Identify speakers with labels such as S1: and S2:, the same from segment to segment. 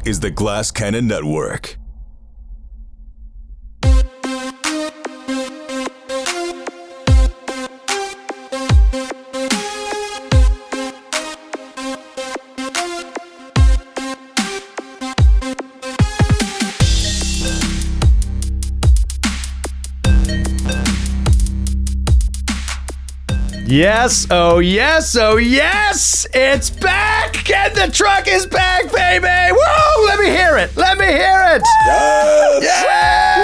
S1: is the Glass Cannon Network.
S2: Yes, oh yes, oh yes! It's back! And the truck is back, baby! Woo! Let me hear it! Let me hear it!
S3: Yes!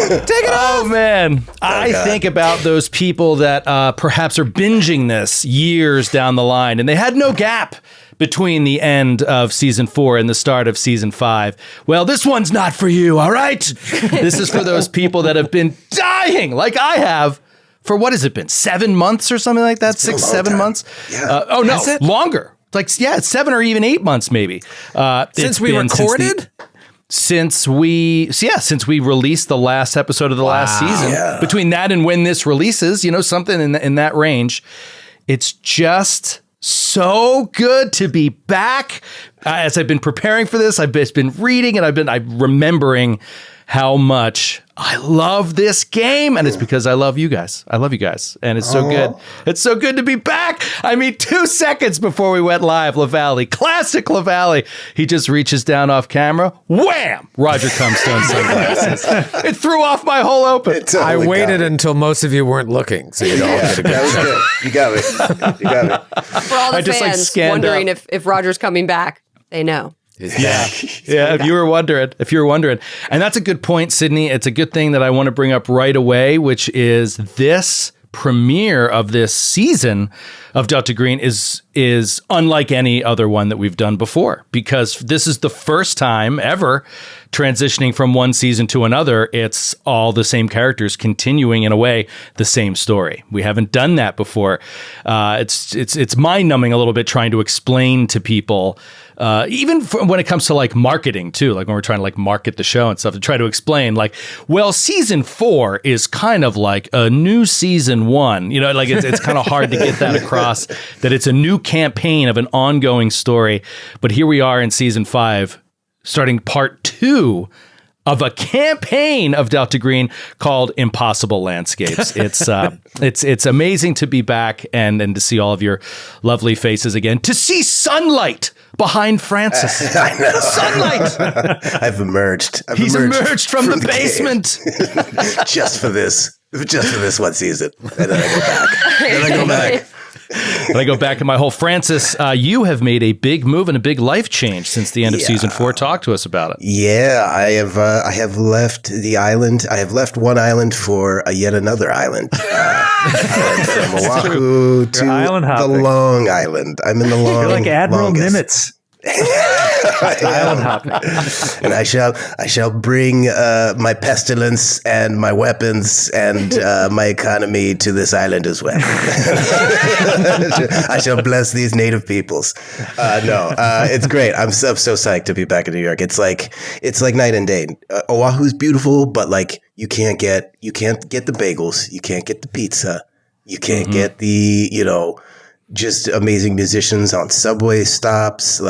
S2: Take it off! Oh, man. I think about those people that perhaps are binging this years down the line, and they had no gap between the end of season 4 and the start of season 5. Well, this one's not for you, all right? This is for those people that have been dying, like I have, for what has it been? 7 months or something like that? 6, 7 months?
S3: Yeah.
S2: Oh, no, longer. Like, yeah, 7 or even 8 months, maybe.
S4: Since we recorded?
S2: Since we released the last episode of the last season.
S3: Yeah.
S2: Between that and when this releases, something in that range. It's just so good to be back. As I've been preparing for this, I've been reading and I'm remembering how much I love this game, and it's because I love you guys. I love you guys, and it's so good. It's so good to be back. I mean, 2 seconds before we went live, Lavallee, classic Lavallee, he just reaches down off camera, wham! Roger Comstone sunglasses. It threw off my whole open.
S3: Totally
S4: I waited until most of you weren't looking, so you don't get a good
S3: that was good. You got it. You got it.
S5: For all the fans wondering if Roger's coming back, they know.
S2: Yeah. If you were wondering. And that's a good point, Sydney. It's a good thing that I want to bring up right away, which is this premiere of this season of Delta Green is unlike any other one that we've done before, because this is the first time ever transitioning from one season to another. It's all the same characters continuing in a way the same story. We haven't done that before. It's mind-numbing a little bit trying to explain to people, even when it comes to like marketing too, like when we're trying to like market the show and stuff, to try to explain like, well, season 4 is kind of like a new season 1. Like it's kind of hard to get that across, that it's a new campaign of an ongoing story. But here we are in season 5, starting part 2 of a campaign of Delta Green called Impossible Landscapes. It's amazing to be back and to see all of your lovely faces again, to see sunlight behind Francis.
S3: I know.
S2: Sunlight.
S3: I've emerged.
S2: He's emerged from the basement.
S3: Just for this one season. And then I go back.
S2: And I go back in my whole Francis, you have made a big move and a big life change since the end of season 4. Talk to us about it.
S3: Yeah, I have left the island. I have left one island for yet another island. I went from Oahu to the Long Island. I'm in the Long.
S6: You're like Admiral
S3: longest.
S6: Nimitz.
S3: Island hopping. And I shall bring my pestilence and my weapons and my economy to this island as well. I shall bless these native peoples. It's great. I'm so psyched to be back in New York. It's like night and day. Oahu's beautiful, but like you can't get the bagels, you can't get the pizza, you can't get the just amazing musicians on subway stops,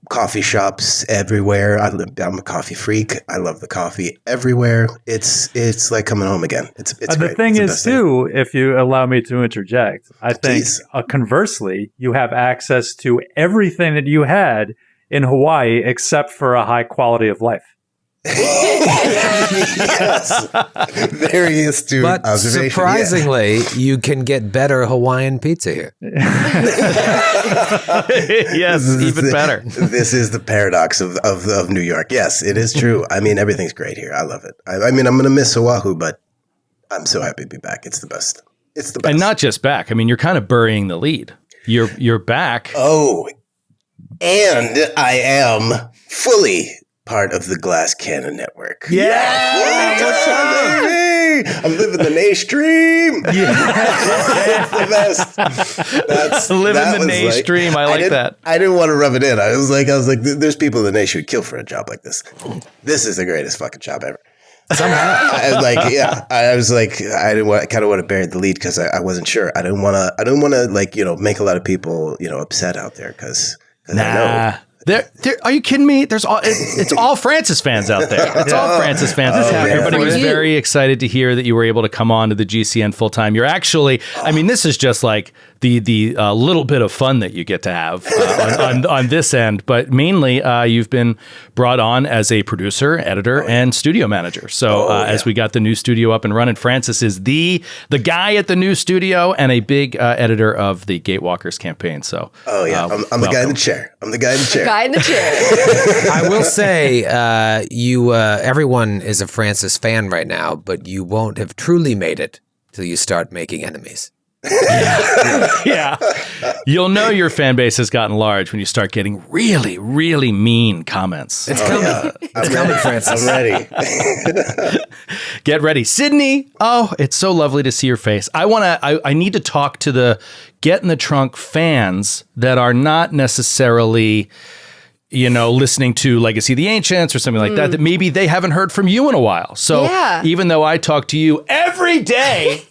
S3: coffee shops everywhere. I'm a coffee freak. I love the coffee everywhere. It's like coming home again. It's
S6: the
S3: great.
S6: thing
S3: it's
S6: is, too, if you allow me to interject, I think conversely, you have access to everything that you had in Hawaii except for a high quality of life.
S3: Yes. Very astute
S4: But
S3: observation.
S4: surprisingly, you can get better Hawaiian pizza here.
S2: Yes, even better.
S3: This is the paradox of New York. Yes, it is true. I mean, everything's great here. I love it. I mean, I'm going to miss Oahu, but I'm so happy to be back. It's the best. It's the best.
S2: And not just back. I mean, you're kind of burying the lead. You're back.
S3: Oh, and I am fully part of the Glass Cannon Network.
S2: Yeah.
S3: What's up, baby? I'm living the Naish dream. It's the best.
S2: Living the Naish dream. I like that.
S3: I didn't want to rub it in. I was like, there's people in the Naish who'd kill for a job like this. This is the greatest fucking job ever. Somehow. I was like, I kind of want to bury the lead because I wasn't sure. I didn't want to make a lot of people, upset out there because Nah.
S2: Are you kidding me? It's all Francis fans out there. It's all Francis fans. Everybody was very excited to hear that you were able to come on to the GCN full time. You're actually, I mean, this is just like the little bit of fun that you get to have on this end. But mainly, you've been brought on as a producer, editor, and studio manager. So as we got the new studio up and running, Francis is the guy at the new studio and a big editor of the Gatewalkers campaign. So
S3: I'm the guy in the chair. I'm the guy in the chair.
S5: Guy in the chair.
S4: I will say, everyone is a Francis fan right now, but you won't have truly made it till you start making enemies.
S2: Yeah. You'll know your fan base has gotten large when you start getting really, really mean comments.
S4: It's coming. It's coming, Francis.
S3: I'm ready.
S2: Get ready. Sydney, it's so lovely to see your face. I need to talk to the Get in the Trunk fans that are not necessarily, listening to Legacy of the Ancients or something like that maybe they haven't heard from you in a while. So even though I talk to you every day,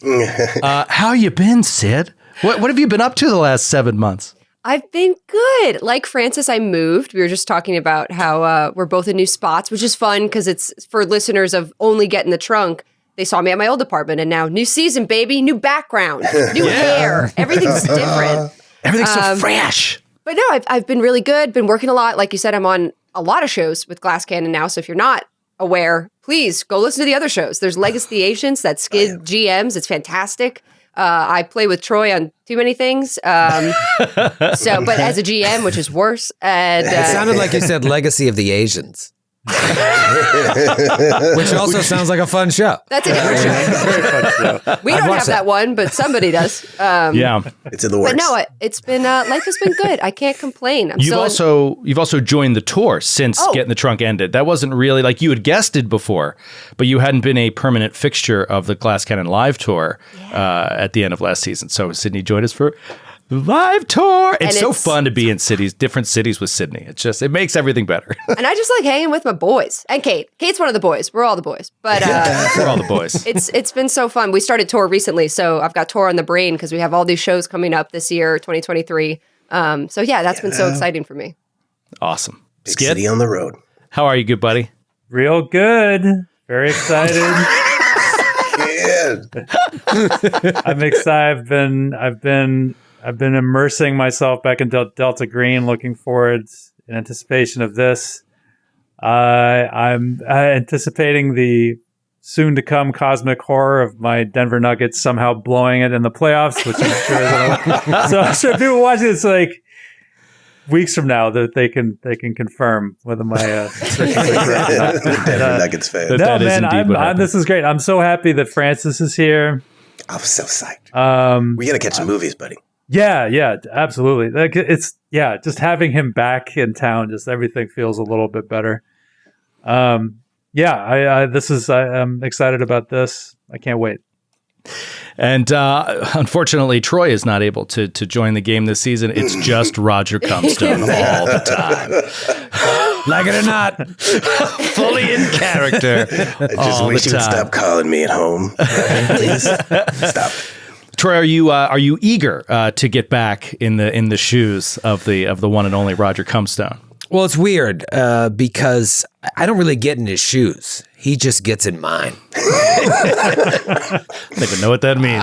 S2: how you been, Sid? What have you been up to the last 7 months?
S5: I've been good. Like Francis, I moved. We were just talking about how we're both in new spots, which is fun because it's for listeners of only Get in the Trunk. They saw me at my old apartment, and now new season, baby, new background, new hair. Everything's different.
S2: Everything's so fresh.
S5: But no, I've been really good, been working a lot. Like you said, I'm on a lot of shows with Glass Cannon now. So if you're not aware, please go listen to the other shows. There's Legacy of the Ancients, that Skid GMs. It's fantastic. I play with Troy on too many things. But as a GM, which is worse. And
S4: it sounded like you said Legacy of the Asians. Which also sounds like a fun show.
S5: That's a different show. We don't have that one, but somebody does.
S3: It's in the works.
S5: But no, it's been life has been good. I can't complain.
S2: You've also joined the tour since Get in the Trunk ended. That wasn't really like you had guested before, but you hadn't been a permanent fixture of the Glass Cannon live tour at the end of last season. So Sydney joined us for the live tour. It's so fun to be in different cities with Sydney. It makes everything better.
S5: And I just like hanging with my boys. And Kate. Kate's one of the boys. We're all the boys. But
S2: we're all the boys.
S5: It's been so fun. We started tour recently, so I've got tour on the brain because we have all these shows coming up this year, 2023. That's been so exciting for me.
S2: Awesome.
S3: Big city on the road.
S2: How are you, good buddy?
S6: Real good. Very excited. I'm excited. I've been immersing myself back in Delta Green, looking forward in anticipation of this. I'm anticipating the soon-to-come cosmic horror of my Denver Nuggets somehow blowing it in the playoffs, which I'm sure so I'm sure people watching this like weeks from now that they can confirm whether my
S3: Denver Nuggets fan.
S6: No, man, this is great. I'm so happy that Francis is here.
S3: I'm so psyched. We got to catch some movies, buddy.
S6: Yeah, absolutely. Like just having him back in town, just everything feels a little bit better. I'm excited about this. I can't wait.
S2: And unfortunately, Troy is not able to join the game this season. It's just Roger Comstone all the time.
S4: Like it or not.
S2: Fully in character.
S3: I just wish you would stop calling me at home. Please stop.
S2: Troy, are you eager to get back in the shoes of the one and only Roger Comstone?
S4: Well, it's weird because I don't really get in his shoes. He just gets in mine.
S2: I don't even know what that means.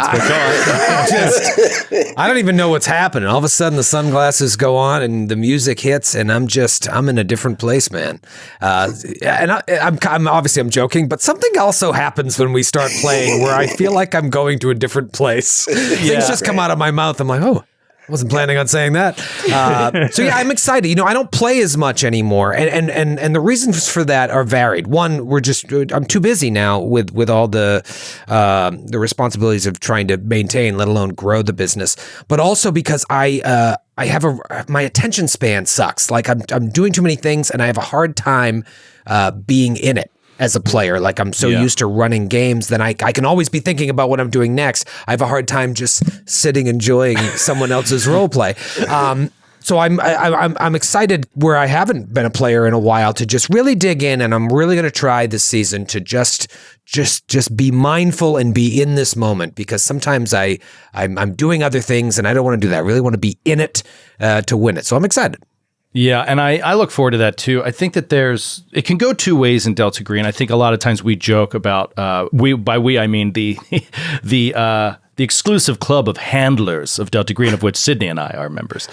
S4: I don't even know what's happening. All of a sudden, the sunglasses go on and the music hits, and I'm in a different place, man. And I'm obviously joking, but something also happens when we start playing where I feel like I'm going to a different place. Things just come out of my mouth. I'm like, oh. I wasn't planning on saying that. I'm excited. I don't play as much anymore. And the reasons for that are varied. One, I'm too busy now with all the responsibilities of trying to maintain, let alone grow the business. But also because I have my attention span sucks. Like I'm doing too many things and I have a hard time being in it. As a player, like I'm so used to running games, then I can always be thinking about what I'm doing next. I have a hard time just sitting enjoying someone else's role play. So I'm excited where I haven't been a player in a while to just really dig in, and I'm really going to try this season to just be mindful and be in this moment, because sometimes I'm doing other things and I don't want to do that. I really want to be in it to win it. So I'm excited.
S2: Yeah, and I look forward to that too. I think that it can go two ways in Delta Green. I think a lot of times we joke about by we I mean the the exclusive club of handlers of Delta Green, of which Sydney and I are members.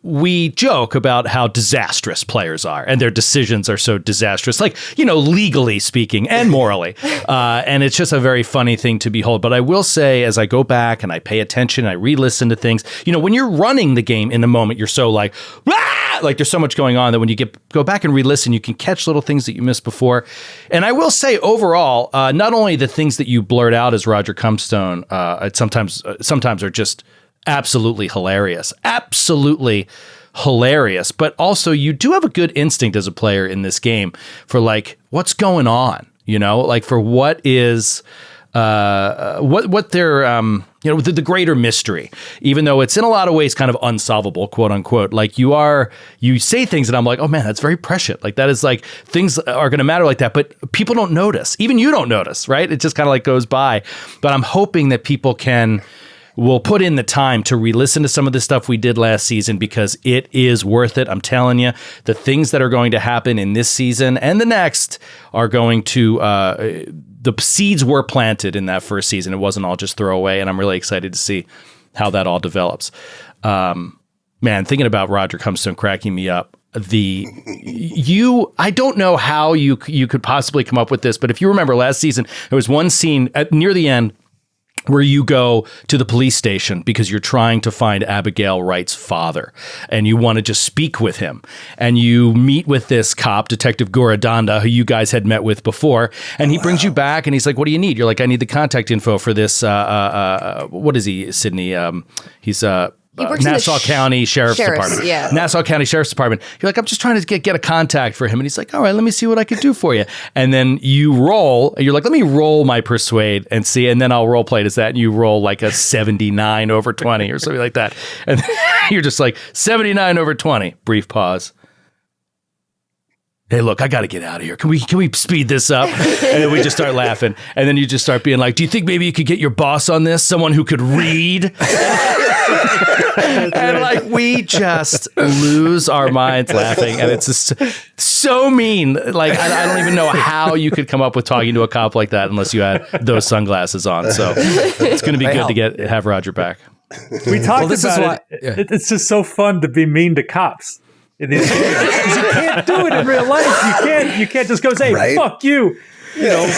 S2: We joke about how disastrous players are, and their decisions are so disastrous, like, legally speaking and morally. And it's just a very funny thing to behold. But I will say, as I go back and I pay attention, I re-listen to things, when you're running the game in the moment, you're so like, ah! Like there's so much going on that when you go back and re-listen, you can catch little things that you missed before. And I will say overall, not only the things that you blurt out as Roger Comstone, sometimes are just absolutely hilarious, but also you do have a good instinct as a player in this game for like what's going on, like for what is what they're the greater mystery, even though it's in a lot of ways kind of unsolvable, quote unquote. Like you say things and I'm like, oh man, that's very prescient. Like that is like things are going to matter like that, but people don't notice. Even you don't notice, right? It just kind of like goes by. But I'm hoping that people will put in the time to re-listen to some of the stuff we did last season, because it is worth it. I'm telling you, the things that are going to happen in this season and the next are going to, the seeds were planted in that first season. It wasn't all just throwaway, and I'm really excited to see how that all develops. Man, thinking about Roger Comstone cracking me up. I don't know how you could possibly come up with this, but if you remember last season, there was one scene near the end where you go to the police station because you're trying to find Abigail Wright's father and you want to just speak with him. And you meet with this cop, Detective Goradanda, who you guys had met with before. And he brings you back and he's like, what do you need? You're like, I need the contact info for this. What is he, Sydney? He's Nassau County Sheriff's Department.
S5: Yeah.
S2: Nassau County Sheriff's Department. You're like, I'm just trying to get a contact for him. And he's like, all right, let me see what I can do for you. And then you roll. You're like, let me roll my persuade and see. And then I'll role play it as that. And you roll like a 79 over 20 or something like that. And you're just like 79 over 20. Brief pause. Hey, look, I got to get out of here. Can we speed this up? And then we just start laughing. And then you just start being like, do you think maybe you could get your boss on this? Someone who could read? And like we just lose our minds laughing, and it's just so mean. Like I don't even know how you could come up with talking to a cop like that unless you had those sunglasses on. So it's going to be good to have Roger back.
S6: We talked about it. It's just so fun to be mean to cops in these games. 'Cause you can't do it in real life. You can't just go say, right? Fuck you. You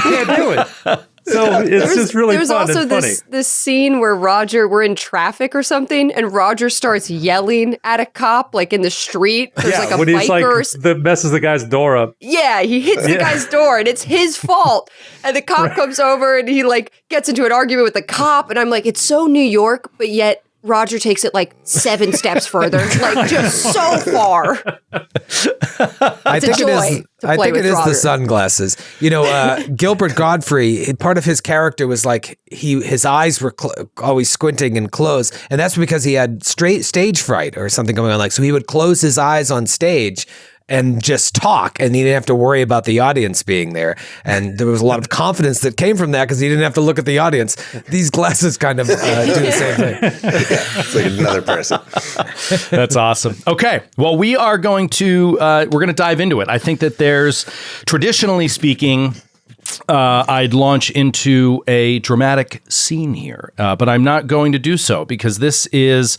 S6: can't do it. So it's just really fun. There's also
S5: this scene where we're in traffic or something, and Roger starts yelling at a cop, like in the street. There's like a
S6: when he's
S5: biker.
S6: Like, messes the guy's door up.
S5: Yeah, he hits the guy's door, and it's his fault. And the cop comes over, and he like gets into an argument with the cop, and I'm like, it's so New York, but yet Roger takes it like 7 steps further, like just so far.
S4: I think it is the sunglasses. Gilbert Godfrey, part of his character was like his eyes were always squinting and closed, and that's because he had stage fright or something going on. Like, so he would close his eyes on stage and just talk, and he didn't have to worry about the audience being there. And there was a lot of confidence that came from that because he didn't have to look at the audience. These glasses kind of do the same thing.
S3: It's like another person.
S2: That's awesome. Okay, well, we are going to dive into it. I think that there's, traditionally speaking, I'd launch into a dramatic scene here, but I'm not going to do so because this is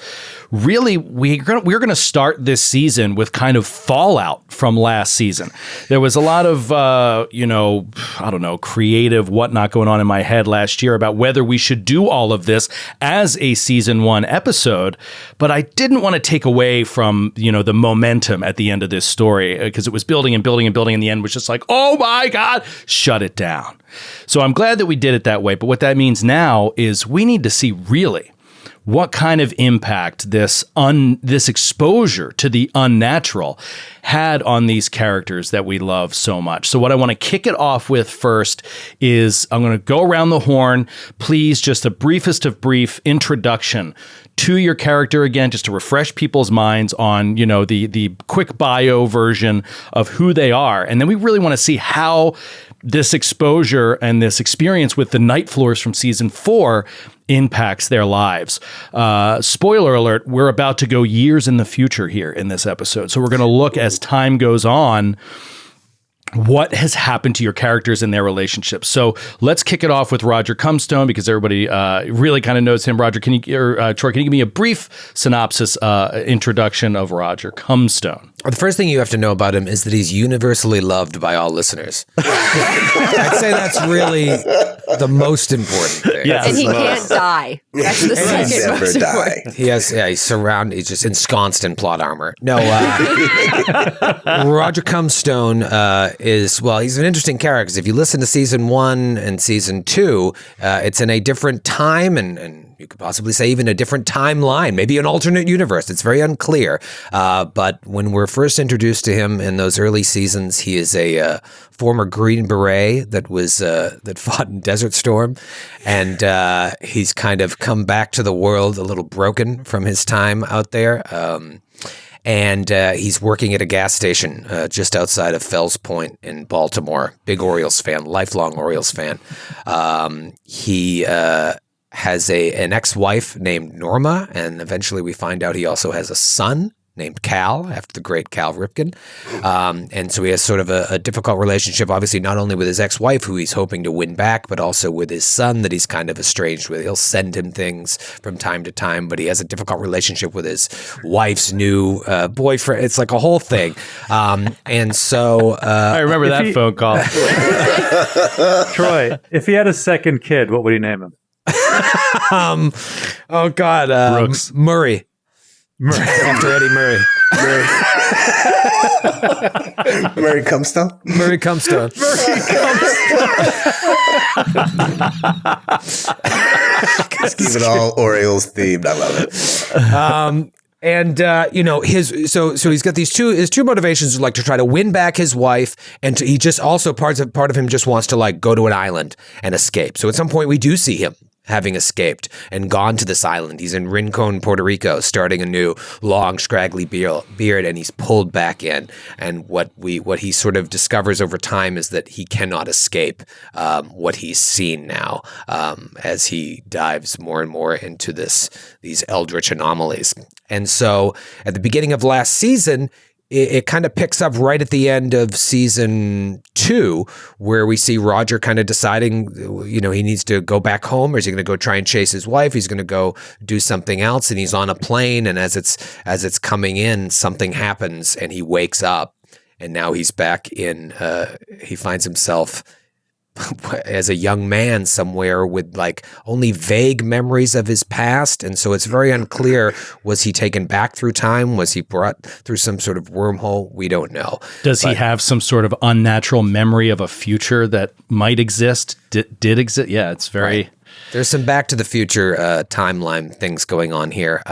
S2: really, we're going to start this season with kind of fallout from last season. There was a lot of, I don't know, creative whatnot going on in my head last year about whether we should do all of this as a season 1 episode, but I didn't want to take away from, the momentum at the end of this story because it was building and building and building, and the end was just like, oh my God, shut it down. So I'm glad that we did it that way. But what that means now is we need to see really what kind of impact this exposure to the unnatural had on these characters that we love so much. So what I want to kick it off with first is I'm going to go around the horn. Please, just the briefest of brief introduction to your character again, just to refresh people's minds on, the quick bio version of who they are. And then we really want to see how this exposure and this experience with the Night Floors from season 4 impacts their lives. Spoiler alert, we're about to go years in the future here in this episode. So we're going to look as time goes on, what has happened to your characters and their relationships. So let's kick it off with Roger Comstone, because everybody really kind of knows him. Roger, Troy, can you give me a brief synopsis, introduction of Roger Comstone?
S4: The first thing you have to know about him is that he's universally loved by all listeners. I'd say that's really the most important thing.
S2: Yes.
S5: And he can't die. That's the second
S3: never
S5: most
S3: die.
S5: important.
S4: He's just ensconced in plot armor. No, Roger Comstone he's an interesting character, because if you listen to season 1 and season 2, it's in a different time and you could possibly say even a different timeline, maybe an alternate universe. It's very unclear. But when we're first introduced to him in those early seasons, he is a former Green Beret that fought in Desert Storm, and he's kind of come back to the world a little broken from his time out there. And he's working at a gas station just outside of Fells Point in Baltimore. Big Orioles fan, lifelong Orioles fan. He has an ex-wife named Norma, and eventually we find out he also has a son named Cal, after the great Cal Ripken. And so he has sort of a difficult relationship, obviously not only with his ex-wife, who he's hoping to win back, but also with his son that he's kind of estranged with. He'll send him things from time to time, but he has a difficult relationship with his wife's new boyfriend. It's like a whole thing. And so...
S2: I remember that phone call.
S6: Troy, if he had a second kid, what would he name him?
S2: Brooks.
S4: Murray. After Eddie Murray.
S3: Murray Comstone?
S4: Murray Comstone.
S3: Just keep it all Orioles themed. I love it.
S4: And he's got his two motivations, like to try to win back his wife, and he just also part of him just wants to like go to an island and escape. So at some point we do see him having escaped and gone to this island. He's in Rincon, Puerto Rico, starting a new long, scraggly beard, and he's pulled back in. And what he sort of discovers over time is that he cannot escape what he's seen now, as he dives more and more into these eldritch anomalies. And so at the beginning of last season, it kind of picks up right at the end of season 2, where we see Roger kind of deciding, he needs to go back home, or is he going to go try and chase his wife? He's going to go do something else, and he's on a plane. And as it's coming in, something happens, and he wakes up, and now he's back in. He finds himself as a young man somewhere with like only vague memories of his past. And so it's very unclear, was he taken back through time? Was he brought through some sort of wormhole? We don't know.
S2: Does he have some sort of unnatural memory of a future that might exist, did exist? Yeah, it's very...
S4: Right. There's some Back to the Future timeline things going on here.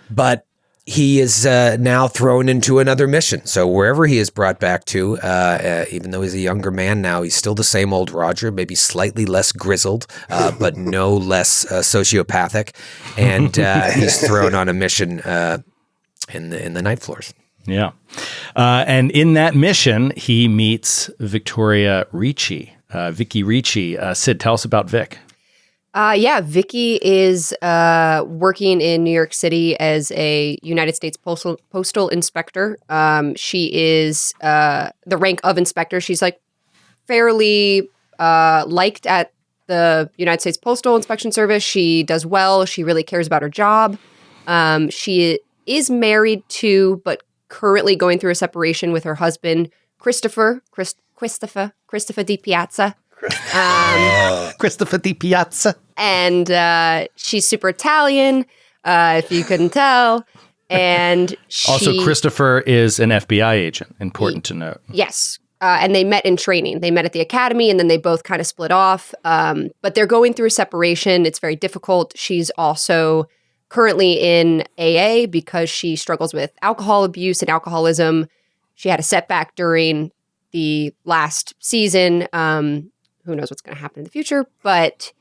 S4: But he is now thrown into another mission. So wherever he is brought back to, even though he's a younger man now, he's still the same old Roger, maybe slightly less grizzled, but no less sociopathic. And he's thrown on a mission in the Night Floors.
S2: Yeah. And in that mission, he meets Victoria Ricci, Vicky Ricci. Sid, tell us about Vic.
S5: Vicky is working in New York City as a United States postal inspector. She is the rank of inspector. She's like fairly liked at the United States Postal Inspection Service. She does well. She really cares about her job. She is married to, but currently going through a separation with her husband, Christopher Di Piazza.
S2: Christopher Di Piazza.
S5: And she's super Italian, if you couldn't tell. And
S2: Also, Christopher is an FBI agent. Important to note.
S5: Yes. And they met in training. They met at the academy, and then they both kind of split off. But they're going through a separation. It's very difficult. She's also currently in AA because she struggles with alcohol abuse and alcoholism. She had a setback during the last season. Who knows what's going to happen in the future? But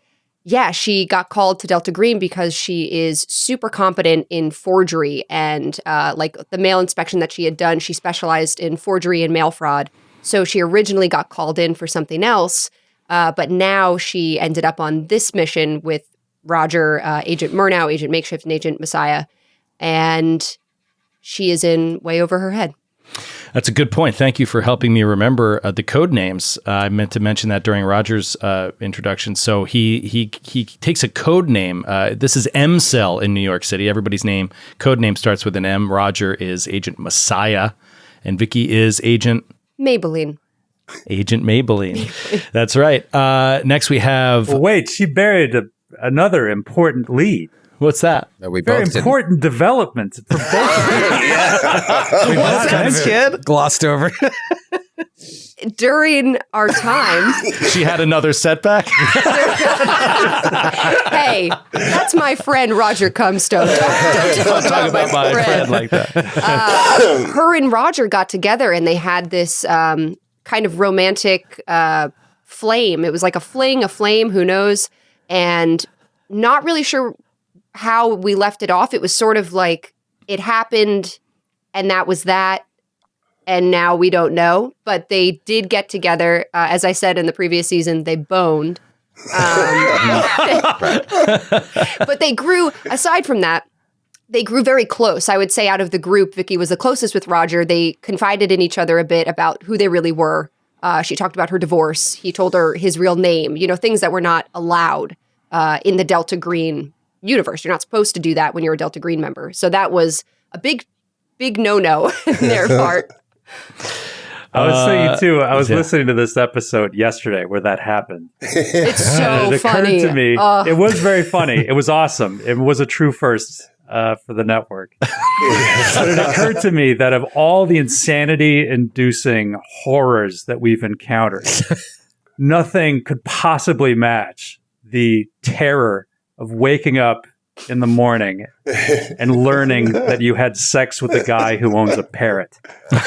S5: yeah, she got called to Delta Green because she is super competent in forgery. And like the mail inspection that she had done, she specialized in forgery and mail fraud. So she originally got called in for something else, but now she ended up on this mission with Roger, Agent Murnau, Agent Makeshift, and Agent Messiah. And she is in way over her head.
S2: That's a good point. Thank you for helping me remember the code names. I meant to mention that during Roger's introduction. So he takes a code name. This is M Cell in New York City. Everybody's code name starts with an M. Roger is Agent Messiah, and Vicky is Agent
S5: Maybelline.
S2: Agent Maybelline. That's right. Next we have.
S6: Well, wait, she buried another important lead.
S2: What's that?
S4: We
S6: Very
S4: both
S6: important development for both of you.
S2: Thanks, kid.
S4: glossed over.
S5: During our time,
S2: She had another setback.
S5: hey, that's my friend Roger Comstone. Don't
S2: Talk about my friend like that.
S5: Her and Roger got together and they had this kind of romantic flame. It was like a flame, who knows? And not really sure how we left it off. It was sort of like it happened and that was that. And now we don't know. But they did get together. As I said in the previous season, they boned. But they grew, aside from that, they grew very close. I would say out of the group, Vicky was the closest with Roger. They confided in each other a bit about who they really were. She talked about her divorce. He told her his real name, things that were not allowed in the Delta Green universe. You're not supposed to do that when you're a Delta Green member. So that was a big no-no in their part.
S6: I was thinking too, I was listening to this episode yesterday where that happened.
S5: It's so
S6: And it
S5: funny.
S6: occurred to me, it was very funny. It was awesome. It was a true first for the network. But it occurred to me that of all the insanity-inducing horrors that we've encountered, nothing could possibly match the terror of waking up in the morning and learning that you had sex with a guy who owns a parrot.
S2: And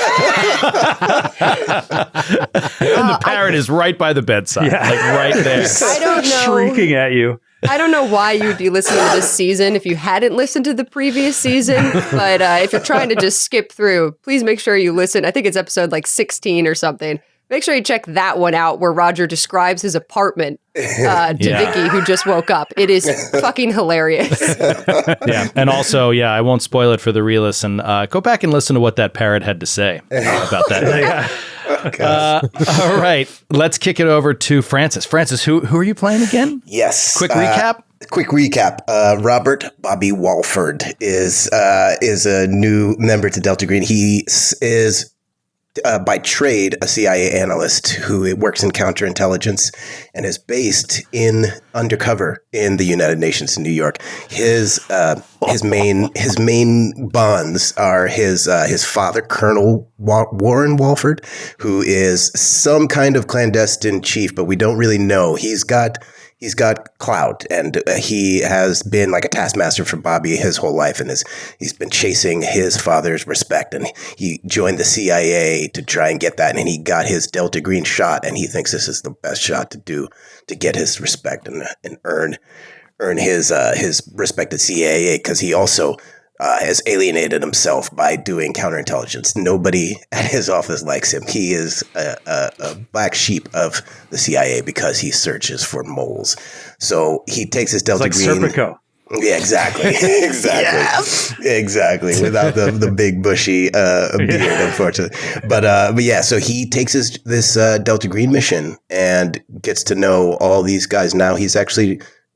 S2: the parrot is right by the bedside, like right there.
S5: I don't know.
S6: Shrieking at you.
S5: I don't know why you'd be listening to this season if you hadn't listened to the previous season, but if you're trying to just skip through, please make sure you listen. I think it's episode like 16 or something. Make sure you check that one out where Roger describes his apartment to Vicky, who just woke up. It is fucking hilarious.
S2: Yeah. And also, I won't spoil it for the realists, and go back and listen to what that parrot had to say about that. All right. Let's kick it over to Francis. Francis, who are you playing again?
S3: Yes.
S2: Quick recap.
S3: Robert Bobby Walford is a new member to Delta Green. He is by trade a CIA analyst who works in counterintelligence and is based in undercover in the United Nations in New York. His main bonds are his father, Colonel Warren Walford, who is some kind of clandestine chief, but we don't really know. He's got clout, and he has been like a taskmaster for Bobby his whole life, and he's been chasing his father's respect, and he joined the CIA to try and get that, and he got his Delta Green shot, and he thinks this is the best shot to get his respect and earn his respect at CIA, because he also has alienated himself by doing counterintelligence. Nobody at his office likes him. He is a black sheep of the CIA because he searches for moles. So he takes his Delta
S6: It's like
S3: Green.
S6: Serpico.
S3: Yeah, exactly. Exactly. Without the big bushy beard, unfortunately. But yeah, so he takes this Delta Green mission and gets to know all these guys. Now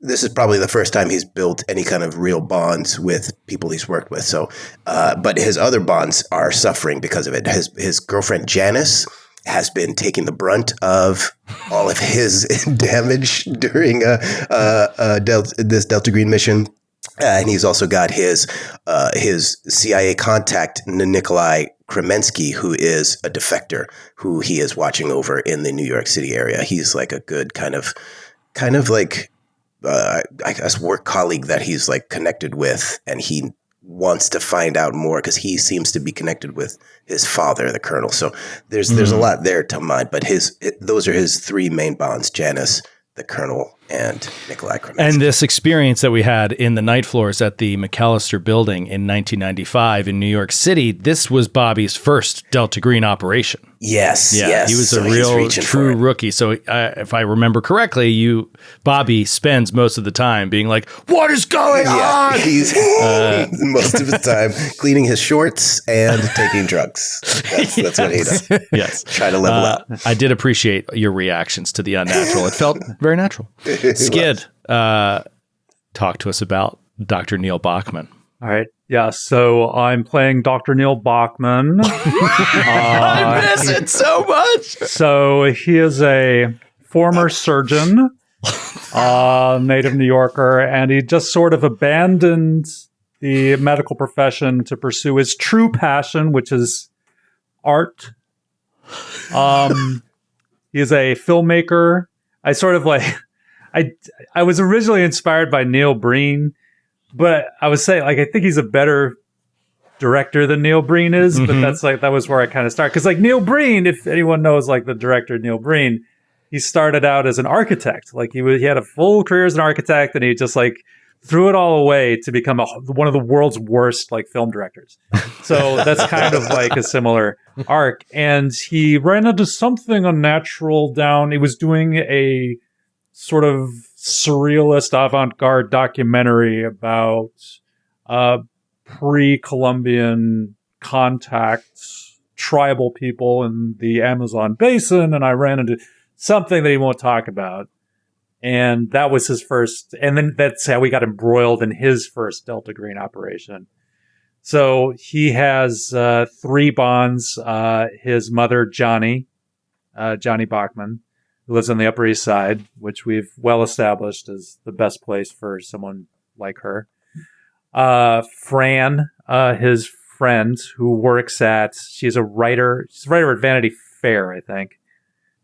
S3: this is probably the first time he's built any kind of real bonds with people he's worked with. So, but his other bonds are suffering because of it. His girlfriend Janice has been taking the brunt of all of his damage during this Delta Green mission. And he's also got his CIA contact, Nikolai Kremensky, who is a defector who he is watching over in the New York City area. He's like a good kind of like, I guess, work colleague that he's like connected with, and he wants to find out more because he seems to be connected with his father, the colonel. So there's a lot there to mine, but those are his three main bonds: Janice, the colonel, and Nikolai Kremensky.
S2: And this experience that we had in the night floors at the McAllister building in 1995 in New York City, this was Bobby's first Delta Green operation.
S3: Yes,
S2: Yeah,
S3: yes.
S2: he was
S3: So
S2: a
S3: he's
S2: real
S3: reaching for
S2: true
S3: it.
S2: rookie. So if I remember correctly, Bobby spends most of the time being like, "What is going
S3: Yeah,
S2: on?"
S3: he's most of his time cleaning his shorts and taking drugs. That's what he does.
S2: Yes.
S3: Try to level up.
S2: I did appreciate your reactions to the unnatural. It felt very natural. Skid, talk to us about Dr. Neil Bachman.
S6: All right. Yeah. So I'm playing Dr. Neil Bachman.
S2: I miss it so much.
S6: So he is a former surgeon, native New Yorker, and he just sort of abandoned the medical profession to pursue his true passion, which is art. He is a filmmaker. I was originally inspired by Neil Breen, but I was saying, I think he's a better director than Neil Breen is, but that was where I kind of started. Because Neil Breen, if anyone knows the director Neil Breen, he started out as an architect. He had a full career as an architect, and he just threw it all away to become one of the world's worst film directors. So that's kind of a similar arc. And he ran into something unnatural he was doing a sort of surrealist avant-garde documentary about pre-Columbian contacts, tribal people in the Amazon basin, and I ran into something that he won't talk about. And that was his first, and then that's how we got embroiled in his first Delta Green operation. So he has 3 bonds. His mother, Johnny Bachman, who lives on the Upper East Side, which we've well established is the best place for someone like her. Fran, his friend, who works she's a writer at Vanity Fair, I think.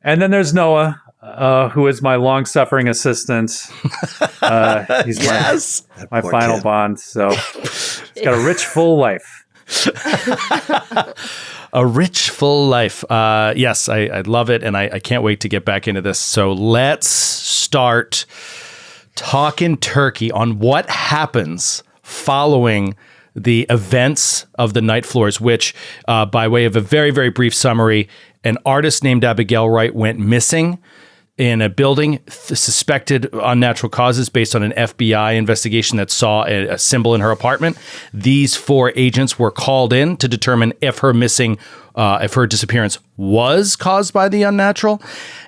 S6: And then there's Noah, who is my long-suffering assistant. He's my final bond. So he's got a rich, full life.
S2: A rich, full life. Yes, I love it, and I can't wait to get back into this. So let's start talking turkey on what happens following the events of the night floors, which, by way of a very, very brief summary, an artist named Abigail Wright went missing in a building, suspected unnatural causes based on an FBI investigation that saw a symbol in her apartment. These 4 agents were called in to determine if her disappearance was caused by the unnatural,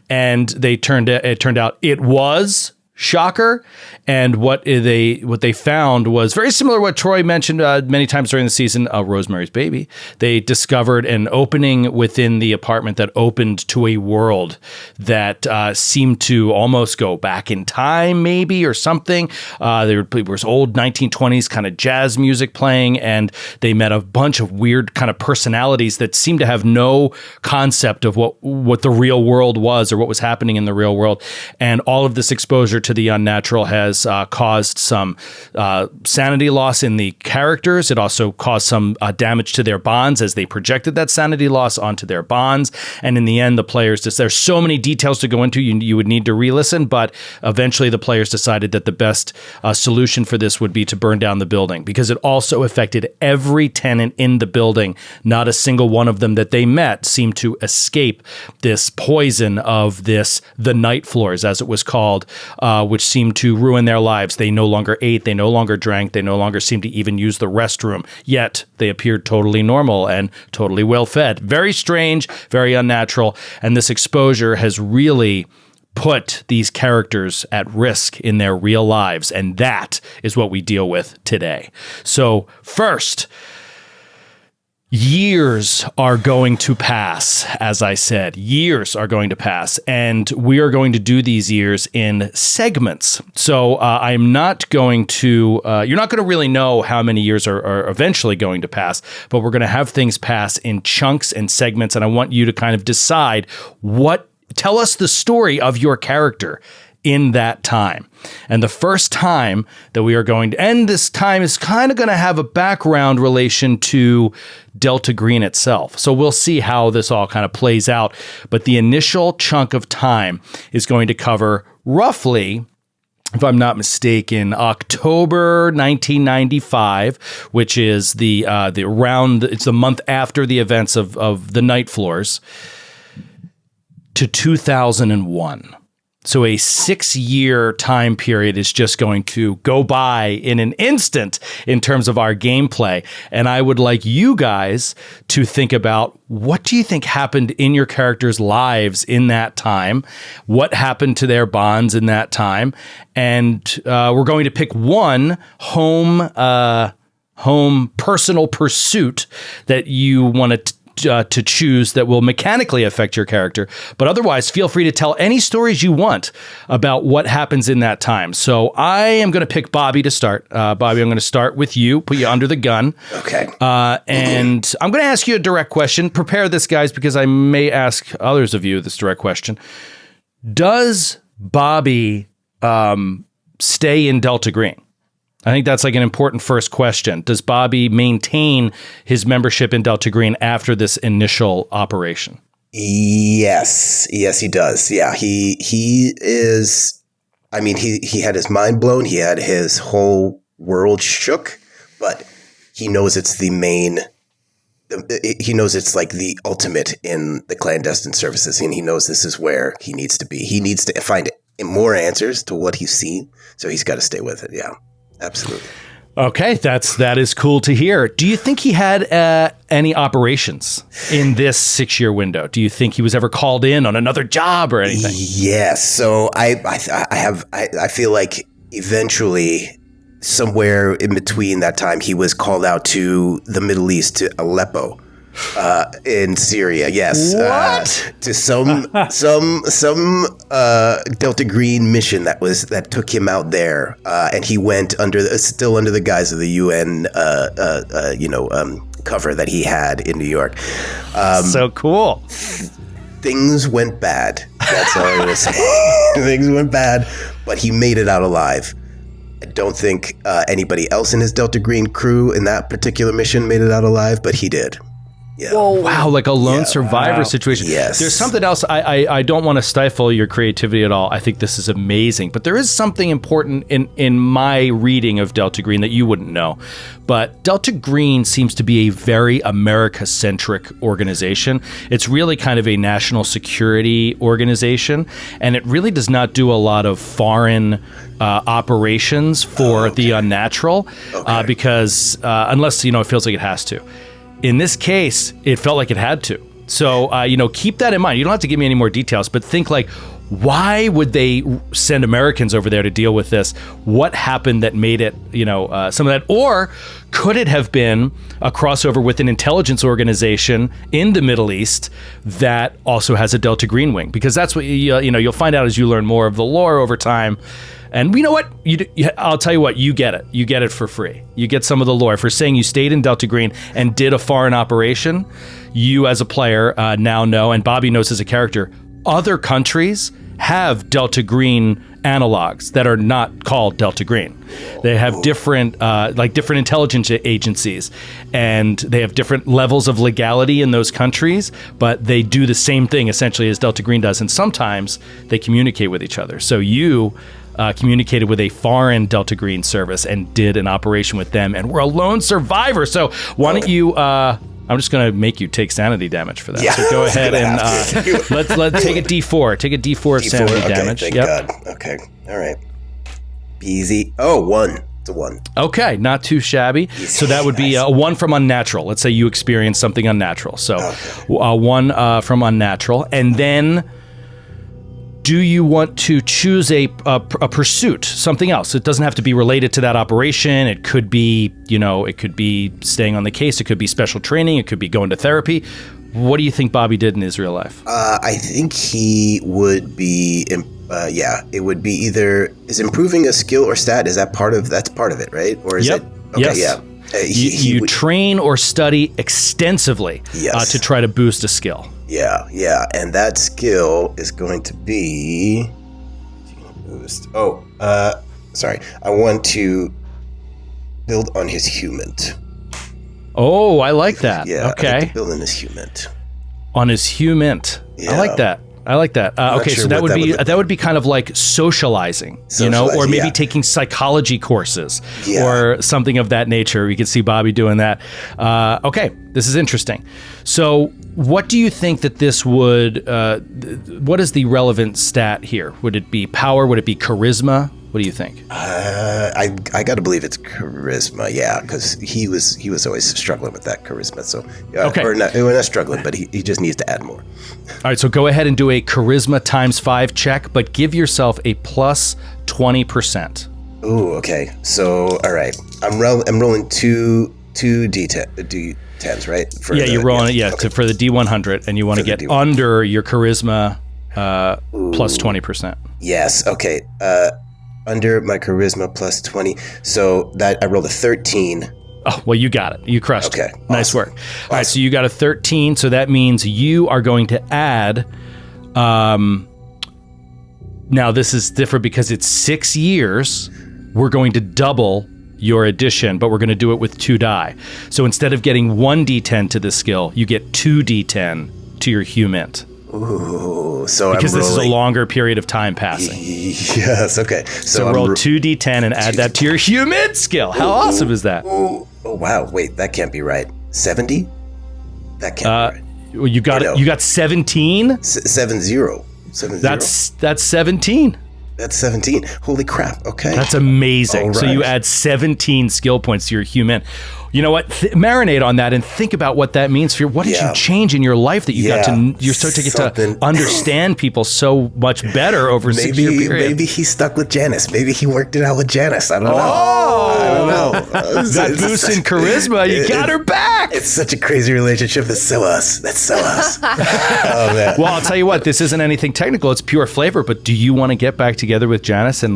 S2: and it turned out it was. Shocker. And what they found was very similar to what Troy mentioned many times during the season, Rosemary's Baby. They discovered an opening within the apartment that opened to a world that seemed to almost go back in time, maybe, or something. There was old 1920s kind of jazz music playing, and they met a bunch of weird kind of personalities that seemed to have no concept of what the real world was or what was happening in the real world. And all of this exposure to the unnatural has caused some sanity loss in the characters. It also caused some damage to their bonds as they projected that sanity loss onto their bonds. And in the end, the players there's so many details to go into, you would need to re-listen, but eventually the players decided that the best solution for this would be to burn down the building, because it also affected every tenant in the building. Not a single one of them that they met seemed to escape this poison of the night floors, as it was called, which seemed to ruin their lives. They no longer ate, they no longer drank, they no longer seemed to even use the restroom, yet they appeared totally normal and totally well fed. Very strange, very unnatural, and this exposure has really put these characters at risk in their real lives, and that is what we deal with today. So first, years are going to pass, as I said. Years are going to pass, and we are going to do these years in segments. So I'm not going to, you're not going to really know how many years are eventually going to pass, but we're going to have things pass in chunks and segments, and I want you to kind of decide tell us the story of your character in that time. And the first time that we are going to end this time is kind of going to have a background relation to Delta Green itself. So we'll see how this all kind of plays out. But the initial chunk of time is going to cover roughly if I'm not mistaken, October 1995, which is it's the month after the events of the Night Floors, to 2001. So a 6-year time period is just going to go by in an instant in terms of our gameplay. And I would like you guys to think about, what do you think happened in your characters' lives in that time? What happened to their bonds in that time? And we're going to pick one home personal pursuit that you want to choose that will mechanically affect your character. But otherwise, feel free to tell any stories you want about what happens in that time. So I am going to pick Bobby to start. Bobby, I'm going to start with you, put you under the gun.
S3: Okay.
S2: And I'm going to ask you a direct question. Prepare this, guys, because I may ask others of you this direct question. Does Bobby stay in Delta Green? I think that's like an important first question. Does Bobby maintain his membership in Delta Green after this initial operation?
S3: Yes, he does. Yeah, he is. I mean, he had his mind blown. He had his whole world shook, but he knows it's the main. He knows it's like the ultimate in the clandestine services, and he knows this is where he needs to be. He needs to find more answers to what he's seen, so he's got to stay with it. Yeah. Absolutely.
S2: Okay, that is cool to hear. Do you think he had any operations in this 6-year window? Do you think he was ever called in on another job or anything?
S3: Yes. So I feel like eventually, somewhere in between that time, he was called out to the Middle East, to Aleppo. In Syria, yes.
S2: What?
S3: To some Delta Green mission that took him out there, and he went still under the guise of the UN, cover that he had in New York.
S2: So cool.
S3: Things went bad. That's all I'm gonna say. Things went bad, but he made it out alive. I don't think anybody else in his Delta Green crew in that particular mission made it out alive, but he did. Yeah.
S2: Whoa. Wow, like a lone survivor situation.
S3: Yes.
S2: There's something else. I don't want to stifle your creativity at all. I think this is amazing. But there is something important in my reading of Delta Green that you wouldn't know. But Delta Green seems to be a very America-centric organization. It's really kind of a national security organization. And it really does not do a lot of foreign operations for the unnatural because unless, it feels like it has to. In this case, it felt like it had to. So, keep that in mind. You don't have to give me any more details, but think like, why would they send Americans over there to deal with this? What happened that made it, some of that? Or could it have been a crossover with an intelligence organization in the Middle East that also has a Delta Green wing? Because that's what, you'll find out as you learn more of the lore over time. And you know what? I'll tell you what, you get it. You get it for free. You get some of the lore. For saying you stayed in Delta Green and did a foreign operation, you as a player now know, and Bobby knows as a character, other countries have Delta Green analogs that are not called Delta Green. They have different intelligence agencies, and they have different levels of legality in those countries, but they do the same thing essentially as Delta Green does, and sometimes they communicate with each other. So you communicated with a foreign Delta Green service and did an operation with them, and we're a lone survivor. So why don't you... I'm just going to make you take sanity damage for that. Yeah. So go ahead and let's take a D4. Take a D4 of sanity damage.
S3: Thank God. Okay. All right. Easy. Oh, 1. It's a 1.
S2: Okay. Not too shabby. Easy. So that would be a 1 from unnatural. Let's say you experienced something unnatural. So 1 from unnatural. And then do you want to choose a pursuit, something else? It doesn't have to be related to that operation. It could be, it could be staying on the case. It could be special training. It could be going to therapy. What do you think Bobby did in his real life?
S3: I think he would be, it would be either is improving a skill or stat. Is that that's part of it, right? Or is it? Okay,
S2: yes.
S3: Yeah.
S2: You train or study extensively to try to boost a skill.
S3: Yeah, and that skill is going to be boost. Sorry. I want to build on his humant.
S2: Oh, I like that.
S3: Yeah,
S2: okay.
S3: I like to build on his humant.
S2: On his humant. Yeah. I like that. Okay,
S3: sure
S2: so that
S3: what
S2: would be kind of like socializing, or maybe taking psychology courses or something of that nature. We could see Bobby doing that. Okay, this is interesting. So, what do you think that this would? What is the relevant stat here? Would it be power? Would it be charisma? What do you think?
S3: I got to believe it's charisma, because he was always struggling with that charisma. So, we're not struggling, but he just needs to add more.
S2: All right, so go ahead and do a charisma times 5 check, but give yourself a plus 20%.
S3: Ooh, okay. So, all right, I'm rolling two D10s, right?
S2: You're rolling it, for the D100, and you want to get under your charisma plus 20%.
S3: Yes. Okay. Under my charisma plus 20. So that I rolled a 13.
S2: Oh, well, you got it. You crushed it. Nice work.
S3: Awesome.
S2: All right, so you got a 13, so that means you are going to add... now, this is different because it's 6 years. We're going to double your addition, but we're going to do it with 2 die. So instead of getting 1 D10 to this skill, you get 2 D10 to your humint.
S3: Ooh, so
S2: because this is a longer period of time passing.
S3: Yes, okay.
S2: So roll 2d10 and add that to your human skill. How awesome is that?
S3: Oh, wow. Wait, that can't be right. 70? That can't be right.
S2: Well, you got it. You got 17?
S3: 70.
S2: That's 17.
S3: That's 17. Holy crap. Okay.
S2: That's amazing.
S3: Right.
S2: So you add 17 skill points to your human. You know what? Marinate on that and think about what that means for you. What did you change in your life that you got to? You start to get to understand people so much better over a 6-year period.
S3: Maybe he stuck with Janice. Maybe he worked it out with Janice. I don't know. I don't know.
S2: That boost in charisma, you got her back.
S3: It's such a crazy relationship. That's so us. Oh man.
S2: Well, I'll tell you what. This isn't anything technical. It's pure flavor. But do you want to get back together with Janice and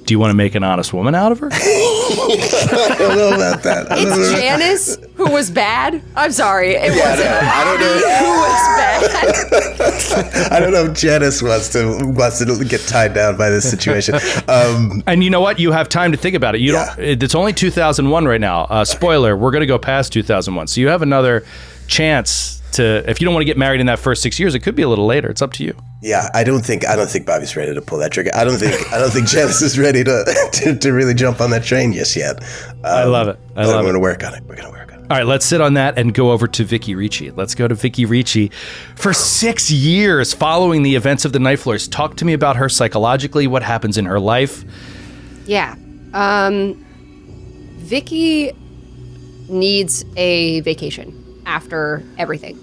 S2: do you want to make an honest woman out of her?
S3: I don't know about that.
S5: It's Janice who was bad. I'm sorry. It wasn't
S3: I don't know.
S5: who was bad.
S3: I don't know if Janice wants to get tied down by this situation.
S2: And you know what? You have time to think about it. It's only 2001 right now. Spoiler, we're going to go past 2001. So you have another chance to, if you don't want to get married in that first 6 years, it could be a little later. It's up to you.
S3: Yeah, I don't think Bobby's ready to pull that trigger. I don't think Janice is ready to really jump on that train just yet.
S2: I love it.
S3: We're going to work on it.
S2: All right, let's sit on that and go over to Vicky Ricci. Let's go to Vicky Ricci. For 6 years following the events of the Night Floors, talk to me about her psychologically, what happens in her life.
S5: Yeah. Vicky needs a vacation after everything.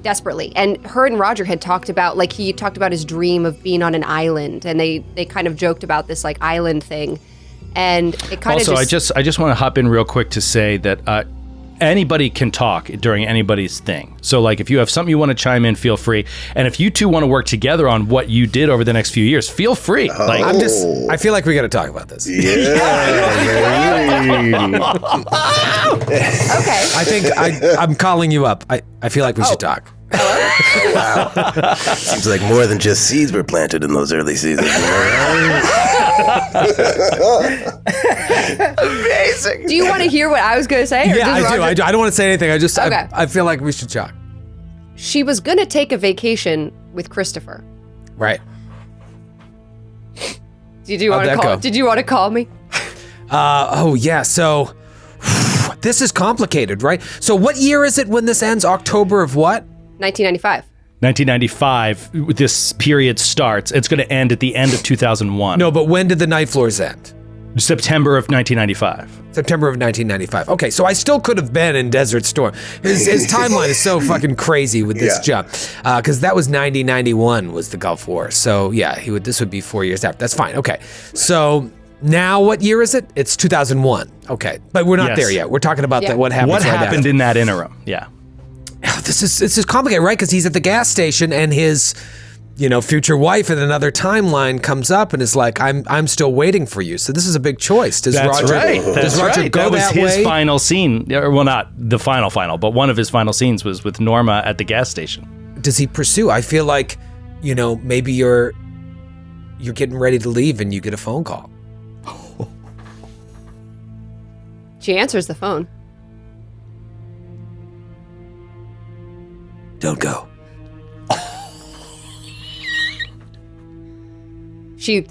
S5: Desperately. And her and Roger had talked about, he talked about his dream of being on an island, and they kind of joked about this island thing. And it kind of
S2: I just want to hop in real quick to say that anybody can talk during anybody's thing. So if you have something you want to chime in, feel free. And if you two want to work together on what you did over the next few years, feel free.
S4: I feel like we got to talk about this.
S3: Yeah.
S5: Okay.
S4: I think I'm calling you up. I feel like we should talk.
S3: Wow. Seems like more than just seeds were planted in those early seasons.
S2: Amazing.
S5: Do you want to hear what I was going to say?
S4: Yeah, I do. I don't want to say anything. I feel like we should talk.
S5: She was going to take a vacation with Christopher.
S4: Right.
S5: Did you want to call me?
S4: Yeah. So this is complicated, right? So what year is it when this ends? October of what?
S5: 1995.
S2: 1995, this period starts. It's going to end at the end of 2001.
S4: No, but when did the Night Floors end?
S2: September of 1995.
S4: September of 1995. Okay, so I still could have been in Desert Storm. His timeline is so fucking crazy with this jump. Because that was 90-91 was the Gulf War. So yeah, this would be 4 years after. That's fine. Okay, so now what year is it? It's 2001. Okay, but we're not there yet. We're talking about what happened.
S2: What happened in that interim? Yeah.
S4: This is complicated, right? Because he's at the gas station and his, future wife in another timeline comes up and is like, "I'm still waiting for you." So this is a big choice. Does Roger go
S2: that was
S4: that
S2: his
S4: way?
S2: final scene. Well, not the final, but one of his final scenes was with Norma at the gas station.
S4: Does he pursue? I feel like, maybe you're getting ready to leave and you get a phone call.
S5: She answers the phone.
S4: Don't go.
S5: She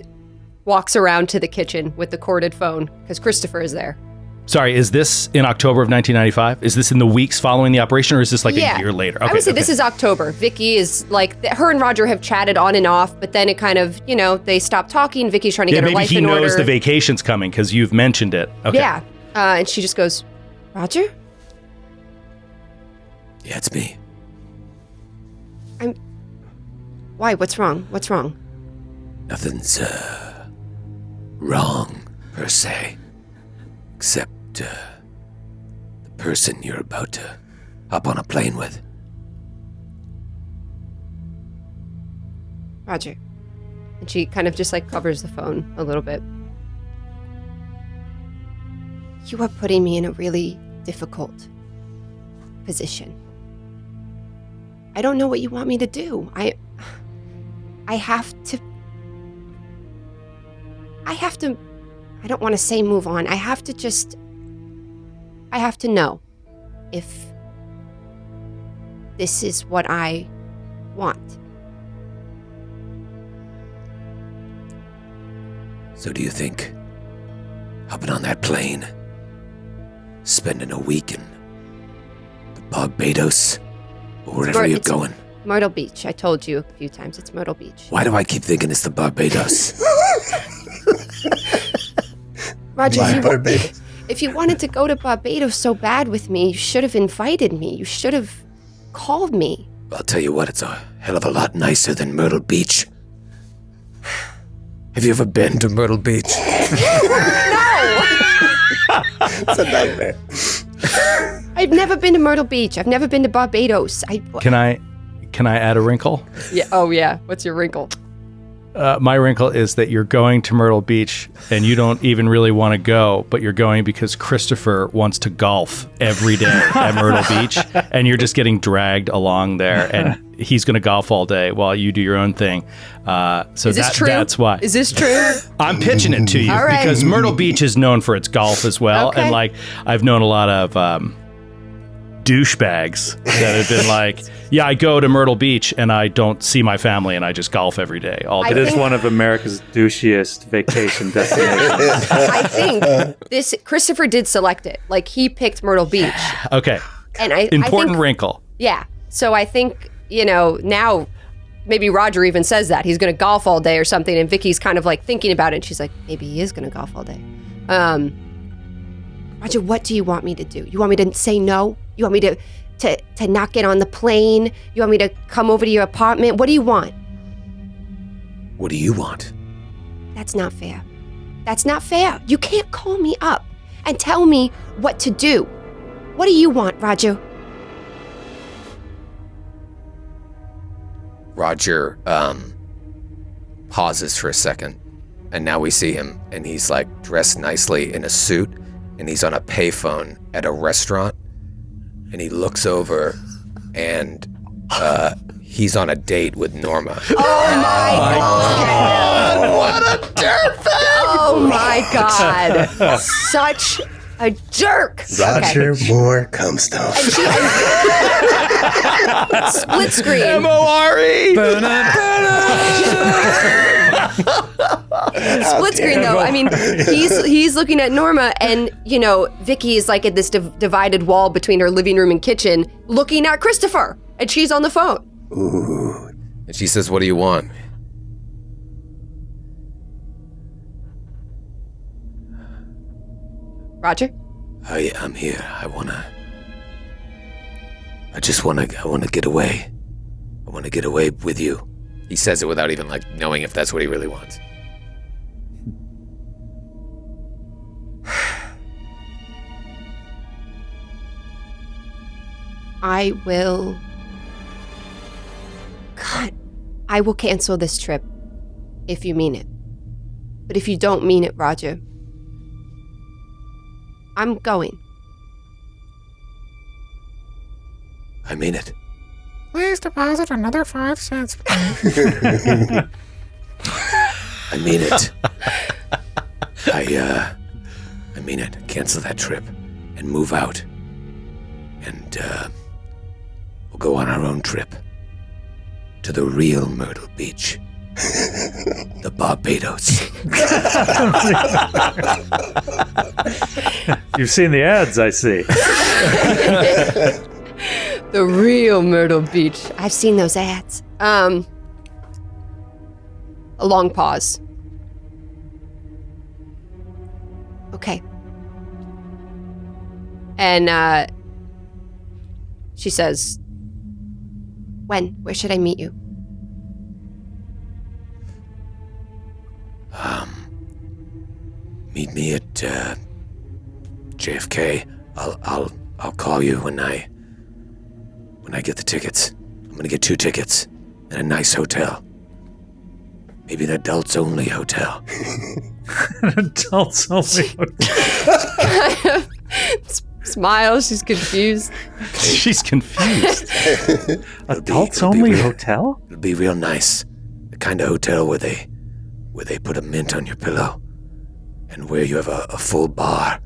S5: walks around to the kitchen with the corded phone because Christopher is there.
S2: Sorry, is this in October of 1995? Is this in the weeks following the operation, or is this like a year later? Okay,
S5: I would say this is October. Vicky is like, her and Roger have chatted on and off, but then it kind of, they stop talking. Vicky's trying to get her life in order.
S2: Maybe he knows the vacation's coming because you've mentioned it. Okay.
S5: Yeah. And she just goes, Roger?
S4: Yeah, it's me.
S5: Why? What's wrong? What's wrong?
S4: Nothing's wrong, per se. Except the person you're about to hop on a plane with.
S5: Roger. And she kind of just like covers the phone a little bit. You are putting me in a really difficult position. I don't know what you want me to do. I have to, I don't want to say move on. I have to know if this is what I want.
S4: So do you think hopping on that plane, spending a week in the Barbados, or wherever you're going?
S5: Myrtle Beach. I told you a few times it's Myrtle Beach.
S4: Why do I keep thinking it's the Barbados?
S5: Roger, if you wanted to go to Barbados so bad with me, you should have invited me. You should have called me.
S4: I'll tell you what, it's a hell of a lot nicer than Myrtle Beach. Have you ever been to Myrtle Beach?
S5: No!
S3: It's a nightmare.
S5: I've never been to Myrtle Beach. I've never been to Barbados.
S2: Can I add a wrinkle?
S5: Yeah. Oh, yeah. What's your wrinkle?
S2: My wrinkle is that you're going to Myrtle Beach and you don't even really want to go, but you're going because Christopher wants to golf every day at Myrtle Beach, and you're just getting dragged along there, and he's going to golf all day while you do your own thing. So
S5: is this true?
S2: That's why.
S5: Is this true?
S2: I'm pitching it to you
S5: All right.
S2: because Myrtle Beach is known for its golf as well,
S5: Okay.
S2: and like I've known a lot of douchebags that have been like, yeah, I go to Myrtle Beach and I don't see my family and I just golf every day all day.
S6: It is one of America's douchiest vacation destinations.
S5: I think this Christopher did select it. Like he picked Myrtle Beach.
S2: Okay.
S5: And I
S2: Important
S5: think,
S2: wrinkle.
S5: Yeah. So I think, now maybe Roger even says that he's going to golf all day or something. And Vicky's kind of like thinking about it. And she's like, maybe he is going to golf all day. Roger, what do you want me to do? You want me to say no? You want me to not get on the plane? You want me to come over to your apartment? What do you want?
S4: What do you want?
S5: That's not fair. That's not fair. You can't call me up and tell me what to do. What do you want, Roger?
S4: Roger pauses for a second, and now we see him, and he's like dressed nicely in a suit, and he's on a payphone at a restaurant, and he looks over, and he's on a date with Norma.
S5: Oh my God!
S4: What a dirtbag!
S5: Oh my God! Such a jerk.
S3: Roger Moore Comestone.
S5: Split screen.
S2: M-O-R-E.
S5: Split screen though. I mean, he's looking at Norma, and Vicky is like at this divided wall between her living room and kitchen, looking at Christopher, and she's on the phone.
S3: Ooh.
S4: And she says, what do you want?
S5: Roger?
S4: I'm here. I wanna get away. I wanna get away with you. He says it without even knowing if that's what he really wants.
S5: I will cancel this trip if you mean it. But if you don't mean it, Roger, I'm going.
S4: I mean it.
S7: Please deposit another 5 cents, please.
S4: I mean it. I mean it. Cancel that trip and move out. And we'll go on our own trip to the real Myrtle Beach The Barbados.
S6: You've seen the ads, I see.
S5: The real Myrtle Beach. I've seen those ads. A long pause. Okay. And she says, when? Where should I meet you?
S4: Meet me at JFK. I'll call you when I get the tickets. I'm gonna get 2 tickets in a nice hotel. Maybe an adults only hotel.
S6: Adults only hotel.
S5: Smiles, she's confused.
S2: She's confused.
S6: Adults only hotel?
S4: It'll be real nice. The kind of hotel where they put a mint on your pillow and where you have a full bar.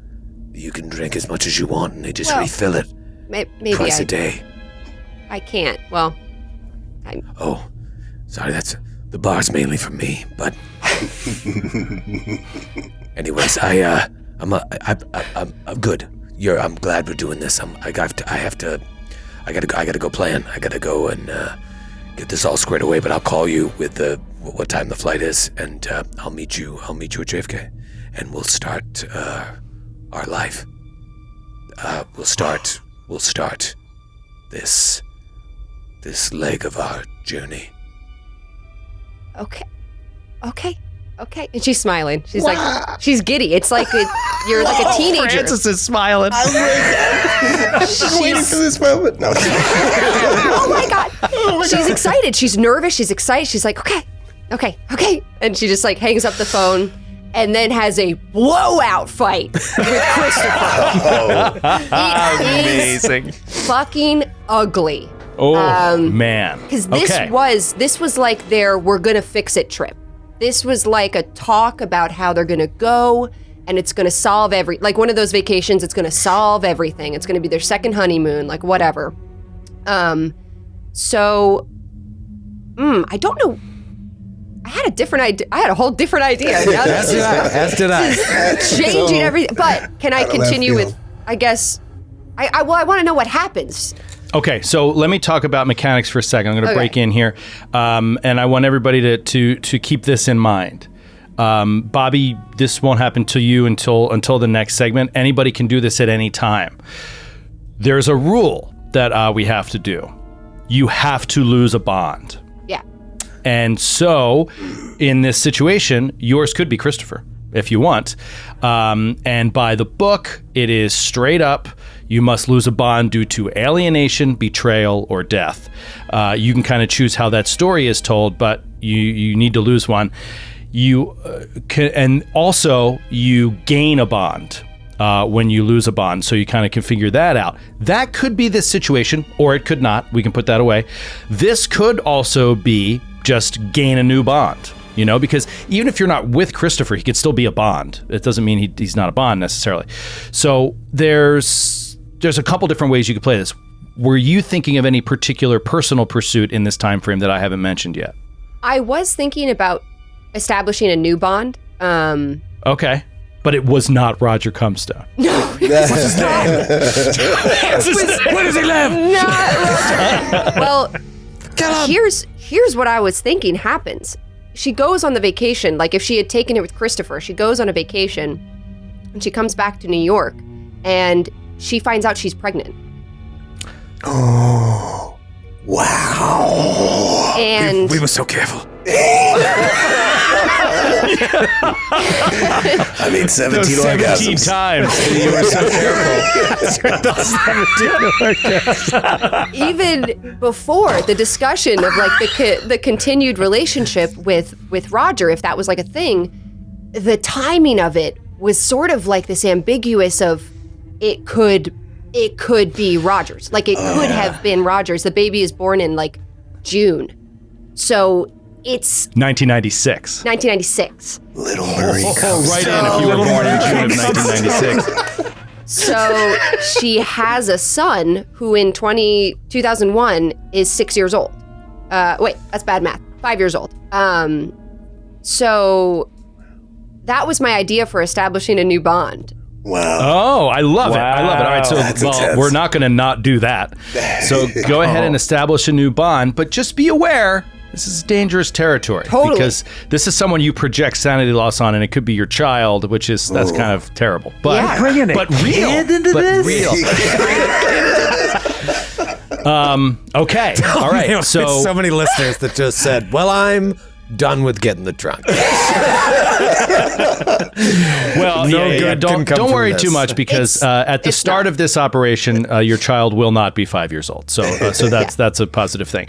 S4: You can drink as much as you want and they just refill it
S5: Maybe
S4: twice a day.
S5: I can't. Well,
S4: Oh, sorry, the bar's mainly for me, but anyways, I'm good. I'm glad we're doing this. I gotta go plan. I gotta go and get this all squared away. But I'll call you with what time the flight is, and I'll meet you at JFK, and we'll start our life. We'll start this leg of our journey.
S5: okay. And she's smiling. She's like, she's giddy. It's like you're like a teenager.
S2: Francis is smiling.
S3: I'm waiting for this moment. No.
S5: Oh my god. She's excited. She's nervous. She's excited. She's like, okay. And she just like hangs up the phone and then has a blowout fight with Christopher.
S2: Amazing.
S5: Fucking ugly.
S2: Oh, man.
S5: Because this was like their we're gonna fix it trip. This was like a talk about how they're gonna go and it's gonna solve like one of those vacations, it's gonna solve everything. It's gonna be their second honeymoon, like whatever. I don't know. I had a different idea. I had a whole different idea.
S4: As did I.
S5: Changing everything. But can I continue with, I guess, I want to know what happens.
S2: Okay, so let me talk about mechanics for a second. I'm going to break in here, and I want everybody to keep this in mind. Bobby, this won't happen to you until the next segment. Anybody can do this at any time. There's a rule that we have to do. You have to lose a bond.
S5: Yeah.
S2: And so, in this situation, yours could be Christopher, if you want. And by the book, it is straight up, you must lose a bond due to alienation, betrayal, or death. You can kind of choose how that story is told, but you need to lose one. You and also you gain a bond when you lose a bond, so you kind of can figure that out. That could be this situation, or it could not. We can put that away. This could also be just gain a new bond. Because even if you're not with Christopher, he could still be a bond. It doesn't mean he's not a bond necessarily. So there's a couple different ways you could play this. Were you thinking of any particular personal pursuit in this time frame that I haven't mentioned yet?
S5: I was thinking about establishing a new bond.
S2: Okay. But it was not Roger Comstone.
S5: No.
S4: What's his name? Where does he live?
S5: Not Roger. Well, here's what I was thinking happens. She goes on the vacation, like if she had taken it with Christopher, she goes on a vacation and she comes back to New York and she finds out she's pregnant.
S3: Oh, wow.
S5: And
S4: we were so careful.
S3: I mean, 17 orgasms.
S2: times. You were so careful.
S5: even before the discussion of like the continued relationship with Roger, if that was like a thing, the timing of it was sort of like this ambiguous of it could be Roger's. Like it could have been Roger's. The baby is born in like June. So it's
S2: 1996.
S5: 1996.
S3: Little Marie
S2: Right in if you were born in June of 1996.
S5: So she has a son who in 2001 is 6 years old. Wait, that's bad math. 5 years old. So that was my idea for establishing a new bond.
S3: Wow.
S2: Oh, I love it. I love it. All right, so
S3: That's intense.
S2: we're not going to not do that. So go ahead and establish a new bond, but just be aware, this is dangerous territory.
S5: Totally.
S2: Because this is someone you project sanity loss on, and it could be your child, that's kind of terrible. But
S5: Yeah.
S6: Bringing it
S2: but real.
S6: into
S2: But
S6: this?
S2: real. Okay. All right.
S4: There's so many listeners that just said, well, I'm done with getting the trunk.
S2: Well,
S4: No
S2: yeah,
S4: good
S2: don't
S4: can come
S2: worry
S4: from
S2: too
S4: this.
S2: much because at the
S5: it's
S2: start
S5: not.
S2: of this operation, your child will not be 5 years old. So that's a positive thing.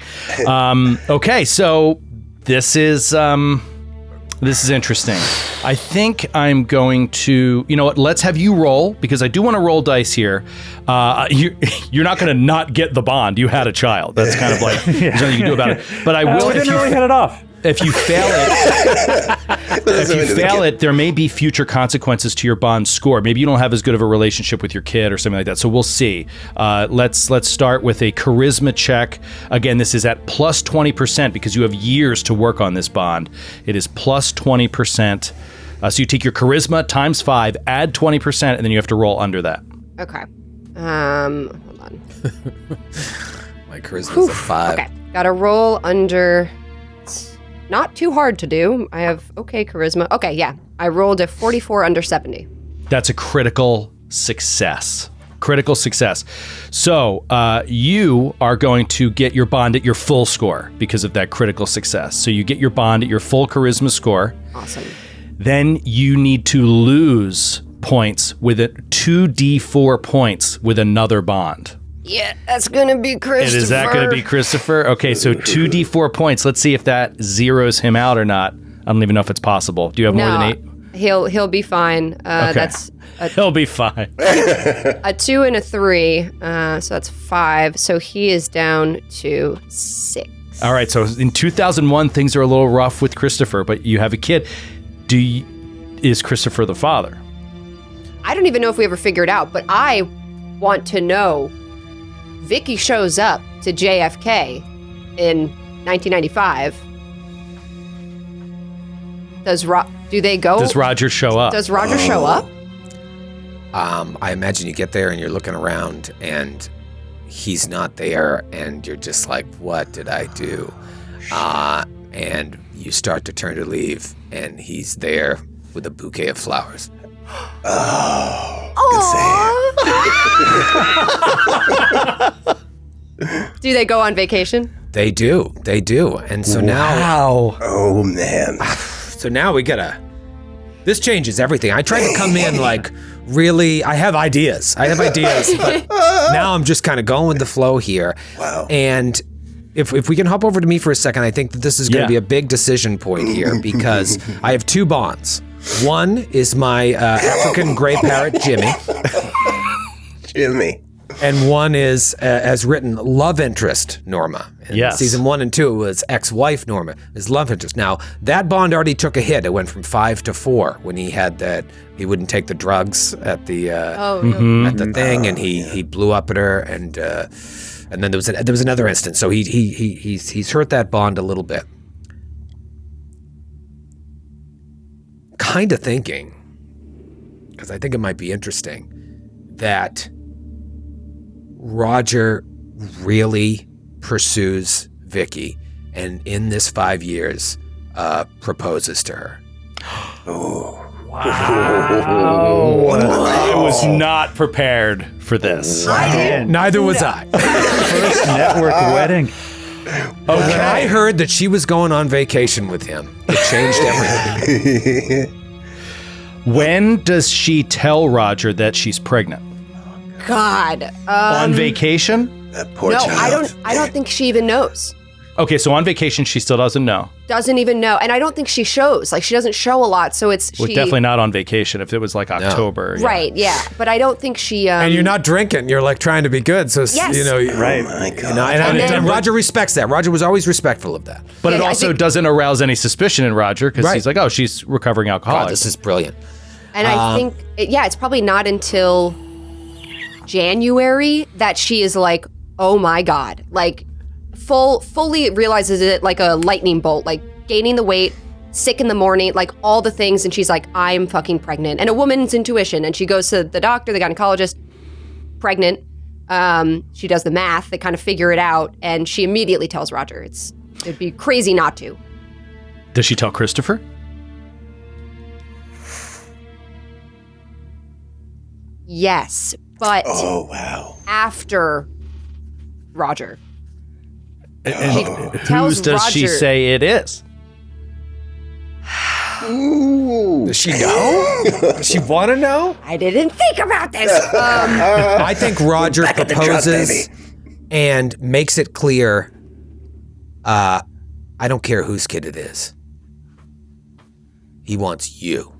S2: Okay, so this is interesting. I think I'm going to, you know what? Let's have you roll because I do want to roll dice here. You're not going to not get the bond. You had a child. That's kind of like there's nothing you can do about it. But I will
S6: We
S2: if
S6: didn't
S2: you
S6: really hit it off.
S2: if you fail it, there may be future consequences to your bond score. Maybe you don't have as good of a relationship with your kid or something like that. So we'll see. Let's start with a charisma check. Again, this is at plus 20% because you have years to work on this bond. It is plus 20%. So you take your charisma times 5, add 20%, and then you have to roll under that.
S5: Okay. Hold on.
S4: My charisma's a 5.
S5: Okay. Got to roll under. It's not too hard to do. I have okay charisma. Okay, yeah. I rolled a 44 under 70.
S2: That's a critical success. Critical success. So you are going to get your bond at your full score because of that critical success. So you get your bond at your full charisma score.
S5: Awesome.
S2: Then you need to lose points with it, 2d4 points with another bond.
S5: Yeah, that's gonna be Christopher.
S2: Is that going to be Christopher? Okay, so 2d4 points. Let's see if that zeroes him out or not. I don't even know if it's possible. Do you have more than 8?
S5: He'll be fine.
S2: Okay.
S5: That's
S2: He'll be fine.
S5: a 2 and a 3. So that's 5. So he is down to 6.
S2: All right, so in 2001, things are a little rough with Christopher, but you have a kid. Is Christopher the father?
S5: I don't even know if we ever figured out, but I want to know. Vicky shows up to JFK in 1995. Do they go?
S2: Does Roger show up?
S5: Does Roger show up?
S4: I imagine you get there and you're looking around and he's not there and you're just like, what did I do? And you start to turn to leave and he's there with a bouquet of flowers.
S5: Do they go on vacation?
S4: They do. And so now,
S3: Oh man.
S4: so now we gotta, this changes everything. I tried to come in like, really, I have ideas, but now I'm just kind of going with the flow here.
S3: Wow.
S4: And if we can hop over to me for a second, I think that this is going to be a big decision point here because I have 2 bonds. One is my African gray parrot, Jimmy.
S3: Jimmy.
S4: And one is, as written, love interest, Norma. In
S2: Yes.
S4: season 1 and 2, it was ex-wife, Norma, is love interest. Now, that bond already took a hit. It went from 5 to 4 when he had that, he wouldn't take the drugs at the at the thing, and he blew up at her, and then there was another instance. So he's hurt that bond a little bit. Kind of thinking, because I think it might be interesting, that Roger really pursues Vicky and in this 5 years proposes to her.
S2: I was not prepared for this.
S4: Neither was I.
S6: First network wedding.
S4: When I heard that she was going on vacation with him, it changed everything.
S2: When does she tell Roger that she's pregnant?
S5: God.
S2: On vacation?
S3: That poor
S5: No,
S3: child.
S5: I don't think she even knows.
S2: Okay, so on vacation she still doesn't know.
S5: Doesn't even know. And I don't think she shows. Like, she doesn't show a lot, so it's
S2: Well, definitely not on vacation. If it was like October, yeah.
S5: Right, yeah. But I don't think she
S4: And you're not drinking. You're like trying to be good. So,
S5: Yes.
S4: you know,
S6: Right.
S3: My God.
S4: you know, and Roger respects that. Roger was always respectful of that.
S2: But it
S5: Yeah, I
S2: also
S5: think-
S2: doesn't arouse any suspicion in Roger because
S4: Right.
S2: he's like, oh, she's recovering alcoholic.
S4: God, this is brilliant.
S5: And I think, it's probably not until January that she is like, oh my God. Like, fully realizes it like a lightning bolt, like gaining the weight, sick in the morning, like all the things. And she's like, I'm fucking pregnant. And a woman's intuition. And she goes to the doctor, the gynecologist, pregnant. She does the math. They kind of figure it out. And she immediately tells Roger. It'd be crazy not to.
S2: Does she tell Christopher?
S5: Yes, but
S3: Oh, wow.
S5: after Roger.
S2: Whose does she
S5: Roger-
S2: say it is?
S4: Does she know? Does she want to know?
S5: I didn't think about this.
S4: I think Roger
S3: Back at the truck,
S4: proposes and makes it clear, I don't care whose kid it is. He wants you.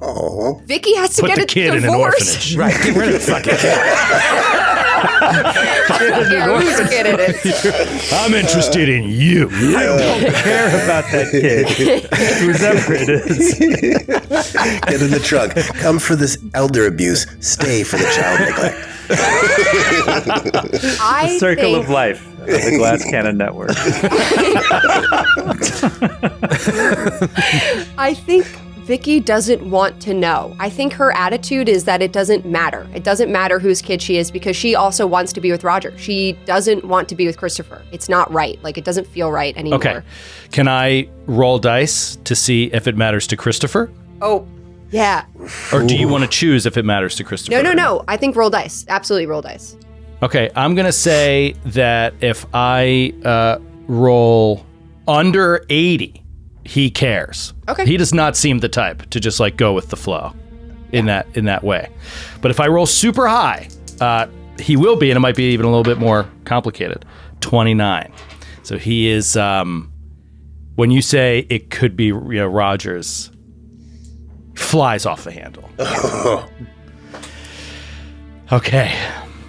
S3: Oh.
S5: Vicky has to
S2: Put
S5: get
S2: the
S5: a
S2: kid in an
S5: divorce.
S2: orphanage.
S4: Right, get rid of the fucking kid.
S5: Yeah, whose kid it is.
S2: I'm interested in you.
S6: I don't care about that kid, whoever it is.
S3: Get in the truck. Come for this elder abuse. Stay for the child neglect.
S5: I
S6: Circle
S5: think,
S6: of life of the Glass Cannon Network.
S5: I think Vicky doesn't want to know. I think her attitude is that it doesn't matter. It doesn't matter whose kid she is because she also wants to be with Roger. She doesn't want to be with Christopher. It's not right. Like, it doesn't feel right anymore.
S2: Okay. Can I roll dice to see if it matters to Christopher?
S5: Oh, yeah.
S2: Or do you want to choose if it matters to Christopher?
S5: No. I think roll dice. Absolutely roll dice.
S2: Okay, I'm going to say that if I roll under 80, he cares.
S5: Okay.
S2: He does not seem the type to just like go with the flow in that way. But if I roll super high, he will be, and it might be even a little bit more complicated. 29. So he is. When you say it could be Rogers, flies off the handle. Okay.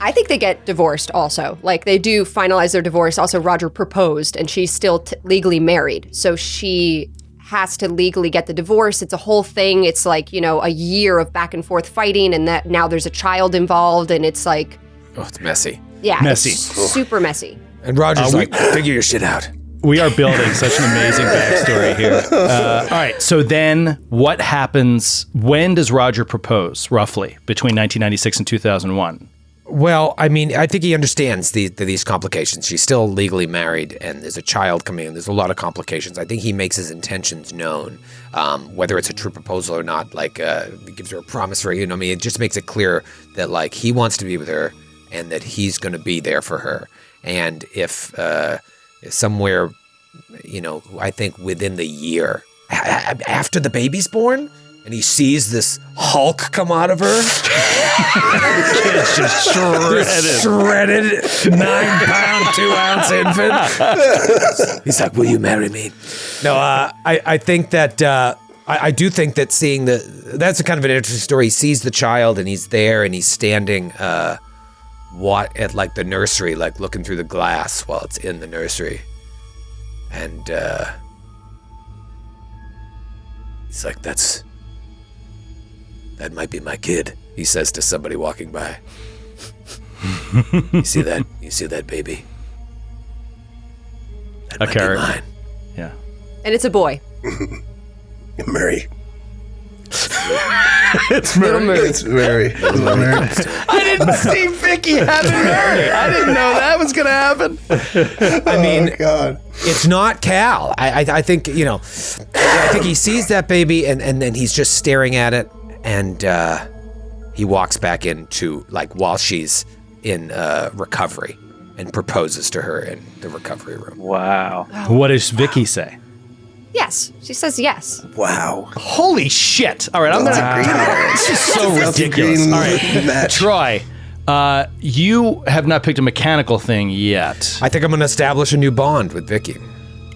S5: I think they get divorced also. Like, they do finalize their divorce. Also, Roger proposed, and she's still legally married. So she has to legally get the divorce. It's a whole thing. It's like, a year of back and forth fighting, and that now there's a child involved, and it's like...
S4: Oh, it's messy.
S5: Yeah,
S2: Messy.
S5: It's super messy.
S4: And Roger's like, figure your shit out.
S2: We are building such an amazing backstory here. All right, so then what happens? When does Roger propose, roughly, between 1996 and 2001?
S4: Well, I mean, I think he understands these complications. She's still legally married, and there's a child coming in. There's a lot of complications. I think he makes his intentions known, whether it's a true proposal or not. Like, gives her a promise for it. It just makes it clear that like he wants to be with her, and that he's going to be there for her. And if somewhere, I think within the year after the baby's born. And he sees this Hulk come out of her.
S2: It's just
S4: Shredded 9-pound, 2-ounce infant. He's like, will you marry me? No, I think that, I do think that seeing that's a kind of an interesting story. He sees the child and he's there and he's standing at like the nursery, like looking through the glass while it's in the nursery. And he's like, that might be my kid, he says to somebody walking by. You see that? You see that baby? That might be
S2: carrot.
S4: mine.
S2: Yeah.
S5: And it's a boy.
S3: Murray.
S2: It's Murray.
S3: It's Murray.
S2: I didn't see Vicky having Murray. I didn't know that was going to happen.
S4: I mean,
S3: Oh, God.
S4: it's not Cal. I think, I think he sees that baby and then he's just staring at it. And he walks back into, like, while she's in recovery and proposes to her in the recovery room.
S6: Wow.
S2: What does Vicky say?
S5: Yes. She says yes.
S3: Wow.
S2: Holy shit. All right, I'm going to... This is so ridiculous.
S3: green
S2: All right,
S3: match.
S2: Troy, you have not picked a mechanical thing yet.
S4: I think I'm going to establish a new bond with Vicky.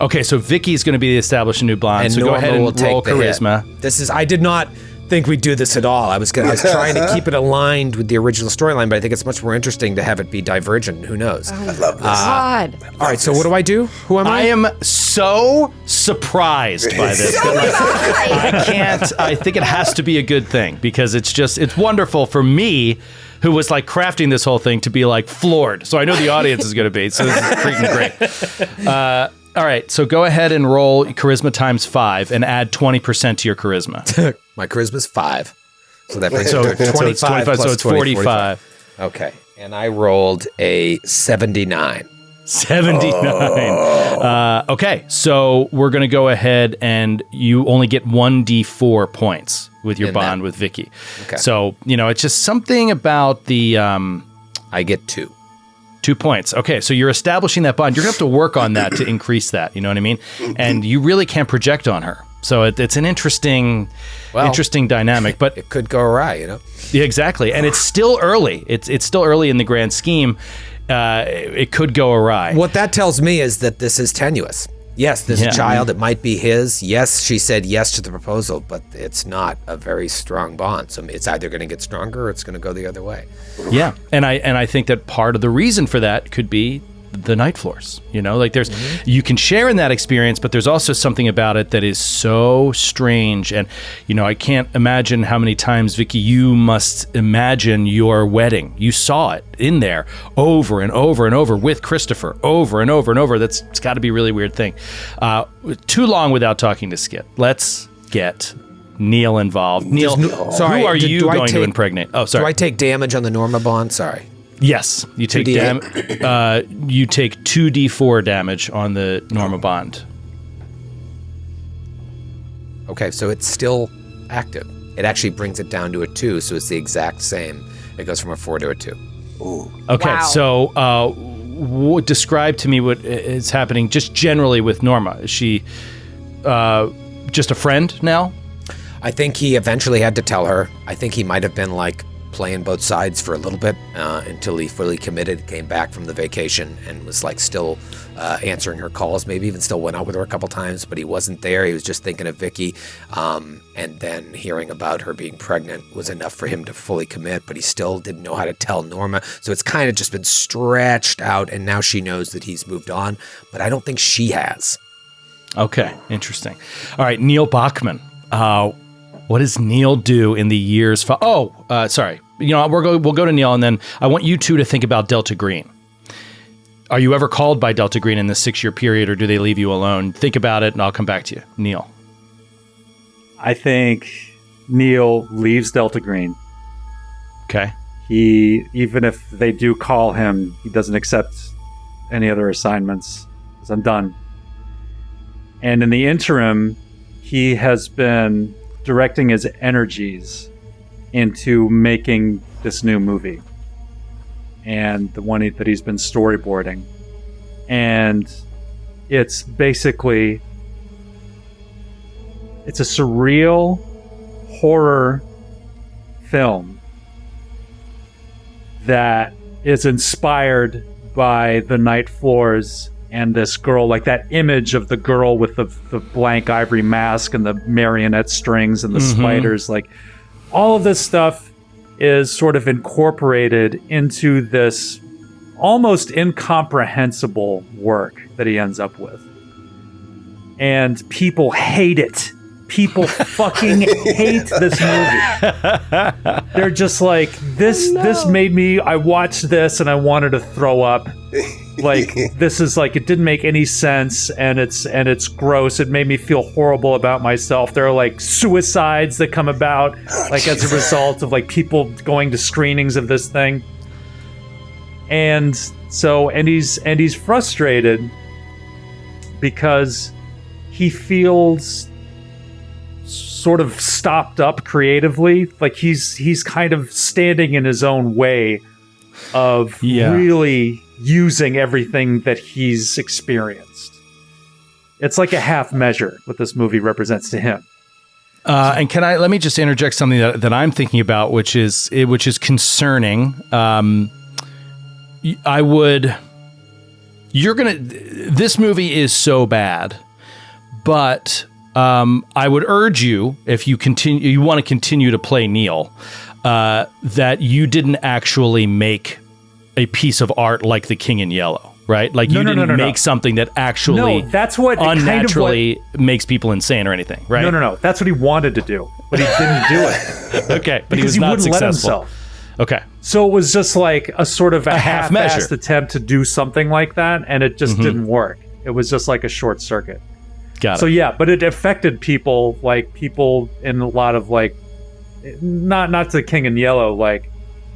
S2: Okay, so Vicky's going to be establishing a new bond.
S4: And
S2: So go
S4: Norma
S2: ahead and
S4: will take
S2: roll
S4: the hit.
S2: charisma.
S4: I did not think we'd do this at all. I was trying to keep it aligned with the original storyline, but I think it's much more interesting to have it be divergent. Who knows?
S3: I love this.
S5: God.
S4: All right, so what do I do? Who am I?
S2: I am so surprised by this. I can't. I think it has to be a good thing because it's wonderful for me, who was like crafting this whole thing, to be like floored. So I know the audience is going to be. So this is freaking great. All right, so go ahead and roll charisma times 5 and add 20% to your charisma.
S4: My charisma's 5. So that brings
S2: So
S4: it to 25
S2: so
S4: plus
S2: it's
S4: 20,
S2: 45.
S4: Okay. And I rolled a 79.
S2: 79. Okay, so we're going to go ahead and you only get 1d4 points with your bond with Vicky.
S4: Okay.
S2: So, it's just something about the...
S4: I get 2.
S2: 2 points. Okay, so you're establishing that bond. You're going to have to work on that to increase that. You know what I mean? And you really can't project on her. So it's an interesting dynamic. But
S4: it could go awry,
S2: Yeah, exactly. And it's still early. It's still early in the grand scheme. It could go awry.
S4: What that tells me is that this is tenuous. Yes, there's a child. It might be his. Yes, she said yes to the proposal, but it's not a very strong bond. So it's either going to get stronger or it's going to go the other way.
S2: Yeah, and I think that part of the reason for that could be the night floors. There's you can share in that experience, but there's also something about it that is so strange. And I can't imagine how many times, Vicky, you must imagine your wedding. You saw it in there over and over and over with Christopher, over and over and over. It's got to be a really weird thing. Too long without talking to Skit. Let's get Neil involved. Neil,
S4: sorry,
S2: who are you going to impregnate? Oh, sorry.
S4: Do I take damage on the Norma bond? Sorry.
S2: Yes, you take you take 2d4 damage on the Norma bond.
S4: Okay, so it's still active. It actually brings it down to a 2, so it's the exact same. It goes from a 4 to a 2.
S3: Ooh.
S2: Okay,
S5: Wow.
S2: so describe to me what is happening just generally with Norma. Is she just a friend now?
S4: I think he eventually had to tell her. I think he might have been like playing both sides for a little bit until he fully committed, came back from the vacation and was like still answering her calls, maybe even still went out with her a couple times, but he wasn't there. He was just thinking of Vicky. And then hearing about her being pregnant was enough for him to fully commit, but he still didn't know how to tell Norma. So it's kind of just been stretched out, and now she knows that he's moved on, but I don't think she has.
S2: Okay, interesting. All right, Neil Bachman. What does Neil do in the years? Sorry. We'll go to Neil, and then I want you two to think about Delta Green. Are you ever called by Delta Green in this 6-year period, or do they leave you alone? Think about it, and I'll come back to you. Neil.
S6: I think Neil leaves Delta Green.
S2: Okay.
S6: Even if they do call him, he doesn't accept any other assignments. Because I'm done. And in the interim, he has been directing his energies into making this new movie, and the one that he's been storyboarding. And it's basically, it's a surreal horror film that is inspired by the night floors and this girl, like that image of the girl with the blank ivory mask and the marionette strings and the spiders. Like, all of this stuff is sort of incorporated into this almost incomprehensible work that he ends up with. And people hate it. People fucking hate this movie. They're just like, this made me, I watched this and I wanted to throw up. Like, this is like, it didn't make any sense, and it's gross. It made me feel horrible about myself. There are like suicides that come about like as a result of like people going to screenings of this thing. And so, and he's frustrated because he feels sort of stopped up creatively. Like he's kind of standing in his own way of really using everything that he's experienced. It's like a half measure what this movie represents to him.
S2: And let me just interject something that I'm thinking about, which is concerning. This movie is so bad, but I would urge you, if you want to continue to play Neil, that you didn't actually make a piece of art like the King in Yellow, right? Like you didn't make something that actually
S6: that's what
S2: unnaturally makes people insane or anything, right?
S6: No. That's what he wanted to do, but he didn't do it.
S2: Okay, but
S6: because
S2: he was not
S6: wouldn't let
S2: successful.
S6: himself.
S2: Okay.
S6: So it was just like a sort of a
S2: half-measure
S6: half-assed attempt to do something like that, and it just didn't work. It was just like a short circuit.
S2: Got it.
S6: So yeah, but it affected people, like people in a lot of like, not to King in Yellow, like,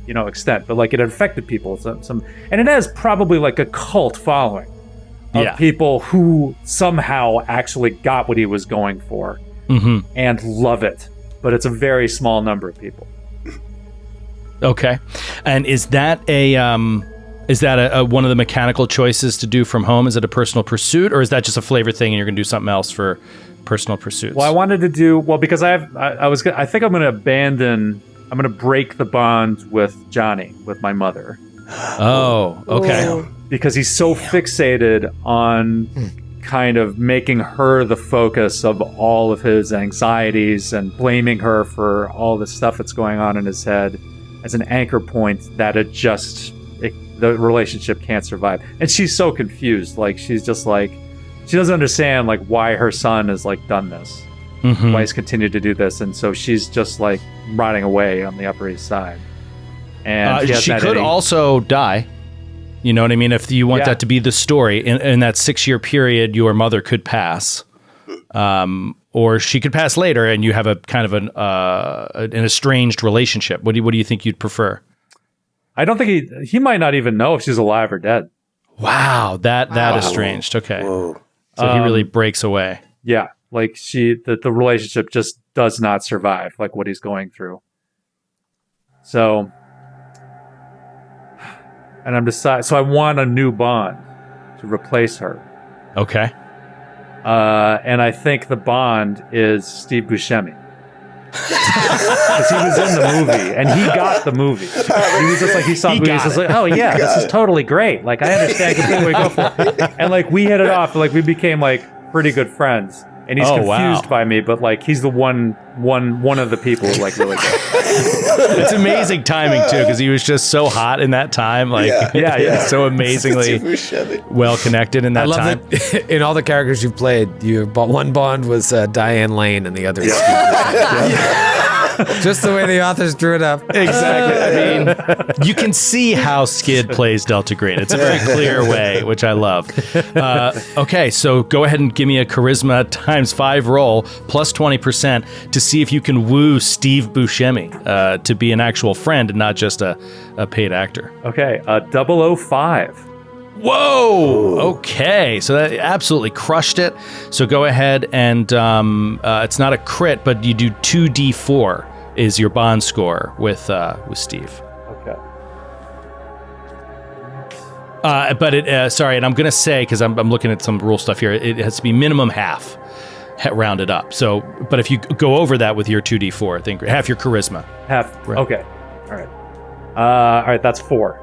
S6: extent, but like it affected people some, and it has probably like a cult following of people who somehow actually got what he was going for and love it, but it's a very small number of people.
S2: Okay, and is that a one of the mechanical choices to do from home? Is it a personal pursuit, or is that just a flavor thing and you're going to do something else for personal pursuits?
S6: Well, I wanted to do because I think I'm going to break the bond with Johnny, with my mother.
S2: Oh, okay.
S5: Ooh.
S6: Because he's so fixated on kind of making her the focus of all of his anxieties and blaming her for all the stuff that's going on in his head as an anchor point that the relationship can't survive. And she's so confused. Like, she's just like, she doesn't understand like why her son has like done this, why he's continued to do this. And so she's just like rotting away on the Upper East Side. And
S2: she could also die. You know what I mean? If you want that to be the story, in that 6-year period, your mother could pass. Or she could pass later, and you have a kind of an estranged relationship. What do you think you'd prefer?
S6: I don't think he might not even know if she's alive or dead.
S2: Wow, that estranged. Okay,
S3: Whoa.
S2: So he really breaks away.
S6: Yeah, like the relationship just does not survive, like what he's going through. So, and I'm deciding. So I want a new Bond to replace her.
S2: Okay.
S6: And I think the Bond is Steve Buscemi. Because he was in the movie, and he got the movie. He was just like, he saw the movie, he was just like, oh yeah, this is totally great. Like, I understand completely what you go for. And like, we hit it off, like we became like pretty good friends. And he's confused by me, but like he's the one of the people who like really good.
S2: It's amazing timing too, because he was just so hot in that time. Like, so amazingly well connected in that time.
S4: I love that in all the characters you've played, one Bond was Diane Lane, and the other. Just the way the authors drew it up.
S2: Exactly. I mean, you can see how Skid plays Delta Green. It's a very clear way, which I love. Okay, so go ahead and give me a charisma ×5 roll plus 20% to see if you can woo Steve Buscemi to be an actual friend and not just a paid actor.
S6: Okay, 005.
S2: Whoa! Okay, so that absolutely crushed it. So go ahead and it's not a crit, but you do 2d4 is your Bond score with Steve.
S6: Okay.
S2: But it sorry, and I'm gonna say, because I'm looking at some rule stuff here, it has to be minimum half rounded up. So, but if you go over that with your 2d4, I think half your charisma.
S6: Half.
S2: Right.
S6: Okay. All right. That's 4.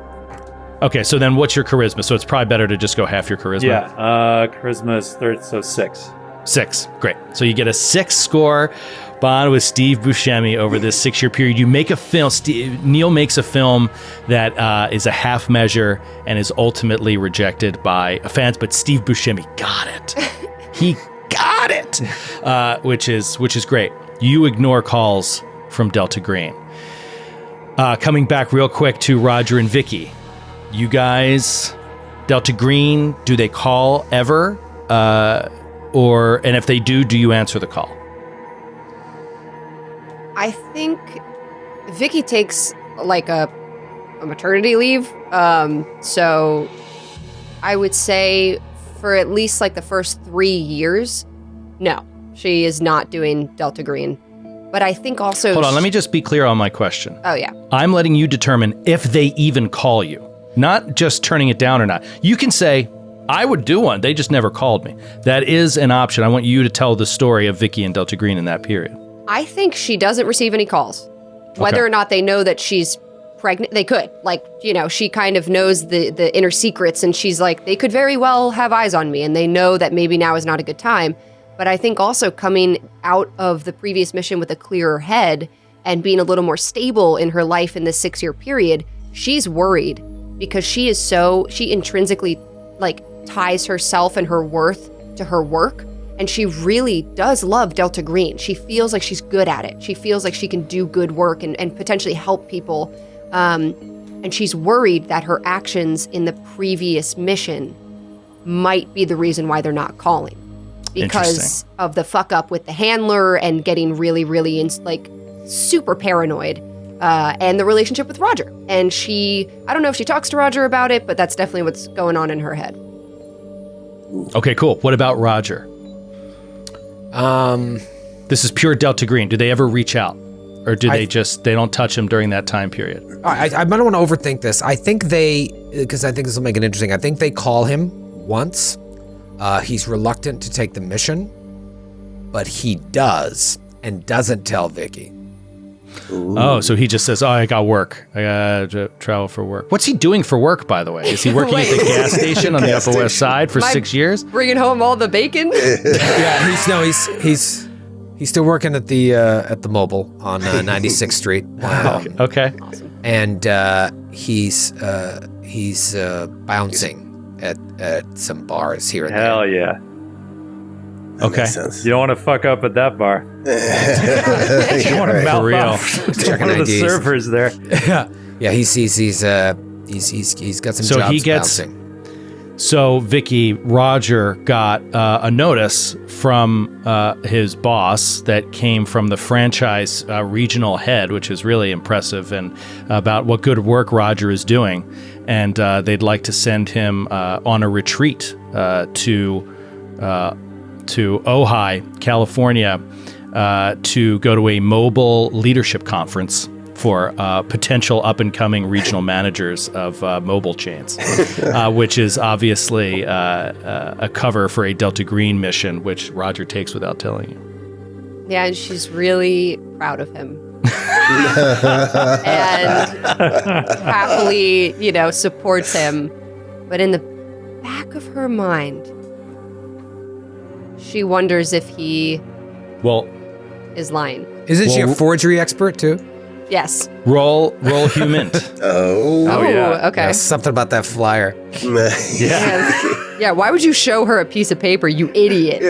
S2: Okay, so then what's your charisma? So it's probably better to just go half your charisma.
S6: Yeah, charisma is 3rd, so 6.
S2: 6, great. So you get a 6 score Bond with Steve Buscemi over this 6-year period. You make a film, Neil makes a film that is a half measure and is ultimately rejected by fans, but Steve Buscemi got it. He got it, which is great. You ignore calls from Delta Green. Coming back real quick to Roger and Vicky. You guys, Delta Green, do they call ever? And if they do you answer the call?
S5: I think Vicky takes like a maternity leave. So I would say for at least like the first 3 years, no, she is not doing Delta Green. But I think also...
S2: Hold on, let me just be clear on my question.
S5: Oh, yeah.
S2: I'm letting you determine if they even call you. Not just turning it down or not. You can say, I would do one. They just never called me. That is an option. I want you to tell the story of Vicky and Delta Green in that period.
S5: I think she doesn't receive any calls. Whether or not they know that she's pregnant, they could. Like, she kind of knows the inner secrets, and she's like, they could very well have eyes on me, and they know that maybe now is not a good time. But I think also coming out of the previous mission with a clearer head and being a little more stable in her life in this 6-year period, she's worried because she intrinsically like ties herself and her worth to her work. And she really does love Delta Green. She feels like she's good at it. She feels like she can do good work and potentially help people. And she's worried that her actions in the previous mission might be the reason why they're not calling. Because of the fuck up with the handler and getting really, really super paranoid. And the relationship with Roger. And I don't know if she talks to Roger about it, but that's definitely what's going on in her head.
S2: Okay, cool. What about Roger? This is pure Delta Green. Do they ever reach out? Or do they don't touch him during that time period?
S4: I don't want to overthink this. I think because I think this will make it interesting. I think they call him once. He's reluctant to take the mission, but he does and doesn't tell Vicky.
S2: Ooh. Oh, so he just says, I got work. I got to travel for work. What's he doing for work, by the way? Is he working at the gas station on the Upper West Side for 6 years?
S5: Bringing home all the bacon?
S4: Yeah, he's still working at the Mobile on 96th Street.
S2: Wow. Okay.
S5: Awesome.
S4: And he's bouncing at some bars here and there.
S6: Hell yeah.
S2: Okay.
S3: You
S6: don't want to fuck up at that bar. You want to mouth off
S4: checking
S6: one of the
S4: IDs.
S6: servers there.
S4: Yeah. He's got some
S2: So
S4: jobs
S2: he gets.
S4: bouncing.
S2: So Vicky, Roger got a notice from his boss that came from the franchise regional head, which is really impressive, and about what good work Roger is doing, and they'd like to send him on a retreat to Ojai, California, to go to a mobile leadership conference for potential up-and-coming regional managers of mobile chains, which is obviously a cover for a Delta Green mission, which Roger takes without telling you.
S5: Yeah, and she's really proud of him. And happily, supports him. But in the back of her mind, she wonders if he is lying.
S4: Isn't she a forgery expert too?
S5: Yes.
S2: Roll human.
S3: Oh,
S6: yeah.
S5: Okay.
S4: Yeah, something about that flyer.
S5: Yeah, why would you show her a piece of paper, you idiot?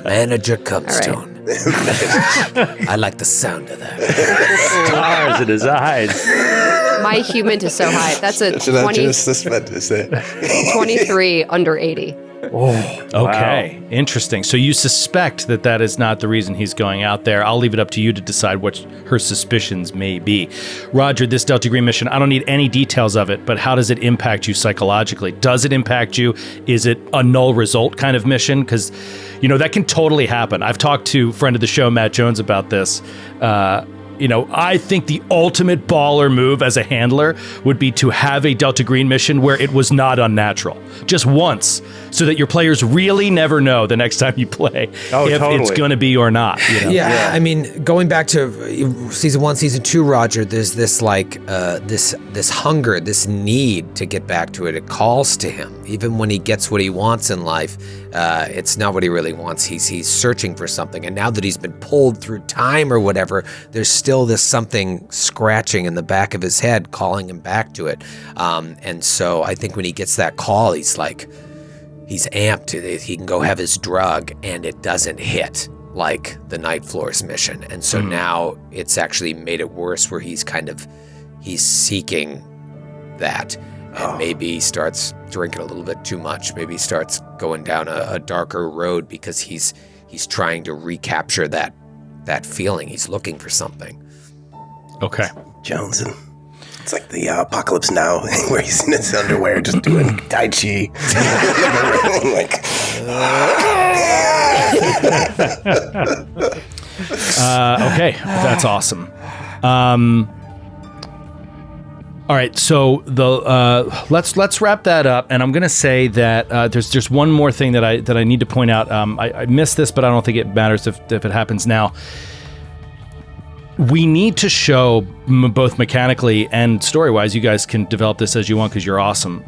S4: Manager Cumstone. I like the sound of that.
S6: Stars in his eyes.
S5: My human is so high. That's a
S3: Should I just suspend to say?
S5: 23 under 80.
S2: Okay, wow. Interesting. So you suspect that is not the reason he's going out there. I'll leave it up to you to decide what her suspicions may be. Roger, this Delta Green mission, I don't need any details of it, but how does it impact you psychologically? Does it impact you? Is it a null result kind of mission? Because, that can totally happen. I've talked to friend of the show, Matt Jones, about this. I think the ultimate baller move as a handler would be to have a Delta Green mission where it was not unnatural. Just once, so that your players really never know the next time you play if it's going to be or not.
S4: Yeah, I mean, going back to season 1, season 2, Roger, there's this this hunger, this need to get back to it. It calls to him. Even when he gets what he wants in life, it's not what he really wants. He's searching for something. And now that he's been pulled through time or whatever, there's still this something scratching in the back of his head, calling him back to it. And so I think when he gets that call, he's amped. He can go have his drug, and it doesn't hit like the Night Floors mission. And so now it's actually made it worse, where he's seeking that. And maybe he starts drinking a little bit too much. Maybe he starts going down a darker road because he's trying to recapture that feeling. He's looking for something.
S2: Okay.
S3: Jones, and it's like the Apocalypse Now, where he's in his underwear just doing Tai Chi.
S2: Okay, that's awesome. All right, so let's wrap that up, and I'm going to say that there's just one more thing that I need to point out. I missed this, but I don't think it matters if it happens now. We need to show both mechanically and story-wise. You guys can develop this as you want because you're awesome.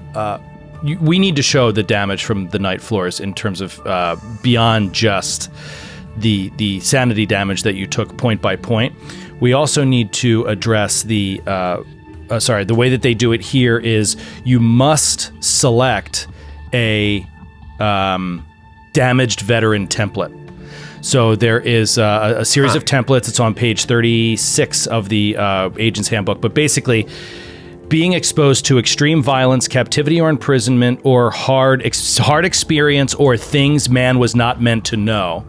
S2: we need to show the damage from the night floors in terms of beyond just the sanity damage that you took point by point. We also need to address the way that they do it here is you must select a damaged veteran template. So there is a series of templates. It's on page 36 of the Agent's Handbook. But basically, being exposed to extreme violence, captivity or imprisonment, or hard experience, or things man was not meant to know.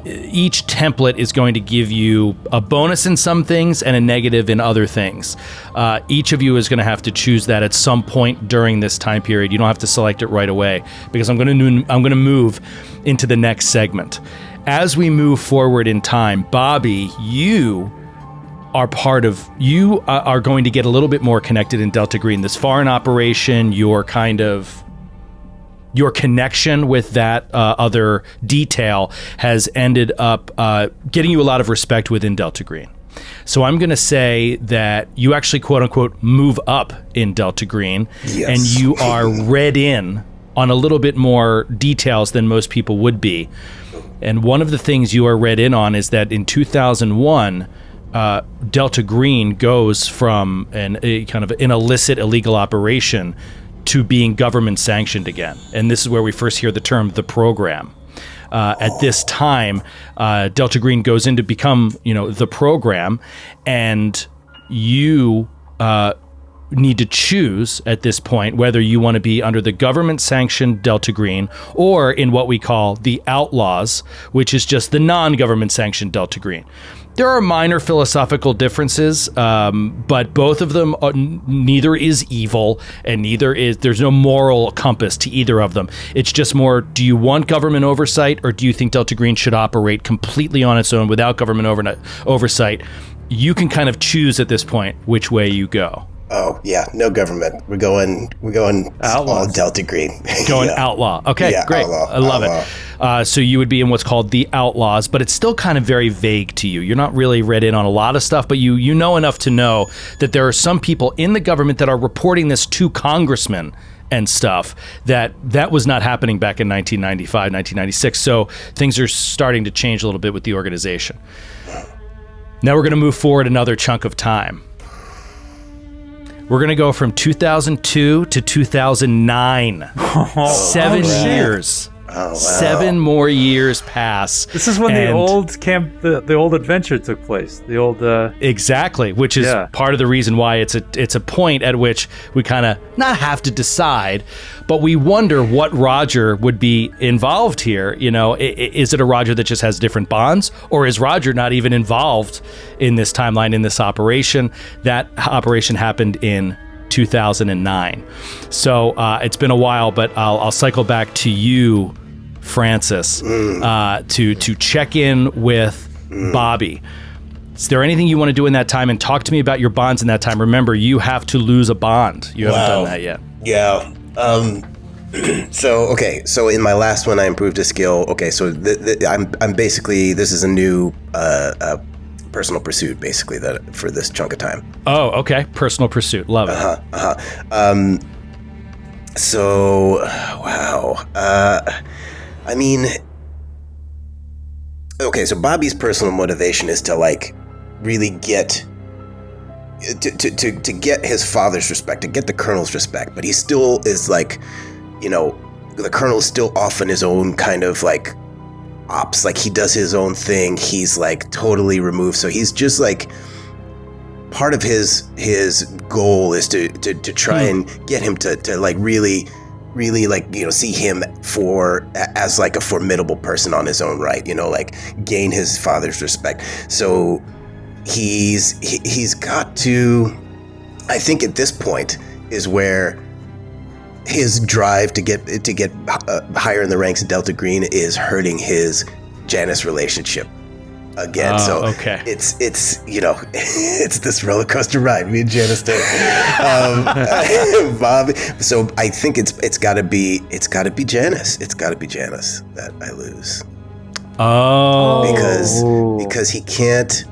S2: Each template is going to give you a bonus in some things and a negative in other things. Each of you is going to have to choose that at some point during this time period. You don't have to select it right away because I'm going to move into the next segment. As we move forward in time, Bobby, you are going to get a little bit more connected in Delta Green. This foreign operation, your connection with that other detail has ended up getting you a lot of respect within Delta Green. So I'm going to say that you actually, quote unquote, move up in Delta Green, and you are read in on a little bit more details than most people would be. And one of the things you are read in on is that in 2001, Delta Green goes from a kind of an illicit, illegal operation to being government sanctioned again. And this is where we first hear the term the program. At this time, Delta Green goes in to become, the program, and you need to choose at this point whether you want to be under the government-sanctioned Delta Green or in what we call the Outlaws, which is just the non-government-sanctioned Delta Green. There are minor philosophical differences, but both of them, neither is evil, and there's no moral compass to either of them. It's just more, do you want government oversight, or do you think Delta Green should operate completely on its own without government oversight? You can kind of choose at this point which way you go.
S3: Oh yeah, no government. We're going all Delta Green.
S2: Going outlaw. Okay, yeah, great. I love it. So you would be in what's called the Outlaws, but it's still kind of very vague to you. You're not really read in on a lot of stuff, but you know enough to know that there are some people in the government that are reporting this to congressmen and stuff that was not happening back in 1995, 1996. So things are starting to change a little bit with the organization. Now we're going to move forward another chunk of time. We're going to go from 2002 to 2009. 7 years. Oh, wow. 7 more years pass.
S6: This is when the old camp, the old adventure took place. The old
S2: exactly, which is part of the reason why it's a point at which we kind of not have to decide, but we wonder what Roger would be involved here. Is it a Roger that just has different bonds, or is Roger not even involved in this timeline, in this operation? That operation happened in 2009. So it's been a while, but I'll cycle back to you, Francis, to check in with Bobby. Is there anything you want to do in that time? And talk to me about your bonds in that time. Remember, you have to lose a bond. You haven't done that yet.
S3: Yeah. So in my last one, I improved a skill. Okay, so I'm basically, this is a new personal pursuit, basically, that for this chunk of time.
S2: Oh, okay. Personal pursuit. Love it.
S3: So, wow. Okay, so Bobby's personal motivation is to really get to get his father's respect, to get the colonel's respect, but he still is the colonel is still off in his own kind of ops, he does his own thing. He's totally removed, so he's just part of his goal is to try and get him to really see him as a formidable person on his own right, gain his father's respect. So he's got to, I think at this point is where his drive to get higher in the ranks of Delta Green is hurting his Janice relationship again. It's it's this roller coaster ride, me and Janice did. Bob. So I think it's got to be Janice. It's got to be Janice that I lose.
S2: Oh,
S3: because he can't.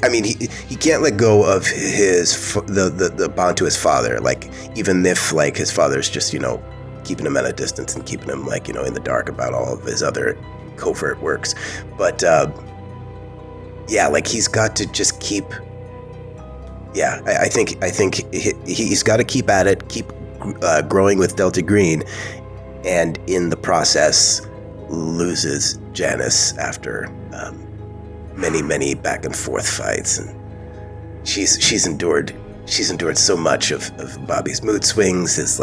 S3: I mean, he can't let go of the bond to his father. Like, even if like his father's just, you know, keeping him at a distance and keeping him like, you know, in the dark about all of his other covert works. But yeah, like he's got to just keep. Yeah, I think he's got to keep at it, keep growing with Delta Green, and in the process loses Janice after many back and forth fights, and she's endured so much of Bobby's mood swings, his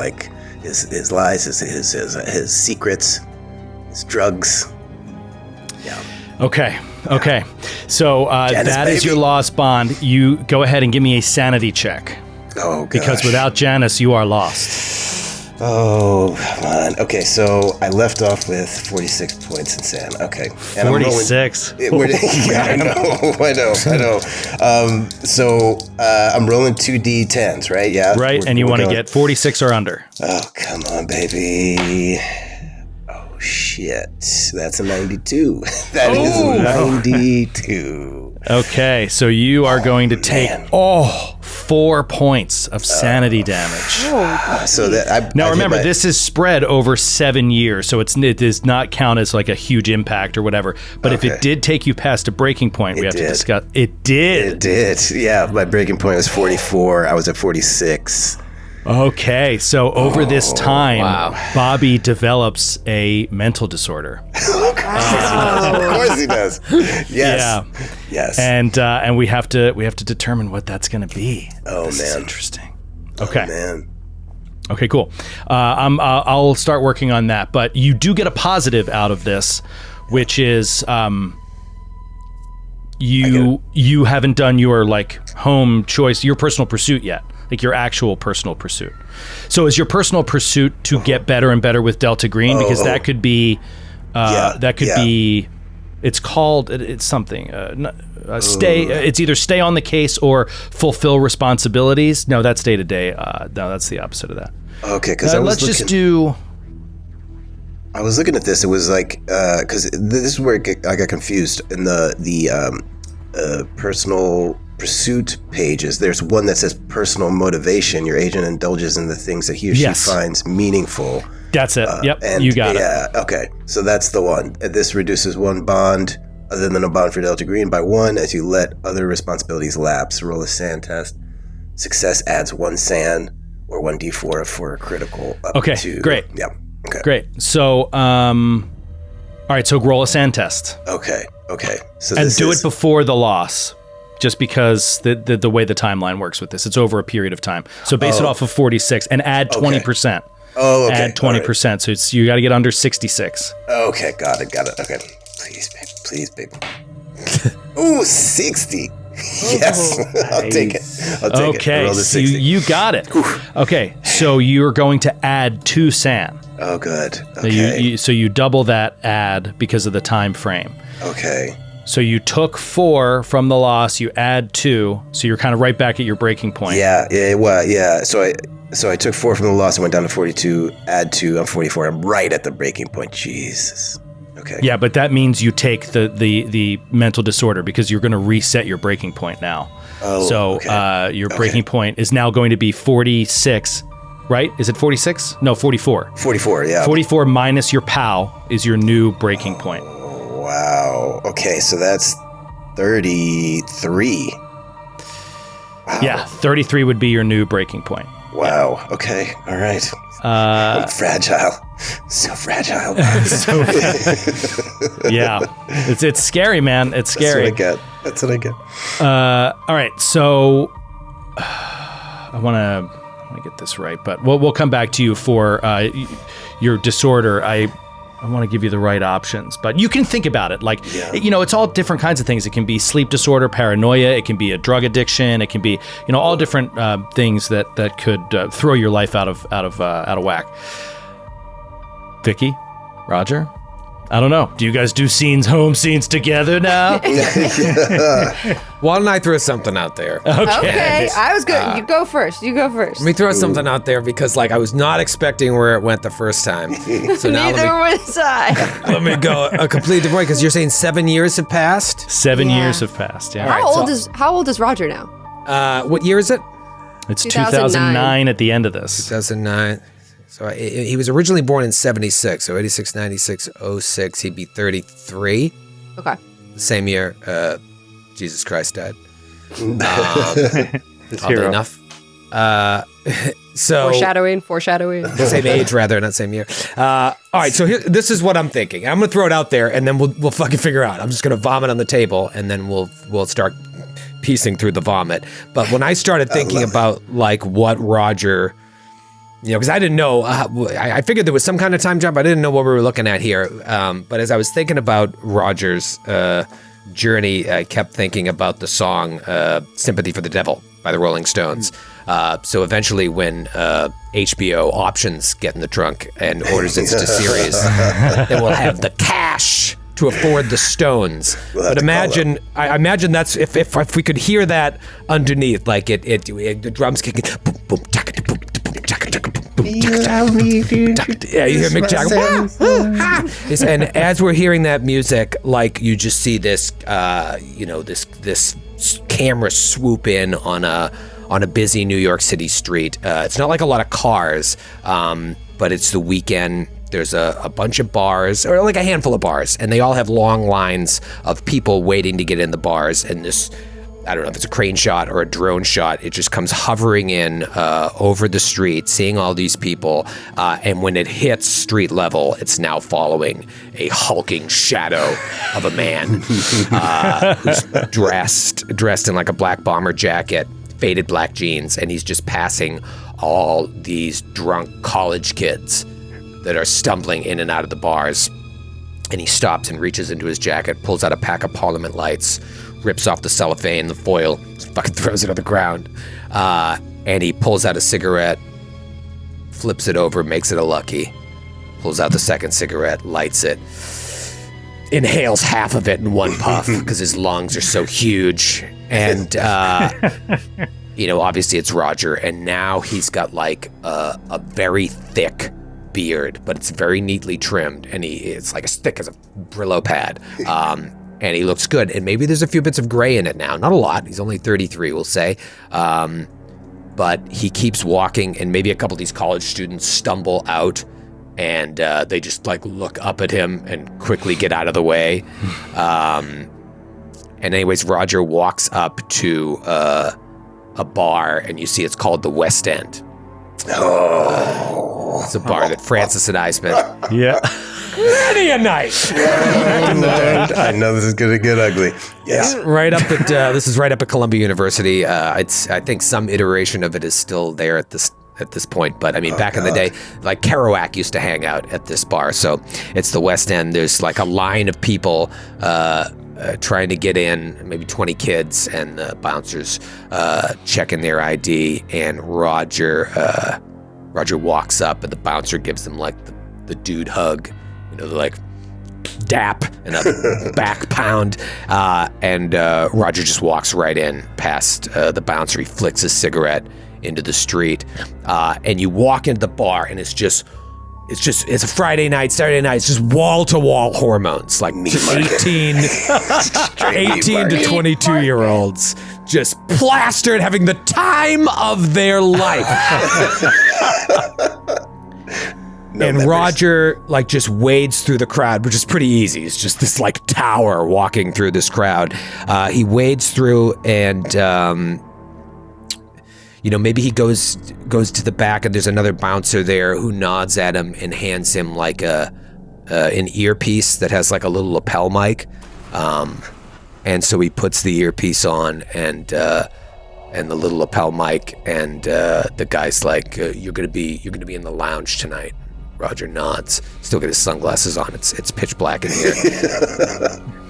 S3: lies, his secrets, his drugs. Yeah.
S2: Okay. So
S3: Janice,
S2: that is
S3: baby.
S2: your lost bond. You go ahead and give me a sanity check.
S3: Oh, gosh.
S2: Because without Janice, you are lost.
S3: Oh, come on. Okay, so I left off with 46 points in San. Okay. And
S2: 46.
S3: Yeah, I know. So I'm rolling 2d10s, right? Yeah.
S2: Right, and you want to get 46 or under.
S3: Oh, come on, baby. Oh, shit. That's a 92. That is a 92.
S2: Okay, so you are going to take 4 points of sanity damage.
S3: So that
S2: Now remember, this is spread over 7 years, so it does not count as like a huge impact or whatever. But if it did take you past a breaking point, we have to discuss. It did.
S3: It did. Yeah, my breaking point was 44. I was at 46.
S2: Okay, so over this time, Bobby develops a mental disorder.
S3: Of course he does. Yes.
S2: Yeah.
S3: Yes.
S2: And we have to determine what that's going to be.
S3: Oh,
S2: This is
S3: man.
S2: interesting. Okay.
S3: Oh, man.
S2: Okay, cool. I'll start working on that, but you do get a positive out of this, which is you haven't done your like home choice, your personal pursuit yet. Like your actual personal pursuit. So is your personal pursuit to get better and better with Delta Green? Because that could be, be, it's called, it's something, it's either stay on the case or fulfill responsibilities. No, that's day to day. No, that's the opposite of that.
S3: Okay, because
S2: let's just do.
S3: I was looking at this. It was like, because this is where I got confused in the personal pursuit pages. There's one that says personal motivation. Your agent indulges in the things that he or she finds meaningful.
S2: That's it. Yep,
S3: and
S2: you got it.
S3: Yeah, okay. So that's the one. This reduces one bond other than a bond for Delta Green by 1 as you let other responsibilities lapse. Roll a SAN test. Success adds 1 SAN or 1d4 for a critical up to...
S2: Great.
S3: Yeah, okay.
S2: Great. So, all right, so roll a SAN test.
S3: Okay. So
S2: and do it before the loss. Just because the way the timeline works with this, it's over a period of time. So base it off of 46 and add 20%.
S3: Oh, okay.
S2: Add 20%. Right. So you got to get under 66.
S3: Okay, got it. Okay, please, baby. Ooh, 60. Yes, I'll take it.
S2: Okay, so you got it. Okay, so you're going to add 2 SAN.
S3: Oh, good. Okay.
S2: So you double that add because of the time frame.
S3: Okay.
S2: So you took 4 from the loss, you add 2, so you're kind of right back at your breaking point.
S3: Yeah. So I took 4 from the loss and went down to 42, add 2, I'm 44, I'm right at the breaking point. Jesus. Okay.
S2: Yeah, but that means you take the mental disorder because you're going to reset your breaking point now.
S3: Oh,
S2: so your breaking point is now going to be 46, right? Is it 46? No, 44.
S3: 44, yeah.
S2: 44 minus your POW is your new breaking point.
S3: Wow. Okay, so that's 33. Wow.
S2: Yeah, 33 would be your new breaking point.
S3: Wow. Yeah. Okay. All right. I'm fragile. So fragile.
S2: Yeah. It's scary, man. It's scary.
S3: That's what I get.
S2: All right. So I want to get this right, but we'll come back to you for your disorder. I want to give you the right options, but you can think about it. Like, it's all different kinds of things. It can be sleep disorder, paranoia. It can be a drug addiction. It can be, all different things that could throw your life out of whack. Vicky, Roger, I don't know. Do you guys do home scenes together now?
S4: Why don't I throw something out there?
S5: Okay, I was good. You go first. Let
S4: me throw something out there because, like, I was not expecting where it went the first time. So now
S5: Neither was I.
S4: let me go a complete different way because you're saying 7 years have passed.
S2: 7 years have passed. Yeah.
S5: How old is Roger now?
S4: What year is it?
S2: It's
S5: 2009.
S2: 2009 at the end of this.
S4: 2009. So he was originally born in 76. So 86, 96, 06. He'd be 33.
S5: Okay.
S4: The same year Jesus Christ died.
S6: His
S4: Oddly
S6: hero.
S4: enough. So
S5: Foreshadowing.
S4: same age rather, not same year. All right, so this is what I'm thinking. I'm gonna throw it out there, and then we'll fucking figure out. I'm just gonna vomit on the table, and then we'll start piecing through the vomit. But when I started thinking about like what Roger, because I didn't know, I figured there was some kind of time jump. I didn't know what we were looking at here. But as I was thinking about Roger's journey, I kept thinking about the song "Sympathy for the Devil" by the Rolling Stones. So eventually when HBO options get in the trunk and orders it to series, then we'll have the cash to afford the Stones. But imagine, I imagine that's if we could hear that underneath, like the drums kicking, boom, boom, taka, boom, boom, taka, boom, boom, taka, yeah, you hear Mick Jagger. And as we're hearing that music, like you just see this, this camera swoop in on a busy New York City street. It's not like a lot of cars, but it's the weekend. There's a bunch of bars, or like a handful of bars, and they all have long lines of people waiting to get in the bars. And this, I don't know if it's a crane shot or a drone shot, it just comes hovering in over the street, seeing all these people. And when it hits street level, it's now following a hulking shadow of a man who's dressed in like a black bomber jacket, faded black jeans, and he's just passing all these drunk college kids that are stumbling in and out of the bars. And he stops and reaches into his jacket, pulls out a pack of Parliament lights, rips off the cellophane, the foil, fucking throws it on the ground. And he pulls out a cigarette, flips it over, makes it a lucky, pulls out the second cigarette, lights it, inhales half of it in one puff because his lungs are so huge. And, obviously it's Roger. And now he's got like a very thick beard, but it's very neatly trimmed, and it's like as thick as a Brillo pad. And he looks good, and maybe there's a few bits of gray in it now. Not a lot. He's only 33, we'll say. But he keeps walking, and maybe a couple of these college students stumble out, and they just like look up at him and quickly get out of the way. And anyways, Roger walks up to a bar, and you see it's called the West End. It's a bar that Francis and I spent many a night.
S3: I know this is gonna get ugly. Yes,
S4: This is right up at Columbia University. I think some iteration of it is still there at this point. But I mean, back in the day, like Kerouac used to hang out at this bar. So it's the West End. There's like a line of people trying to get in, maybe 20 kids, and the bouncers checking their ID. And Roger walks up, and the bouncer gives them like the dude hug, they're like dap and a back pound. And Roger just walks right in past the bouncer. He flicks his cigarette into the street, and you walk into the bar, and it's a Friday night, Saturday night. It's just wall to wall hormones, like 18 to 22-year-olds just plastered, having the time of their life. And Roger like just wades through the crowd, which is pretty easy. It's just this like tower walking through this crowd. He wades through, and maybe he goes to the back, and there's another bouncer there who nods at him and hands him like an earpiece that has like a little lapel mic. And so he puts the earpiece on and the little lapel mic, and the guy's like, "You're gonna be in the lounge tonight." Roger nods. Still got his sunglasses on. It's pitch black in here.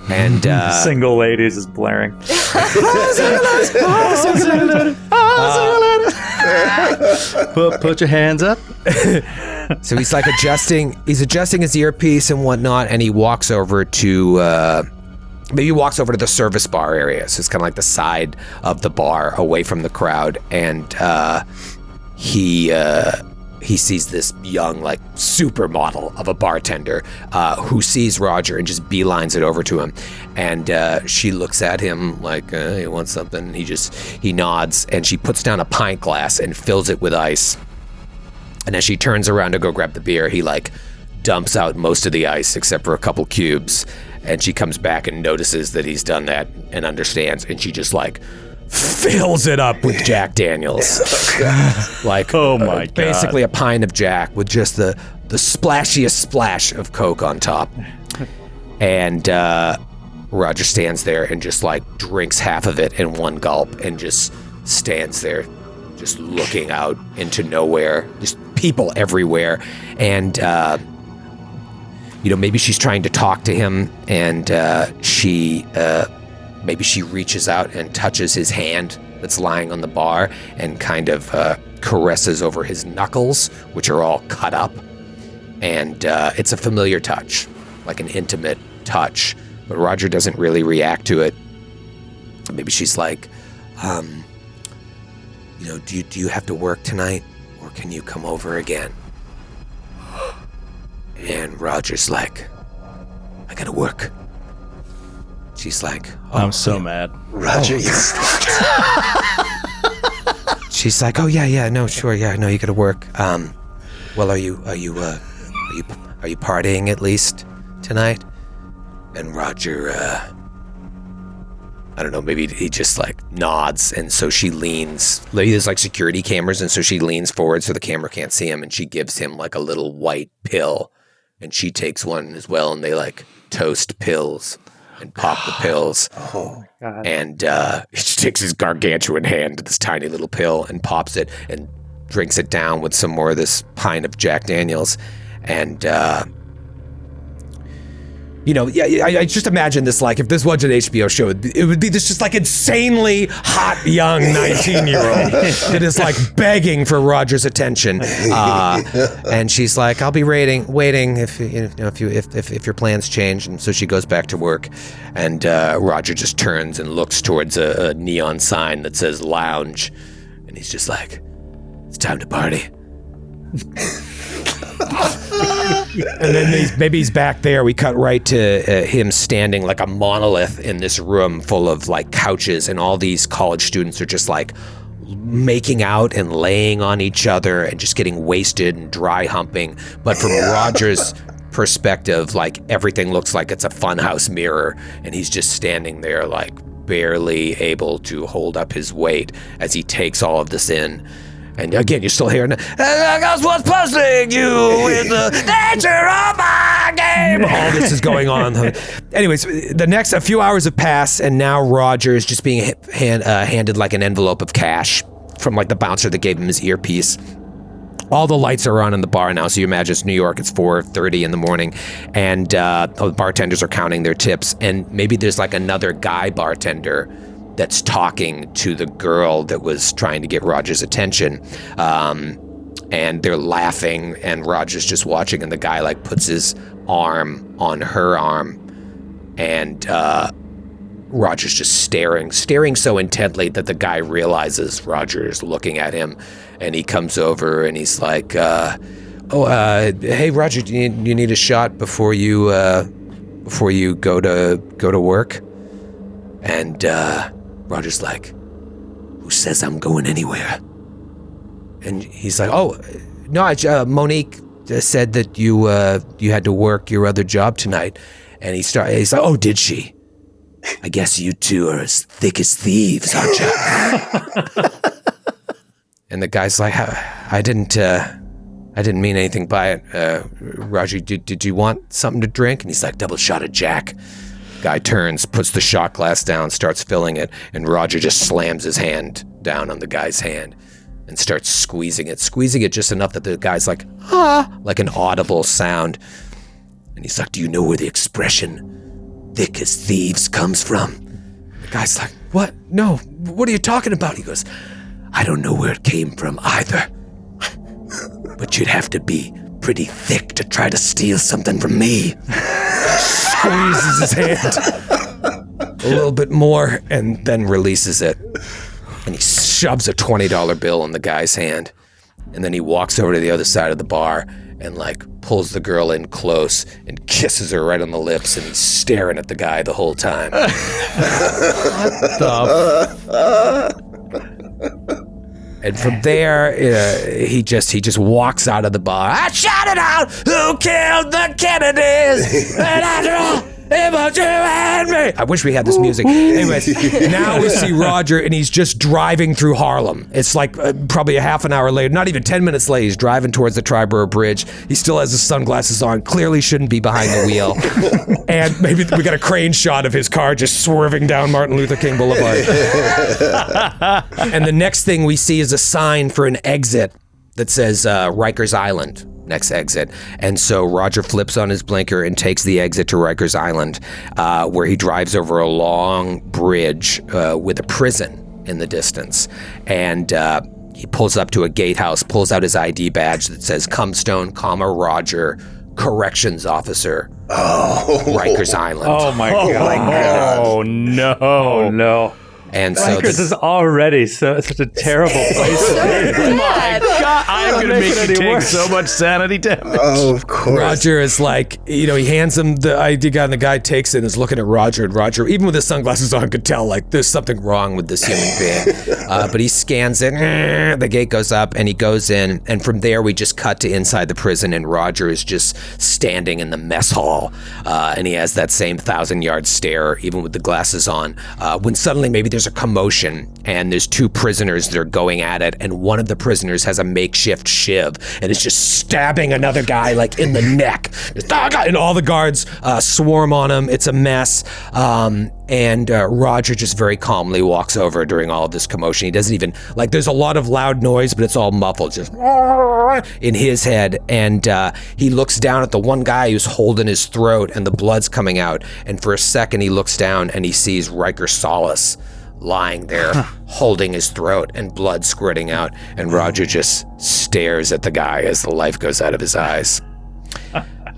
S4: And
S6: Single Ladies is blaring.
S2: Put your hands up.
S4: So he's like adjusting his earpiece and whatnot, and he walks over to maybe he walks over to the service bar area. So it's kind of like the side of the bar away from the crowd. And he sees this young, like, supermodel of a bartender who sees Roger and just beelines it over to him. And she looks at him like, you want something? He nods, and she puts down a pint glass and fills it with ice. And as she turns around to go grab the beer, he, like, dumps out most of the ice except for a couple cubes. And she comes back and notices that he's done that and understands. And she just, like, fills it up with Jack Daniels. Like,
S2: Oh my God.
S4: Basically a pint of Jack with just the splashiest splash of Coke on top. And Roger stands there and just, like, drinks half of it in one gulp and just stands there just looking out into nowhere, just people everywhere. And maybe she's trying to talk to him, and maybe she reaches out and touches his hand that's lying on the bar and kind of caresses over his knuckles, which are all cut up. And it's a familiar touch, like an intimate touch, but Roger doesn't really react to it. Maybe she's like, do you have to work tonight, or can you come over again? And Roger's like, I gotta work. She's like,
S2: I'm so mad.
S3: Roger, you
S4: She's like, oh yeah, no, sure, yeah, no, you gotta work. Well, are you partying at least tonight? And Roger, I don't know, maybe he just, like, nods, and so she leans. There's, like, security cameras, and so she leans forward so the camera can't see him, and she gives him, like, a little white pill, and she takes one as well, and they, like, toast pills and pop the pills.
S3: Oh,
S6: God.
S4: And he takes his gargantuan hand to this tiny little pill and pops it and drinks it down with some more of this pint of Jack Daniels. And, I just imagine this, like, if this was an HBO show, it would be this just, like, insanely hot young 19-year-old that is, like, begging for Roger's attention. And she's like, I'll be waiting if your plans change. And so she goes back to work, and Roger just turns and looks towards a neon sign that says lounge, and he's just like, it's time to party. And then maybe he's back there. We cut right to him standing like a monolith in this room full of, like, couches, and all these college students are just, like, making out and laying on each other and just getting wasted and dry humping. But from Roger's perspective, like, everything looks like it's a funhouse mirror, and he's just standing there, like, barely able to hold up his weight as he takes all of this in. And again, you're still hearing, that's what's puzzling you with the nature of my game. All this is going on. Anyways, a few hours have passed, and now Roger is just being handed, like, an envelope of cash from, like, the bouncer that gave him his earpiece. All the lights are on in the bar now, so you imagine it's New York, it's 4:30 in the morning, and the bartenders are counting their tips, and maybe there's, like, another guy bartender that's talking to the girl that was trying to get Roger's attention. And they're laughing, and Roger's just watching, and the guy, like, puts his arm on her arm, and Roger's just staring so intently that the guy realizes Roger's looking at him, and he comes over and he's like, hey Roger, do you need a shot before you go to work? And Roger's like, who says I'm going anywhere? And he's like, oh, no, Monique said that you had to work your other job tonight. And he's like, oh, did she? I guess you two are as thick as thieves, aren't you? And the guy's like, I didn't mean anything by it. Roger, did you want something to drink? And he's like, double shot of Jack. Guy turns, puts the shot glass down, starts filling it, and Roger just slams his hand down on the guy's hand and starts squeezing it just enough that the guy's like, like an audible sound. And he's like, do you know where the expression thick as thieves comes from? The guy's like, what? No, what are you talking about? He goes, I don't know where it came from either, but you'd have to be pretty thick to try to steal something from me. Squeezes his hand. a little bit more, and then releases it. And he shoves a $20 bill in the guy's hand. And then he walks over to the other side of the bar and like pulls the girl in close and kisses her right on the lips, and he's staring at the guy the whole time. And from there, he just walks out of the bar. I shouted out, "Who killed the Kennedys?" And after all, it was you and me. I wish we had this music. Anyways, now we see Roger, and he's just driving through Harlem. It's like probably a half an hour later, not even 10 minutes late. He's driving towards the Triborough Bridge. He still has his sunglasses on. Clearly shouldn't be behind the wheel. And maybe we got a crane shot of his car just swerving down Martin Luther King Boulevard. And the next thing we see is a sign for an exit that says Rikers Island. Next exit. And so Roger flips on his blinker and takes the exit to Rikers Island, where he drives over a long bridge with a prison in the distance. And he pulls up to a gatehouse, pulls out his ID badge that says Comstone, Roger, Corrections Officer, Rikers Island.
S6: Oh my God.
S2: Oh no.
S6: Oh no.
S4: And so
S6: Rikers is already such a terrible place to be.
S2: God, I'm going to make
S6: it
S2: you
S6: any
S2: take
S6: worse.
S2: so much sanity damage.
S3: Oh, of course.
S4: Roger is like, he hands him the ID guy, and the guy takes it and is looking at Roger, and Roger, even with his sunglasses on, could tell, like, there's something wrong with this human being. But he scans it, the gate goes up, and he goes in, and from there we just cut to inside the prison, and Roger is just standing in the mess hall, and he has that same 1,000-yard stare, even with the glasses on, when suddenly maybe there's a commotion, and there's two prisoners that are going at it, and one of the prisoners has a makeshift shiv and is just stabbing another guy like in the neck, and all the guards swarm on him. It's a mess, and Roger just very calmly walks over during all of this commotion. He doesn't even, like, there's a lot of loud noise, but it's all muffled, just in his head, and he looks down at the one guy who's holding his throat and the blood's coming out, and for a second he looks down and he sees Riker Solace lying there holding his throat and blood squirting out, and Roger just stares at the guy as the life goes out of his eyes.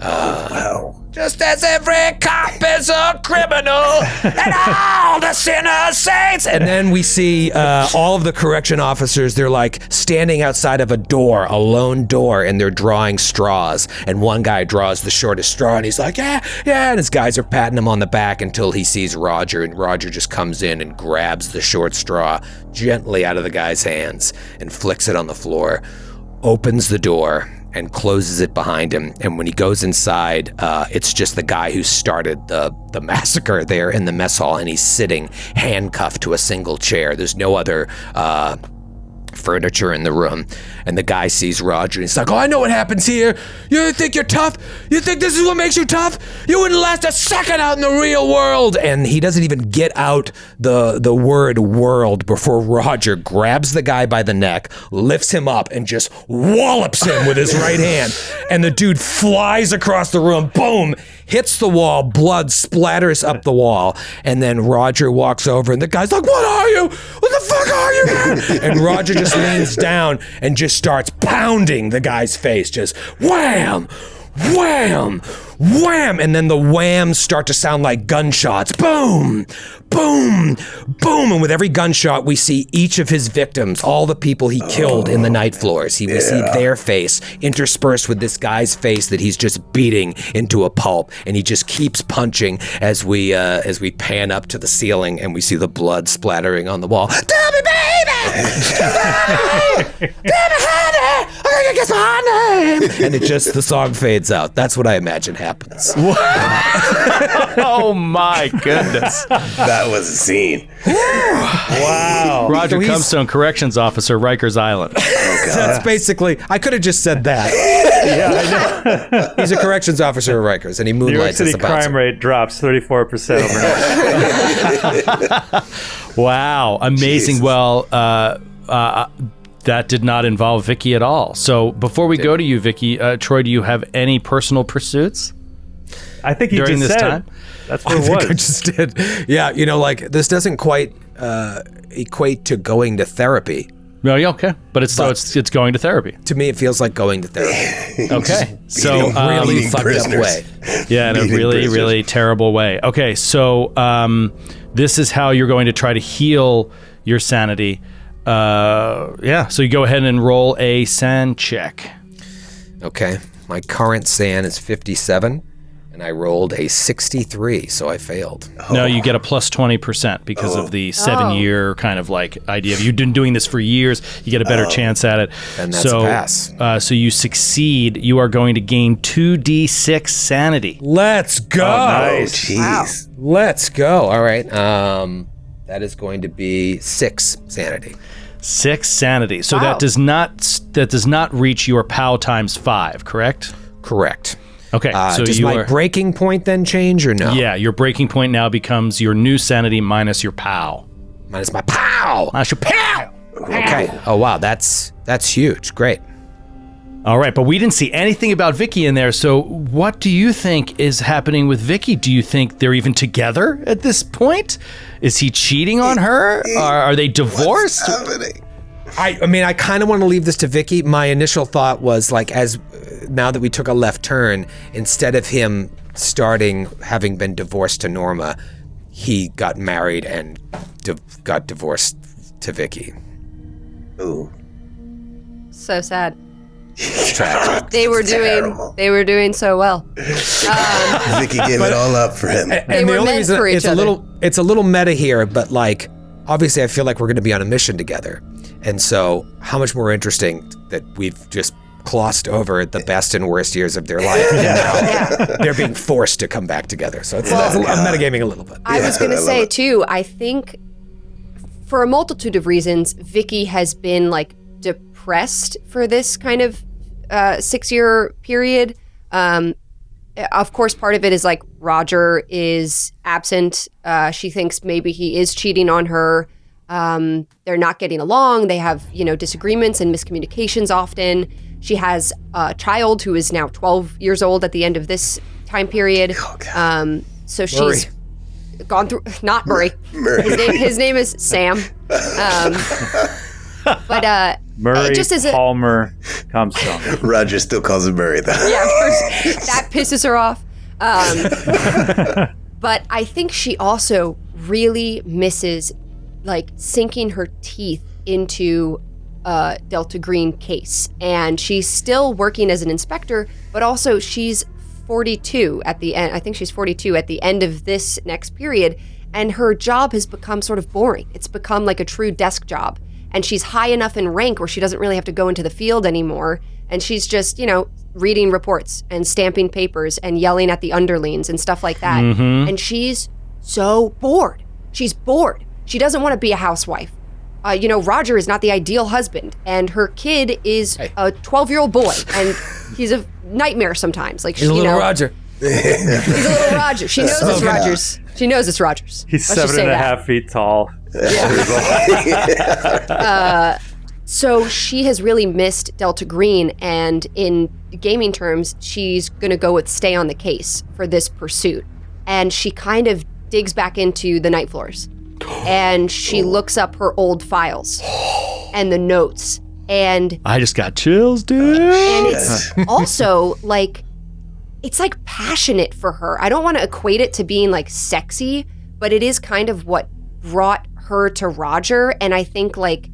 S3: Wow.
S4: Just as every cop is a criminal and all the sinners saints. And then we see all of the correction officers, they're like standing outside of a door, a lone door, and they're drawing straws. And one guy draws the shortest straw and he's like, yeah. And his guys are patting him on the back until he sees Roger, and Roger just comes in and grabs the short straw gently out of the guy's hands and flicks it on the floor, opens the door, and closes it behind him. And when he goes inside, it's just the guy who started the massacre there in the mess hall, and he's sitting handcuffed to a single chair. There's no other furniture in the room. And the guy sees Roger, and he's like, "Oh, I know what happens here. You think you're tough? You think this is what makes you tough? You wouldn't last a second out in the real world." And he doesn't even get out the word world before Roger grabs the guy by the neck, lifts him up, and just wallops him with his right hand. And the dude flies across the room, boom, hits the wall, blood splatters up the wall. And then Roger walks over, and the guy's like, "What are you? What the fuck are you, man?" And Roger just leans down and just starts pounding the guy's face, just wham, wham, wham. And then the whams start to sound like gunshots. Boom, boom, boom. And with every gunshot, we see each of his victims, all the people he killed in the night floors. We see their face interspersed with this guy's face that he's just beating into a pulp. And he just keeps punching as we pan up to the ceiling, and we see the blood splattering on the wall. "Tell me, baby! Tell me, honey! I gotta guess my name!" And the song fades out. That's what I imagine happens.
S2: Oh my goodness.
S3: That was a scene.
S6: Wow.
S2: Roger
S4: So
S2: Comstone, Corrections Officer, Rikers Island.
S4: That's basically, I could have just said that.
S6: Yeah, I know.
S4: He's a corrections officer at Rikers, and he
S6: New York
S4: moonlights
S6: City
S4: as a bouncer.
S6: crime rate drops 34% overnight.
S2: Wow, amazing.
S3: Jesus.
S2: Well, that did not involve Vicky at all. So before we go to you, Vicky, Troy, do you have any personal pursuits
S6: I think he
S2: during
S6: just
S2: this
S6: said
S2: time?
S6: that's what
S4: I
S6: it
S4: think
S6: was.
S4: I just did. Yeah, like, this doesn't quite equate to going to therapy.
S2: No, yeah, okay. But it's going to therapy.
S4: To me, it feels like going to therapy.
S2: Okay. So
S4: Really
S3: Beating
S4: fucked
S3: prisoners.
S4: up way.
S2: yeah, in a
S3: Beating
S2: really,
S3: prisoners.
S2: really terrible way. Okay, so this is how you're going to try to heal your sanity. So you go ahead and roll a san check.
S4: Okay. My current SAN is 57, and I rolled a 63, so I failed.
S2: No, you get a plus 20% because of the 7-year kind of like idea of you've been doing this for years. You get a better chance at it.
S4: And that's a pass.
S2: So you succeed. You are going to gain 2d6 sanity.
S4: Let's go.
S3: Nice. Jeez.
S4: Let's go. All right. That is going to be 6 sanity.
S2: 6 sanity. So
S5: Wow.
S2: that does not reach your POW times 5, correct?
S4: Correct.
S2: Okay. So
S4: does
S2: you
S4: my
S2: are,
S4: breaking point then change or no?
S2: yeah, your breaking point now becomes your new sanity minus your POW.
S4: Minus my pow.
S2: Minus your POW.
S4: Okay. Oh wow, that's huge. Great.
S2: All right, but we didn't see anything about Vicky in there. So what do you think is happening with Vicky? Do you think they're even together at this point? Is he cheating on her? Are they divorced?
S3: What's happening?
S4: I mean, I kind of want to leave this to Vicky. My initial thought was like, now that we took a left turn, instead of him having been divorced to Norma, he got married and got divorced to Vicky.
S3: Ooh.
S5: So sad.
S4: Tragic.
S5: They were
S3: Terrible.
S5: doing so well.
S3: Vicky gave it all up for him.
S5: They were meant for each other.
S4: It's a little meta here, but like, obviously, I feel like we're going to be on a mission together, and so how much more interesting that we've just glossed over the best and worst years of their life, and now they're being forced to come back together. So it's I'm metagaming a little bit.
S5: I was going to
S3: I love
S5: say
S3: it.
S5: too, I think for a multitude of reasons, Vicky has been like depressed for this kind of 6-year period. Of course, part of it is like Roger is absent. She thinks maybe he is cheating on her. They're not getting along. They have, disagreements and miscommunications often. She has a child who is now 12 years old at the end of this time period. So she's gone through, not Murray. His name is Sam. But
S6: Murray
S5: just as
S6: Palmer Comstone.
S3: Roger still calls him Murray, though.
S5: yeah, of course, that pisses her off. But I think she also really misses like sinking her teeth into a Delta Green case. And she's still working as an inspector, but also she's 42 at the end. I think she's 42 at the end of this next period. And her job has become sort of boring. It's become like a true desk job. And she's high enough in rank where she doesn't really have to go into the field anymore. And she's just, reading reports and stamping papers and yelling at the underlings and stuff like that. And she's so bored. She's bored. She doesn't want to be a housewife. Roger is not the ideal husband. And her kid is a 12-year-old boy. And he's a nightmare sometimes. Like,
S4: He's a little Roger.
S5: He's a little Roger. She knows it's Rogers. She knows it's Rogers.
S6: He's
S5: Let's just
S6: 7 and
S5: say
S6: a
S5: that.
S6: half feet tall.
S5: So she has really missed Delta Green, and in gaming terms, she's going to go with stay on the case for this pursuit. And she kind of digs back into the night floors, and she looks up her old files and the notes, and
S2: I just got chills, dude.
S5: and it's also like, it's like passionate for her. I don't want to equate it to being like sexy, but it is kind of what brought her to Roger. And I think like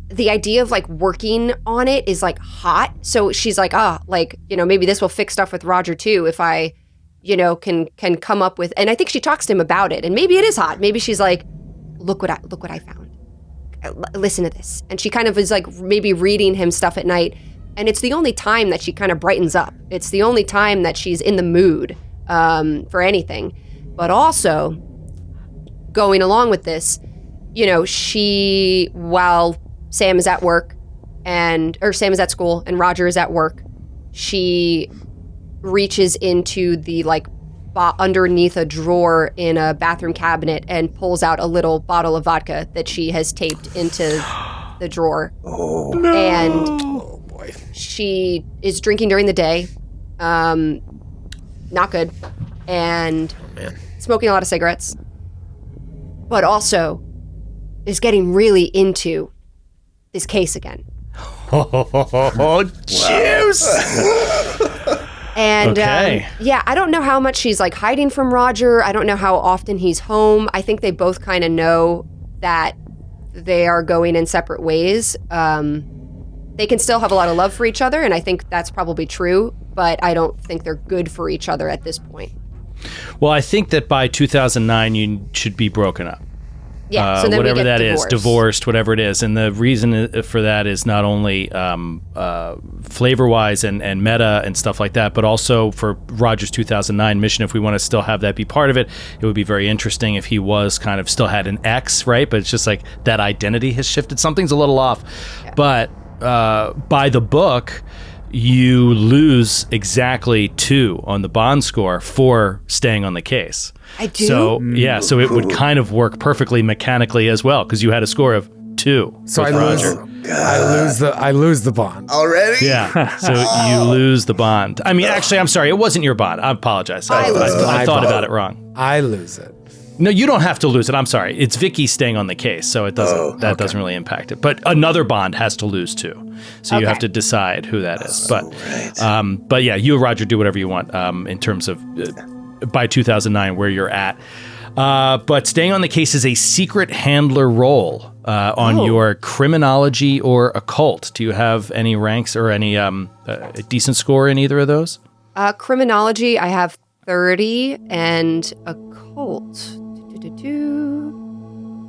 S5: the idea of like working on it is like hot. So she's like, maybe this will fix stuff with Roger too if I, can come up with. And I think she talks to him about it. And maybe it is hot. Maybe she's like, look what I found. Listen to this. And she kind of is like maybe reading him stuff at night. And it's the only time that she kind of brightens up. It's the only time that she's in the mood for anything. But also, going along with this, while Sam is at work or Sam is at school and Roger is at work, she reaches into the underneath a drawer in a bathroom cabinet and pulls out a little bottle of vodka that she has taped into the drawer. And she is drinking during the day, not good, and smoking a lot of cigarettes, but also is getting really into this case again.
S2: Oh, juice!
S5: And
S2: Okay.
S5: I don't know how much she's like hiding from Roger. I don't know how often he's home. I think they both kind of know that they are going in separate ways. They can still have a lot of love for each other, and I think that's probably true, but I don't think they're good for each other at this point.
S2: Well, I think that by 2009, you should be broken up.
S5: Yeah, so then
S2: whatever
S5: we get
S2: that is, divorced, whatever it is. And the reason for that is not only flavor-wise and meta and stuff like that, but also for Roger's 2009 mission, if we want to still have that be part of it, it would be very interesting if he was kind of still had an ex, right? But it's just like that identity has shifted. Something's a little off. Yeah. But by the book, you lose exactly 2 on the bond score for staying on the case.
S5: I do?
S2: So it would kind of work perfectly mechanically as well, because you had a score of 2.
S4: So I lose the bond.
S3: Already?
S2: Yeah. So you lose the bond. I mean, actually, I'm sorry. It wasn't your bond. I apologize. I thought about it wrong.
S4: I lose it.
S2: No, you don't have to lose it. I'm sorry. It's Vicky staying on the case, so it doesn't doesn't really impact it. But another bond has to lose too, so you have to decide who that is. But yeah, you and Roger do whatever you want in terms of by 2009 where you're at. But staying on the case is a secret handler role on your criminology or occult. Do you have any ranks or any a decent score in either of those?
S5: Criminology, I have 30, and occult.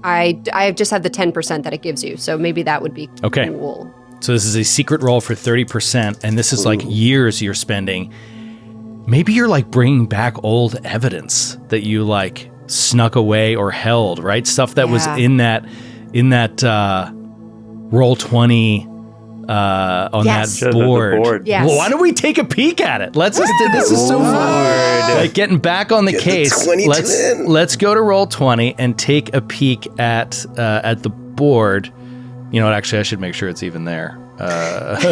S5: I just have the 10% that it gives you, so maybe that would be cool.
S2: So this is a secret roll for 30%, and this is like years you're spending. Maybe you're like bringing back old evidence that you like snuck away or held, right? Stuff that was in that roll 20 on that board.
S5: Yes.
S2: Well, why don't we take a peek at it? This is so fun. Like getting back on the case. Let's go to roll 20 and take a peek at the board. You know what? Actually, I should make sure it's even there.
S3: I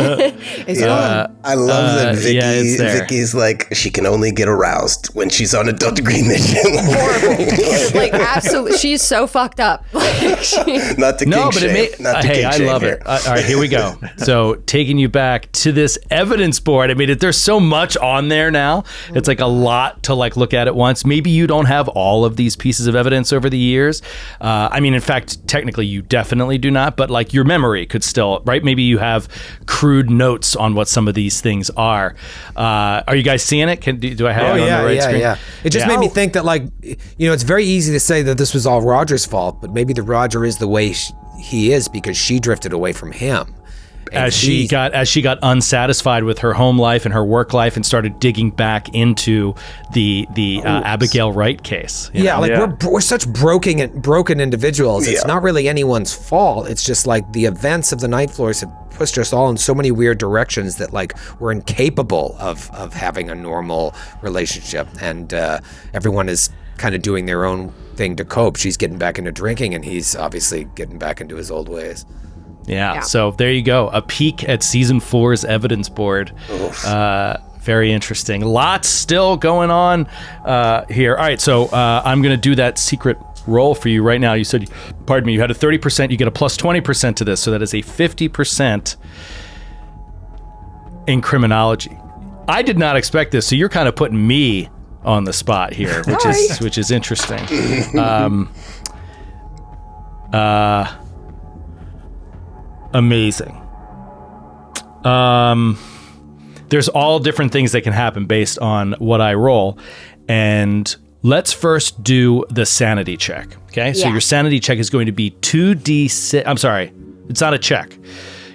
S3: love that Vicky's like, she can only get aroused when she's on a Delta Green mission.
S5: Horrible. Like, absolutely. She's so fucked up.
S3: Not to king shame.
S2: I love it. All right, here we go. So taking you back to this evidence board. I mean, there's so much on there now. It's like a lot to like look at at once. Maybe you don't have all of these pieces of evidence over the years. I mean, in fact, technically you definitely do not, but like your memory could still, right? Maybe you have crude notes on what some of these things are. Are you guys seeing it? Do I have it on the right screen?
S4: Yeah. It just made me think that, like, you know, it's very easy to say that this was all Roger's fault, but maybe the Roger is the way he is because she drifted away from him.
S2: As she got unsatisfied with her home life and her work life and started digging back into the Abigail Wright case.
S4: We're such broken individuals. It's not really anyone's fault. It's just like the events of the Night Floors have pushed us all in so many weird directions that like we're incapable of having a normal relationship, and everyone is kind of doing their own thing to cope. She's getting back into drinking, and he's obviously getting back into his old ways.
S2: Yeah, so there you go. A peek at season 4's evidence board. Very interesting. Lots still going on here. All right, so I'm going to do that secret roll for you right now. You said, pardon me, you had a 30%. You get a plus 20% to this, so that is a 50% in criminology. I did not expect this, so you're kind of putting me on the spot here, which is interesting. Amazing. There's all different things that can happen based on what I roll. And let's first do the sanity check. Okay. So your sanity check is going to be 2d6. I'm sorry. It's not a check.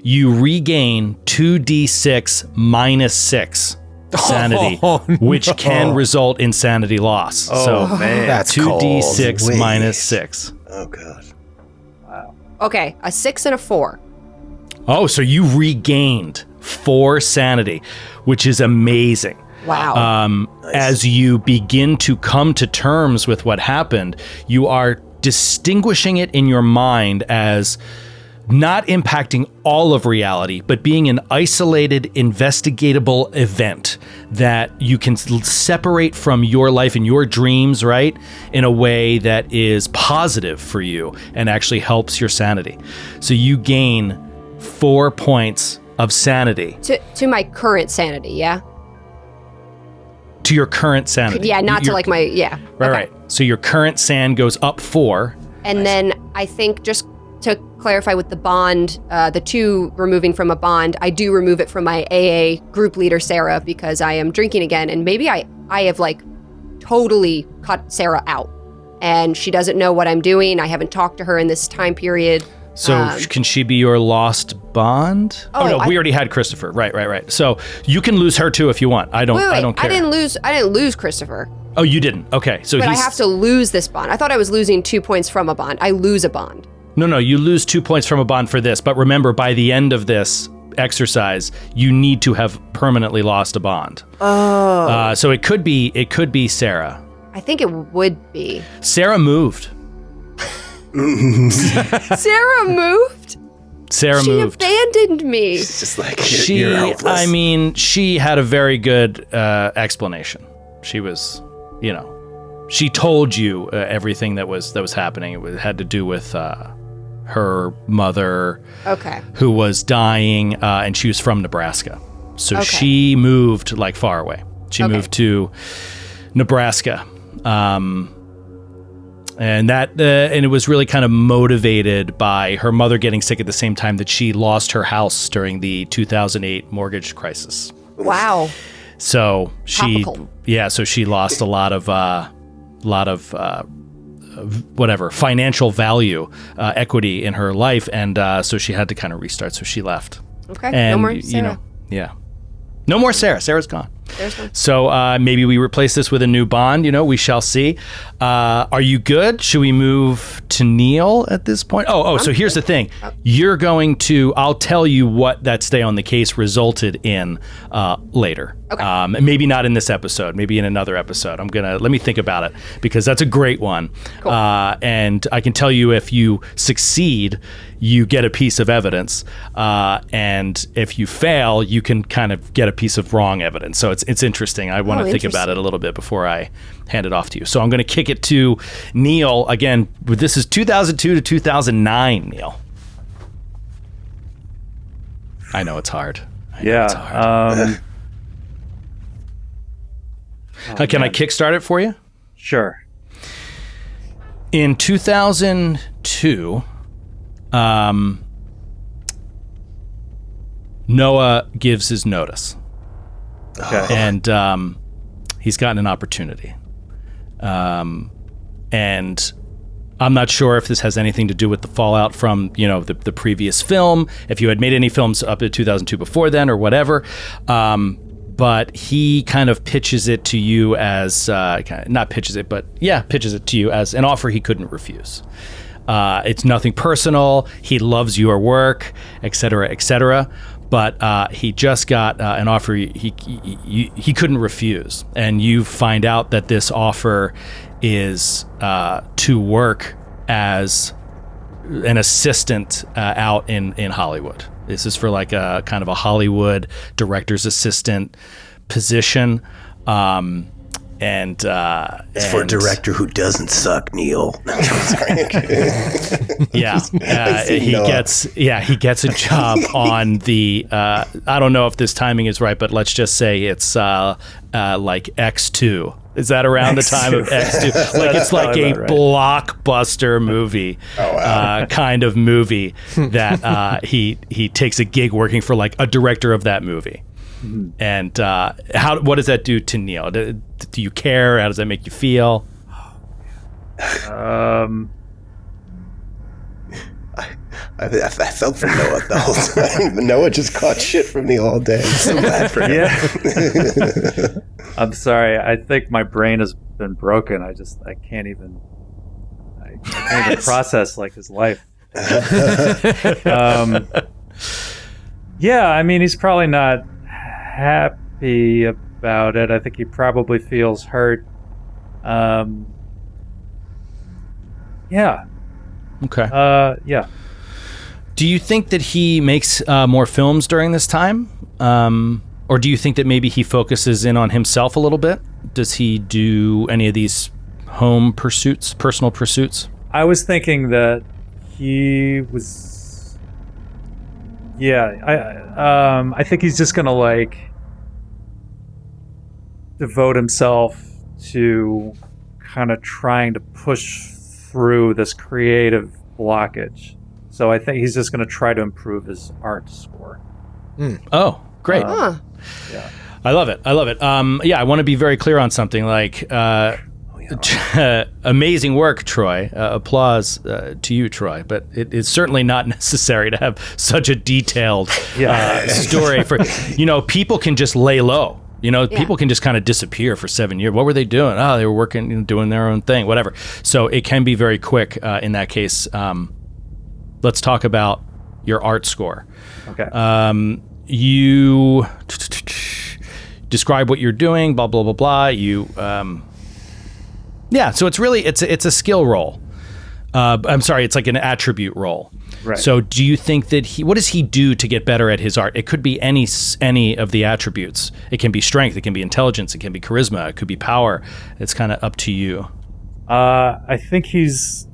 S2: You regain 2d6 minus 6 sanity, which can result in sanity loss.
S3: Man.
S4: That's
S2: 2d6 minus 6.
S3: Oh, God.
S5: Wow. Okay. A 6 and a 4.
S2: Oh, so you regained 4 sanity, which is amazing.
S5: Wow.
S3: Nice.
S2: As you begin to come to terms with what happened, you are distinguishing it in your mind as not impacting all of reality, but being an isolated, investigatable event that you can separate from your life and your dreams, right? In a way that is positive for you and actually helps your sanity. So you gain 4 points of sanity
S5: To my current sanity, yeah?
S2: to your current sanity.
S5: Yeah, not to
S2: Your-
S5: like my, yeah.
S2: Right,
S5: Okay.
S2: right. So your current san goes up 4.
S5: And then I think just to clarify with the bond, the 2 removing from a bond, I do remove it from my AA group leader, Sarah, because I am drinking again. And maybe I have like totally cut Sarah out and she doesn't know what I'm doing. I haven't talked to her in this time period.
S2: So can she be your lost bond?
S5: Oh,
S2: no, we already had Christopher. Right. So you can lose her too if you want. I don't care.
S5: I didn't lose Christopher,
S2: Oh, you didn't. Okay. So
S5: but I
S2: he's
S5: have to lose this bond. I thought I was losing 2 points from a bond. I lose a bond.
S2: No, you lose 2 points from a bond for this, but remember by the end of this exercise, you need to have permanently lost a bond. Oh. So it could be Sarah.
S5: I think it would be.
S2: Sarah moved.
S5: Sarah moved? She
S2: moved.
S5: abandoned me.
S3: It's just like you're helpless.
S2: I mean, she had a very good explanation. She was, she told you everything that was happening. It had to do with her mother,
S5: Okay.
S2: who was dying, and she was from Nebraska. So
S5: Okay.
S2: she moved like far away. She
S5: Okay.
S2: moved to Nebraska. And it was really kind of motivated by her mother getting sick at the same time that she lost her house during the 2008 mortgage crisis.
S5: Wow.
S2: So
S5: Topical.
S2: so she lost a lot of whatever financial value, equity in her life, and so she had to kind of restart. So she left.
S5: Okay.
S2: And
S5: no more Sarah.
S2: No more Sarah. Sarah's gone.
S5: There's one.
S2: So maybe we replace this with a new bond. We shall see. Are you good? Should we move to Neil at this point? So here's the thing. You're going to, I'll tell you what that stay on the case resulted in later.
S5: Okay.
S2: Maybe not in this episode, maybe in another episode. let me think about it because that's a great one.
S5: Cool.
S2: And I can tell you if you succeed, you get a piece of evidence. And if you fail, you can kind of get a piece of wrong evidence. So it's interesting. I want to think about it a little bit before I hand it off to you. So I'm going to kick it to Neil again. This is 2002 to 2009, Neil. I know it's hard. It's hard. Can I kickstart it for you?
S6: Sure.
S2: In 2002, Noah gives his notice.
S6: Okay.
S2: And he's gotten an opportunity. And I'm not sure if this has anything to do with the fallout from, the previous film, if you had made any films up to 2002 before then or whatever. But he kind of pitches it to you as, pitches it to you as an offer he couldn't refuse. It's nothing personal. He loves your work, et cetera, but he just got an offer he couldn't refuse. And you find out that this offer is to work as an assistant out in Hollywood. This is for like a kind of a Hollywood director's assistant position. It's
S3: for a director who doesn't suck, Neil. No, I'm sorry.
S2: He gets a job on the I don't know if this timing is right, but let's just say it's like X2. Is that around the time of X2? Like it's like a blockbuster movie, kind of movie that he takes a gig working for like a director of that movie. Mm-hmm. And what does that do to Neil? Do you care? How does that make you feel?
S3: I felt for Noah the whole time. Noah just caught shit from Neil all day. I'm so bad for him.
S6: Yeah. I'm sorry. I think my brain has been broken. I can't even process like his life. Yeah, I mean, he's probably not happy about it. I think he probably feels hurt. Yeah.
S2: Okay.
S6: Yeah.
S2: Do you think that he makes more films during this time? Or do you think that maybe he focuses in on himself a little bit? Does he do any of these home pursuits, personal pursuits?
S6: I was thinking that he was Yeah, I think he's just gonna like devote himself to kind of trying to push through this creative blockage. So I think he's just gonna try to improve his art score.
S2: Oh, great.
S5: Huh.
S6: Yeah.
S2: I love it. Yeah, I want to be very clear on something like amazing work, Troy. Applause to you, Troy. But it is certainly not necessary to have such a detailed story. For people can just lay low. People can just kind of disappear for 7 years. What were they doing? Oh, they were working, doing their own thing, whatever. So it can be very quick in that case. Let's talk about your art score.
S6: Okay.
S2: You describe what you're doing, blah, blah, blah, blah. You, so it's really, it's a skill roll. I'm sorry, it's like an attribute roll.
S6: Right.
S2: So do you think that what does he do to get better at his art? It could be any of the attributes. It can be strength, it can be intelligence, it can be charisma, it could be power. It's kind of up to you.
S6: I think he's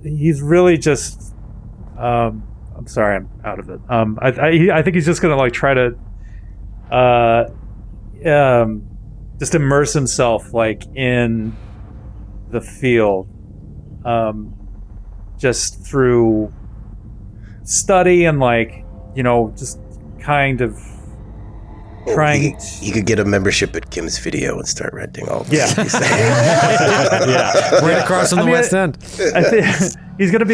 S6: really just, I'm sorry, I'm out of it. I think he's just gonna like try to, just immerse himself like in the field, just through study and like just kind of trying.
S3: You could get a membership at Kim's Video and start renting all.
S6: Yeah.
S4: Right across from the West End.
S6: I think he's gonna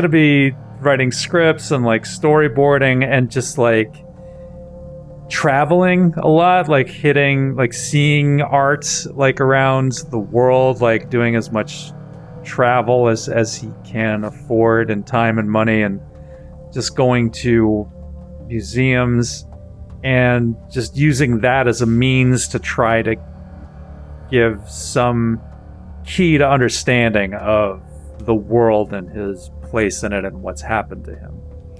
S6: be writing scripts and like storyboarding and just like traveling a lot, like seeing art like around the world, like doing as much travel as he can afford in time and money, and just going to museums and just using that as a means to try to give some key to understanding of the world and his place in it and what's happened to him.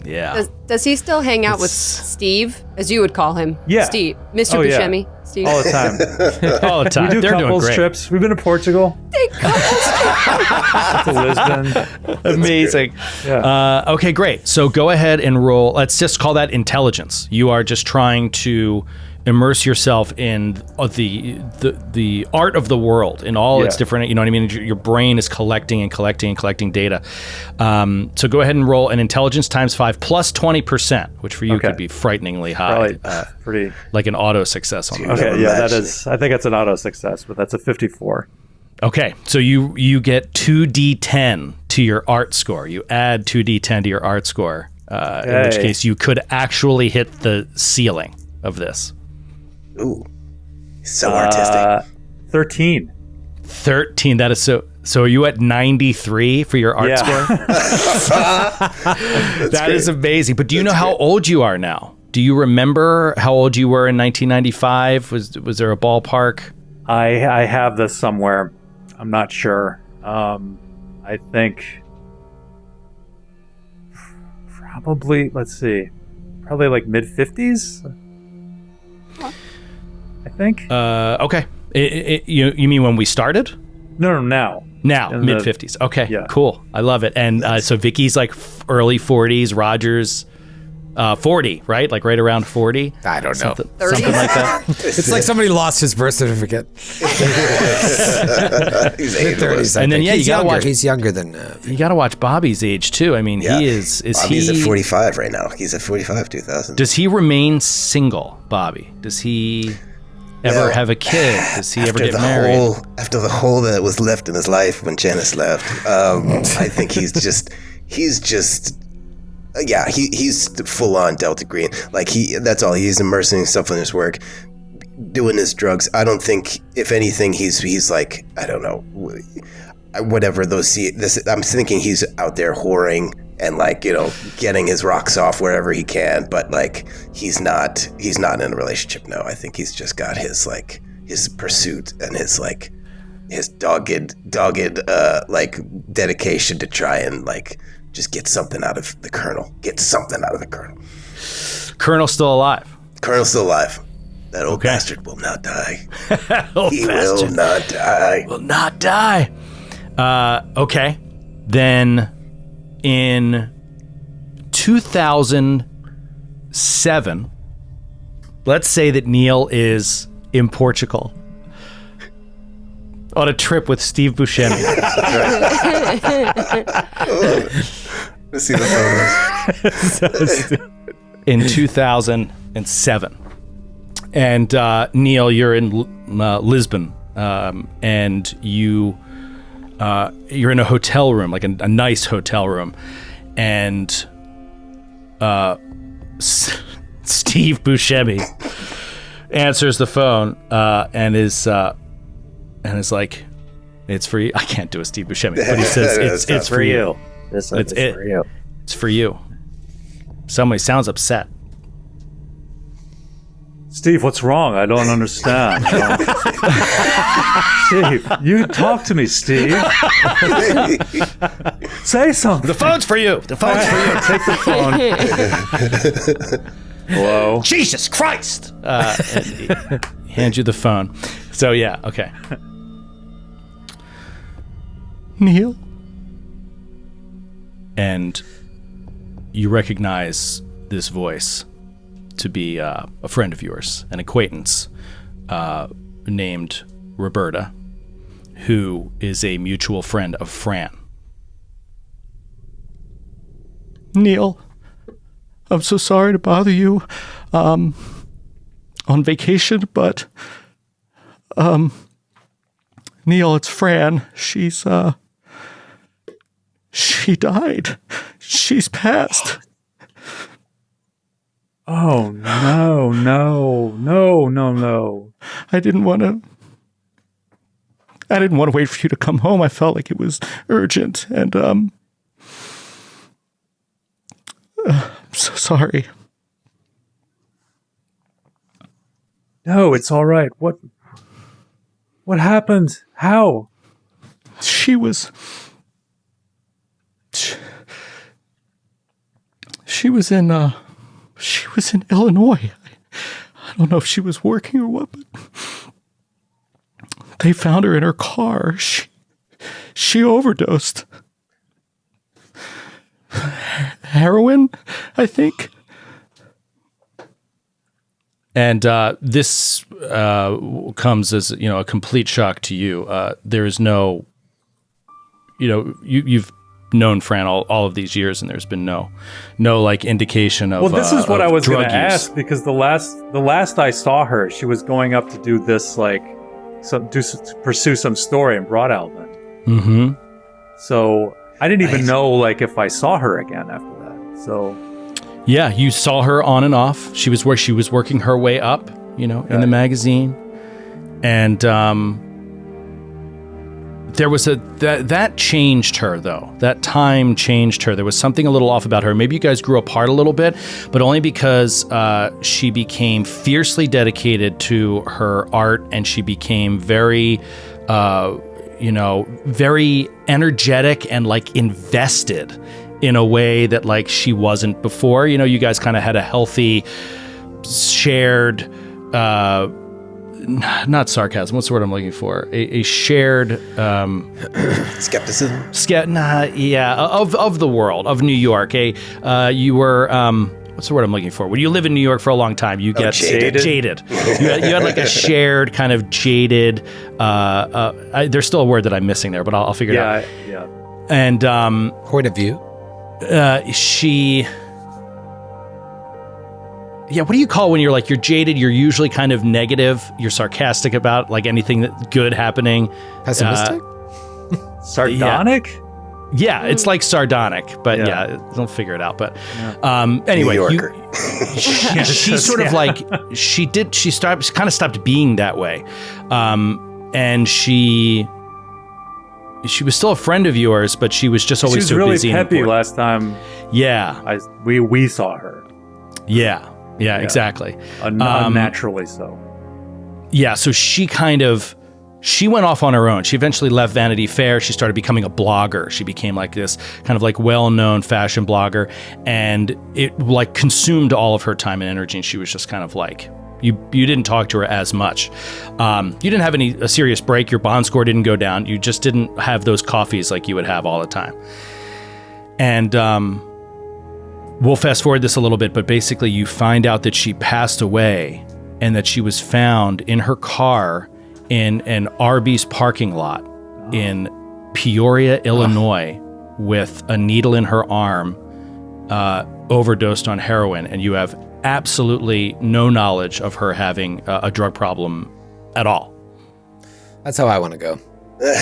S2: Yeah.
S5: Does he still hang out with Steve, as you would call him?
S6: Yeah.
S5: Steve. Mr. Buscemi. Steve.
S6: All the time.
S2: All the time.
S6: We do
S2: They're doing
S6: couples
S2: great.
S6: trips. We've been to Portugal. To Lisbon.
S2: Amazing.
S6: Yeah.
S2: Okay, great. So go ahead and roll. Let's just call that intelligence. You are just trying to immerse yourself in the art of the world in all its different, your brain is collecting data. So go ahead and roll an intelligence times 5 plus 20%, which for you could be frighteningly high.
S6: Probably pretty.
S2: Like an auto success on that.
S6: Okay, yeah, that is. I think that's an auto success, but that's a 54.
S2: Okay, so you get 2d10 to your art score. You add 2d10 to your art score, in which case you could actually hit the ceiling of this.
S3: Ooh, so artistic.
S6: 13.
S2: 13. That is so. So are you at 93 for your art score? That is amazing. But do you know how old you are now? Do you remember how old you were in 1995? Was there a ballpark?
S6: I have this somewhere. I'm not sure. I think probably, let's see, probably like mid-50s. I think.
S2: Okay. You mean when we started?
S6: No, now.
S2: Now,
S6: In the-
S2: mid-50s. Okay,
S6: Yeah.
S2: cool. I love it. And so Vicky's like early 40s, Roger's 40, right? Like right around 40?
S4: I don't know.
S2: Something like that.
S4: It's like somebody lost his birth certificate.
S3: He's ageless.
S4: 30s, I
S2: And then,
S4: think.
S2: yeah, you
S4: he's
S2: gotta
S4: younger.
S2: watch-
S4: He's younger than.
S2: You got to watch Bobby's age too. I mean,
S3: Yeah.
S2: he is
S3: Bobby's
S2: he
S3: at 45 right now. He's at 45, 2000.
S2: Does he remain single, Bobby? Does he ever
S3: Well,
S2: have a kid? Does he ever
S3: after
S2: get
S3: the
S2: married?
S3: after the hole that was left in his life when Janice left, I think he's full on Delta Green. Like that's all. He's immersing himself in his work, doing his drugs. I don't think, if anything, he's like, I don't know, whatever those. I'm thinking he's out there whoring and like, getting his rocks off wherever he can. But like, he's not in a relationship. No, I think he's just got his like his pursuit and his like his dogged like dedication to try and like just get something out of the Colonel.
S2: Colonel's still alive.
S3: Colonel's still alive. That old bastard will not die.
S2: Old
S3: He
S2: bastard
S3: will not die.
S2: will not die. Okay. Then in 2000, 7, let's say that Neil is in Portugal on a trip with Steve Buscemi.
S3: Let's see the photos.
S2: In 2007. And Neil, you're in Lisbon, and you're in a hotel room, like a nice hotel room, and Steve Buscemi answers the phone and is like, "It's for you." I can't do a Steve Buscemi, but he says, "It's for you.
S8: It's
S2: for you. It's for you." Somebody sounds upset.
S6: Steve, what's wrong? I don't understand. Steve, you talk to me, Steve. Say something.
S2: The phone's for you. The phone's for you.
S6: Take the phone. Hello?
S2: Jesus Christ! And he hands you the phone. So, yeah, okay. Neil? And you recognize this voice to be a friend of yours, an acquaintance named Roberta, who is a mutual friend of Fran. Neil, I'm so sorry to bother you on vacation, but Neil, it's Fran. She died. She's passed.
S6: Oh, no.
S2: I didn't want to wait for you to come home. I felt like it was urgent, and I'm so sorry.
S6: No, it's all right. What happened? How?
S2: She was in Illinois. I don't know if she was working or what, but they found her in her car. She overdosed. Heroin, I think. And this comes as, a complete shock to you. There is no, you've known Fran all of these years, and there's been no like indication of.
S6: Well, this is what I was going
S2: drug
S6: to
S2: use.
S6: ask, because the last I saw her, she was going up to do this pursue some story in Broad Alvin.
S2: Mm-hmm.
S6: So I didn't even know if I saw her again after that. So
S2: yeah, you saw her on and off. She was working her way up, in the magazine, and there was that changed her, though. That time changed her. There was something a little off about her. Maybe you guys grew apart a little bit, but only because she became fiercely dedicated to her art, and she became very, very energetic and invested in a way that she wasn't before. You guys kind of had a healthy, shared, not sarcasm. What's the word I'm looking for? A shared
S3: Skepticism.
S2: Of the world of New York. You were what's the word I'm looking for? When you live in New York for a long time, you get jaded. You had a shared kind of jaded. There's still a word that I'm missing there, but I'll figure it out.
S6: Yeah.
S2: And
S4: Point of view.
S2: Yeah, what do you call when you're jaded? You're usually kind of negative. You're sarcastic about anything that good happening.
S4: Pessimistic?
S6: Sardonic?
S2: Yeah, it's like sardonic, but don't figure it out. But anyway,
S3: New Yorker.
S2: she sort of she kind of stopped being that way, and she was still a friend of yours, but she was just always
S6: so
S2: really
S6: busy. She was really peppy last time.
S2: Yeah,
S6: we saw her.
S2: Yeah, exactly.
S6: Unnaturally so.
S2: Yeah, so she went off on her own. She eventually left Vanity Fair. She started becoming a blogger. She became this kind of well-known fashion blogger, and it consumed all of her time and energy. And she was just kind of you didn't talk to her as much. You didn't have a serious break. Your bond score didn't go down. You just didn't have those coffees like you would have all the time. And We'll fast forward this a little bit, but basically you find out that she passed away and that she was found in her car in an Arby's parking lot in Peoria, Illinois, with a needle in her arm, overdosed on heroin, and you have absolutely no knowledge of her having a drug problem at all.
S4: That's how I want to go.
S6: Weird.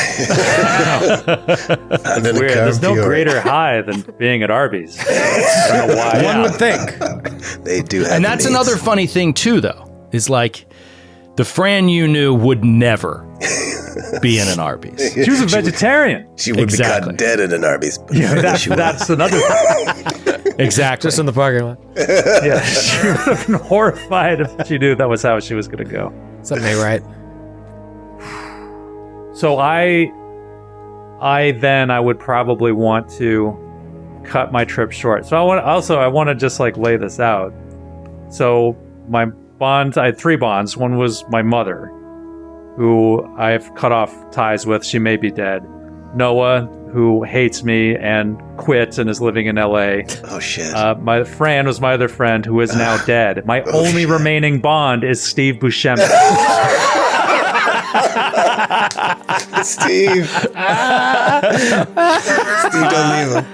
S6: There's no greater high than being at Arby's. I don't know why.
S4: One would think.
S3: They do have
S2: And that's
S3: needs.
S2: another funny thing too, though, is like the Fran you knew would never be in an Arby's.
S6: She was a vegetarian.
S3: She would
S2: Exactly.
S3: be caught dead in an Arby's.
S6: Yeah,
S3: She would.
S6: that's another thing.
S2: Exactly.
S4: Just in the parking lot.
S6: Yeah, she would have been horrified if she knew that was how she was going to go.
S4: Something ain't right.
S6: So I would probably want to cut my trip short. So I want to just like lay this out. So my bonds, I had 3 bonds. One was my mother, who I've cut off ties with. She may be dead. Noah, who hates me and quit and is living in LA.
S3: Oh shit.
S6: My Fran was my other friend, who is now dead. My only remaining bond is Steve Buscemi.
S3: Steve. Steve, don't leave him.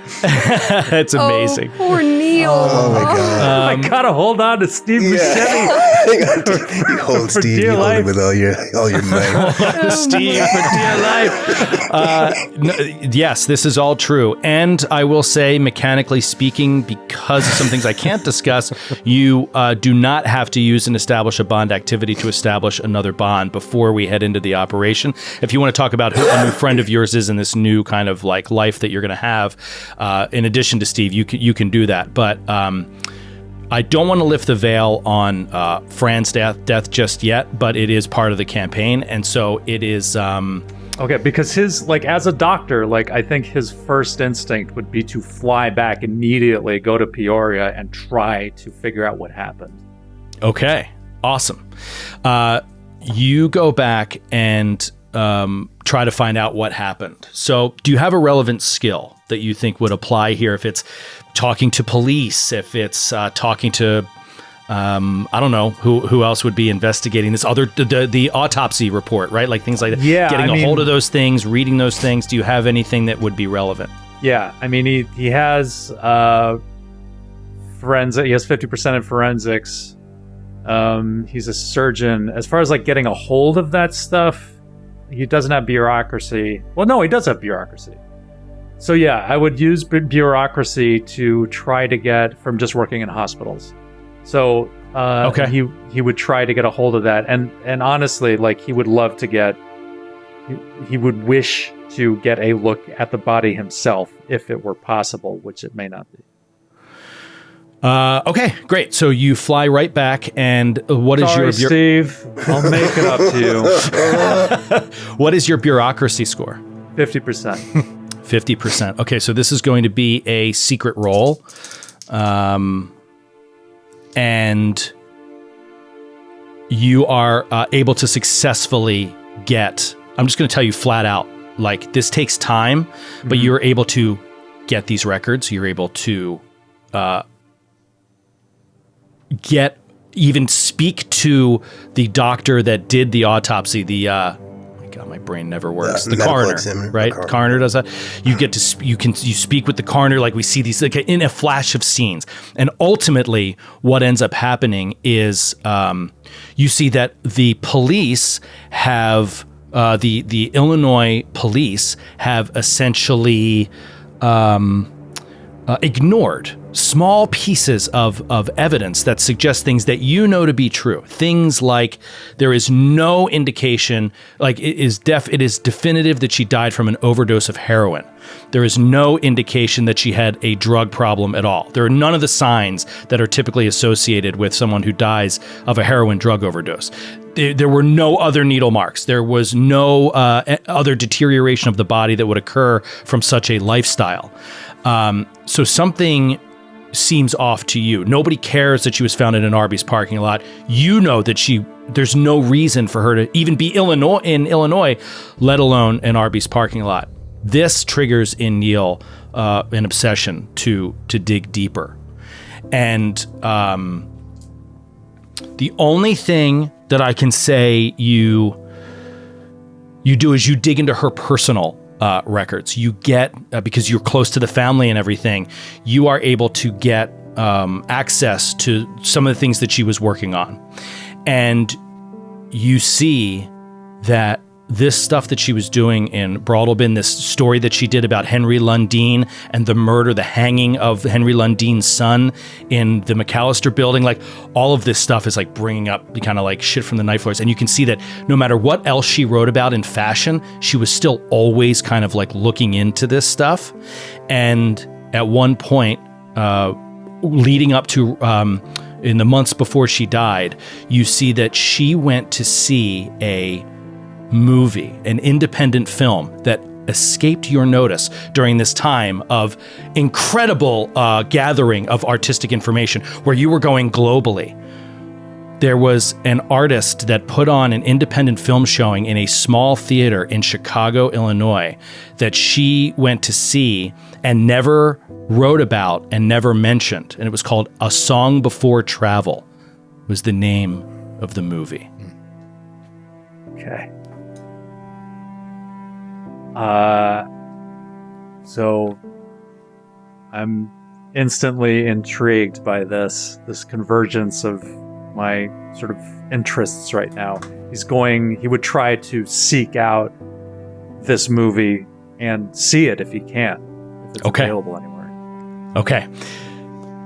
S2: It's amazing.
S5: Oh, poor Neil.
S3: Oh my god.
S6: I gotta hold on to Steve Buscemi.
S3: You hold
S6: For
S3: Steve.
S6: dear
S3: You hold
S6: life.
S3: him with all your might.
S2: Steve, for dear life. Yes, this is all true. And I will say, mechanically speaking, because of some things I can't discuss, you do not have to use and establish a bond activity to establish another bond before we head into the operation. If you want to talk about who a new friend of yours is in this new kind of like life that you're going to have, in addition to Steve, you can do that. But I don't want to lift the veil on Fran's death just yet, but it is part of the campaign, and so it is.
S6: Okay, because his, like, as a doctor, like, I think his first instinct would be to fly back immediately, go to Peoria, and try to figure out what happened.
S2: Okay, awesome. You go back and try to find out what happened. So do you have a relevant skill that you think would apply here? If it's talking to police, if it's talking to, I don't know, who else would be investigating this? The autopsy report, right? Like things like that.
S6: Yeah,
S2: Getting
S6: I
S2: a
S6: mean,
S2: hold of those things, reading those things. Do you have anything that would be relevant?
S6: Yeah, I mean, he has forensic. He has 50% in forensics. He's a surgeon. As far as like getting a hold of that stuff, he doesn't have bureaucracy. Well, no, he does have bureaucracy. So yeah, I would use bureaucracy to try to get from just working in hospitals. So
S2: Okay.
S6: he would try to get a hold of that, and honestly, like he would love to get. He would wish to get a look at the body himself if it were possible, which it may not be.
S2: Okay, great. So you fly right back, and what is
S6: Sorry,
S2: your
S6: Steve? I'll make it up to you.
S2: what is your bureaucracy score?
S6: 50%.
S2: 50%. Okay, so this is going to be a secret roll. And you are able to successfully get, I'm just going to tell you flat out, like this takes time, but you're able to get these records. You're able to even speak to the doctor that did the autopsy, oh my God, my brain never works. The
S3: medical
S2: coroner,
S3: examiner.
S2: right?
S3: The
S2: Coroner does that. You get to you speak with the coroner, like we see these like in a flash of scenes, and ultimately, what ends up happening is you see that the police have the Illinois police have essentially ignored small pieces of evidence that suggest things that you know to be true. Things like there is no indication, like it is definitive that she died from an overdose of heroin. There is no indication that she had a drug problem at all. There are none of the signs that are typically associated with someone who dies of a heroin drug overdose. There were no other needle marks. There was no other deterioration of the body that would occur from such a lifestyle. So something seems off to you. Nobody cares that she was found in an Arby's parking lot. You know that there's no reason for her to even be in Illinois, let alone an Arby's parking lot. This triggers in Neil an obsession to dig deeper. And the only thing that I can say you do is you dig into her personal records. You get, because you're close to the family and everything, you are able to get access to some of the things that she was working on. And you see that this stuff that she was doing in Broadalbin, this story that she did about Henry Lundeen and the murder, the hanging of Henry Lundeen's son in the McAllister building, like all of this stuff is like bringing up kind of like shit from the night floors. And you can see that no matter what else she wrote about in fashion, she was still always kind of like looking into this stuff. And at one point, leading up to in the months before she died, you see that she went to see a movie, an independent film that escaped your notice during this time of incredible gathering of artistic information where you were going globally. There was an artist that put on an independent film showing in a small theater in Chicago, Illinois, that she went to see and never wrote about and never mentioned. And it was called A Song Before Travel, was the name of the movie.
S6: Okay. So I'm instantly intrigued by this convergence of my sort of interests right now. He would try to seek out this movie and see it if he can, if it's available anywhere.
S2: Okay.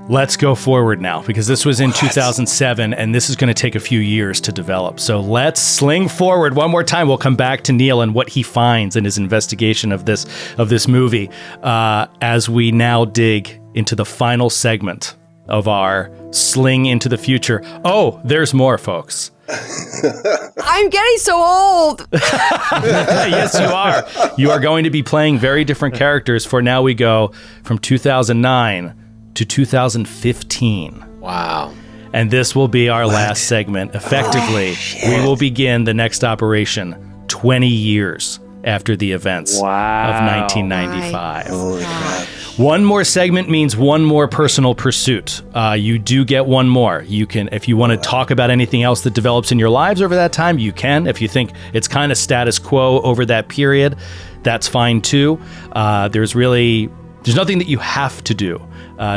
S2: Let's go forward now, because this was in 2007, and this is going to take a few years to develop. So let's sling forward one more time. We'll come back to Neil and what he finds in his investigation of this movie as we now dig into the final segment of our sling into the future. Oh, there's more, folks.
S5: I'm getting so old.
S2: Yes, you are. You are going to be playing very different characters, for now we go from 2009 to 2015.
S4: Wow.
S2: And this will be our last segment. Effectively, we will begin the next operation 20 years after the events of 1995.
S3: Holy crap.
S2: One more segment means one more personal pursuit. You do get one more. You can, if you want to talk about anything else that develops in your lives over that time, you can. If you think it's kind of status quo over that period, that's fine too. There's nothing that you have to do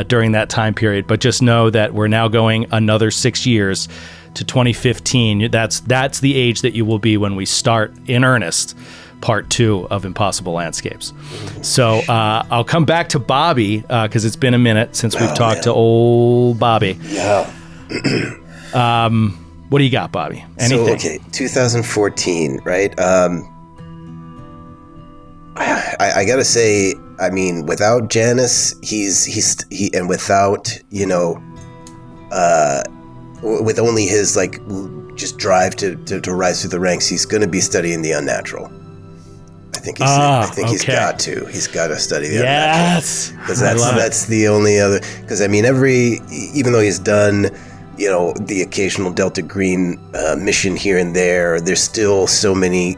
S2: during that time period, but just know that we're now going another 6 years to 2015. That's the age that you will be when we start in earnest part 2 of Impossible Landscapes. So I'll come back to Bobby because it's been a minute since we've talked to old Bobby.
S3: Yeah.
S2: What do you got, Bobby? Anything?
S3: So, okay, 2014, right? I gotta say, I mean, without Janice, and without, with only his like just drive to rise through the ranks, he's going to be studying the unnatural. I think he's got to. He's got to study the unnatural. Because that's the only other. Because I mean, even though he's done, the occasional Delta Green mission here and there, there's still so many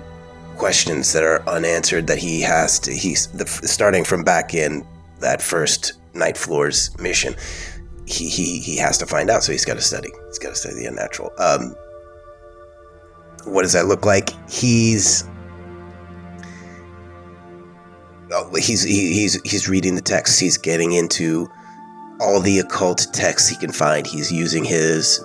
S3: questions that are unanswered that he's starting from back in that first Night Floors mission. He has to find out, so he's got to study. He's got to study the unnatural. What does that look like? He's reading the texts. He's getting into all the occult texts he can find. He's using his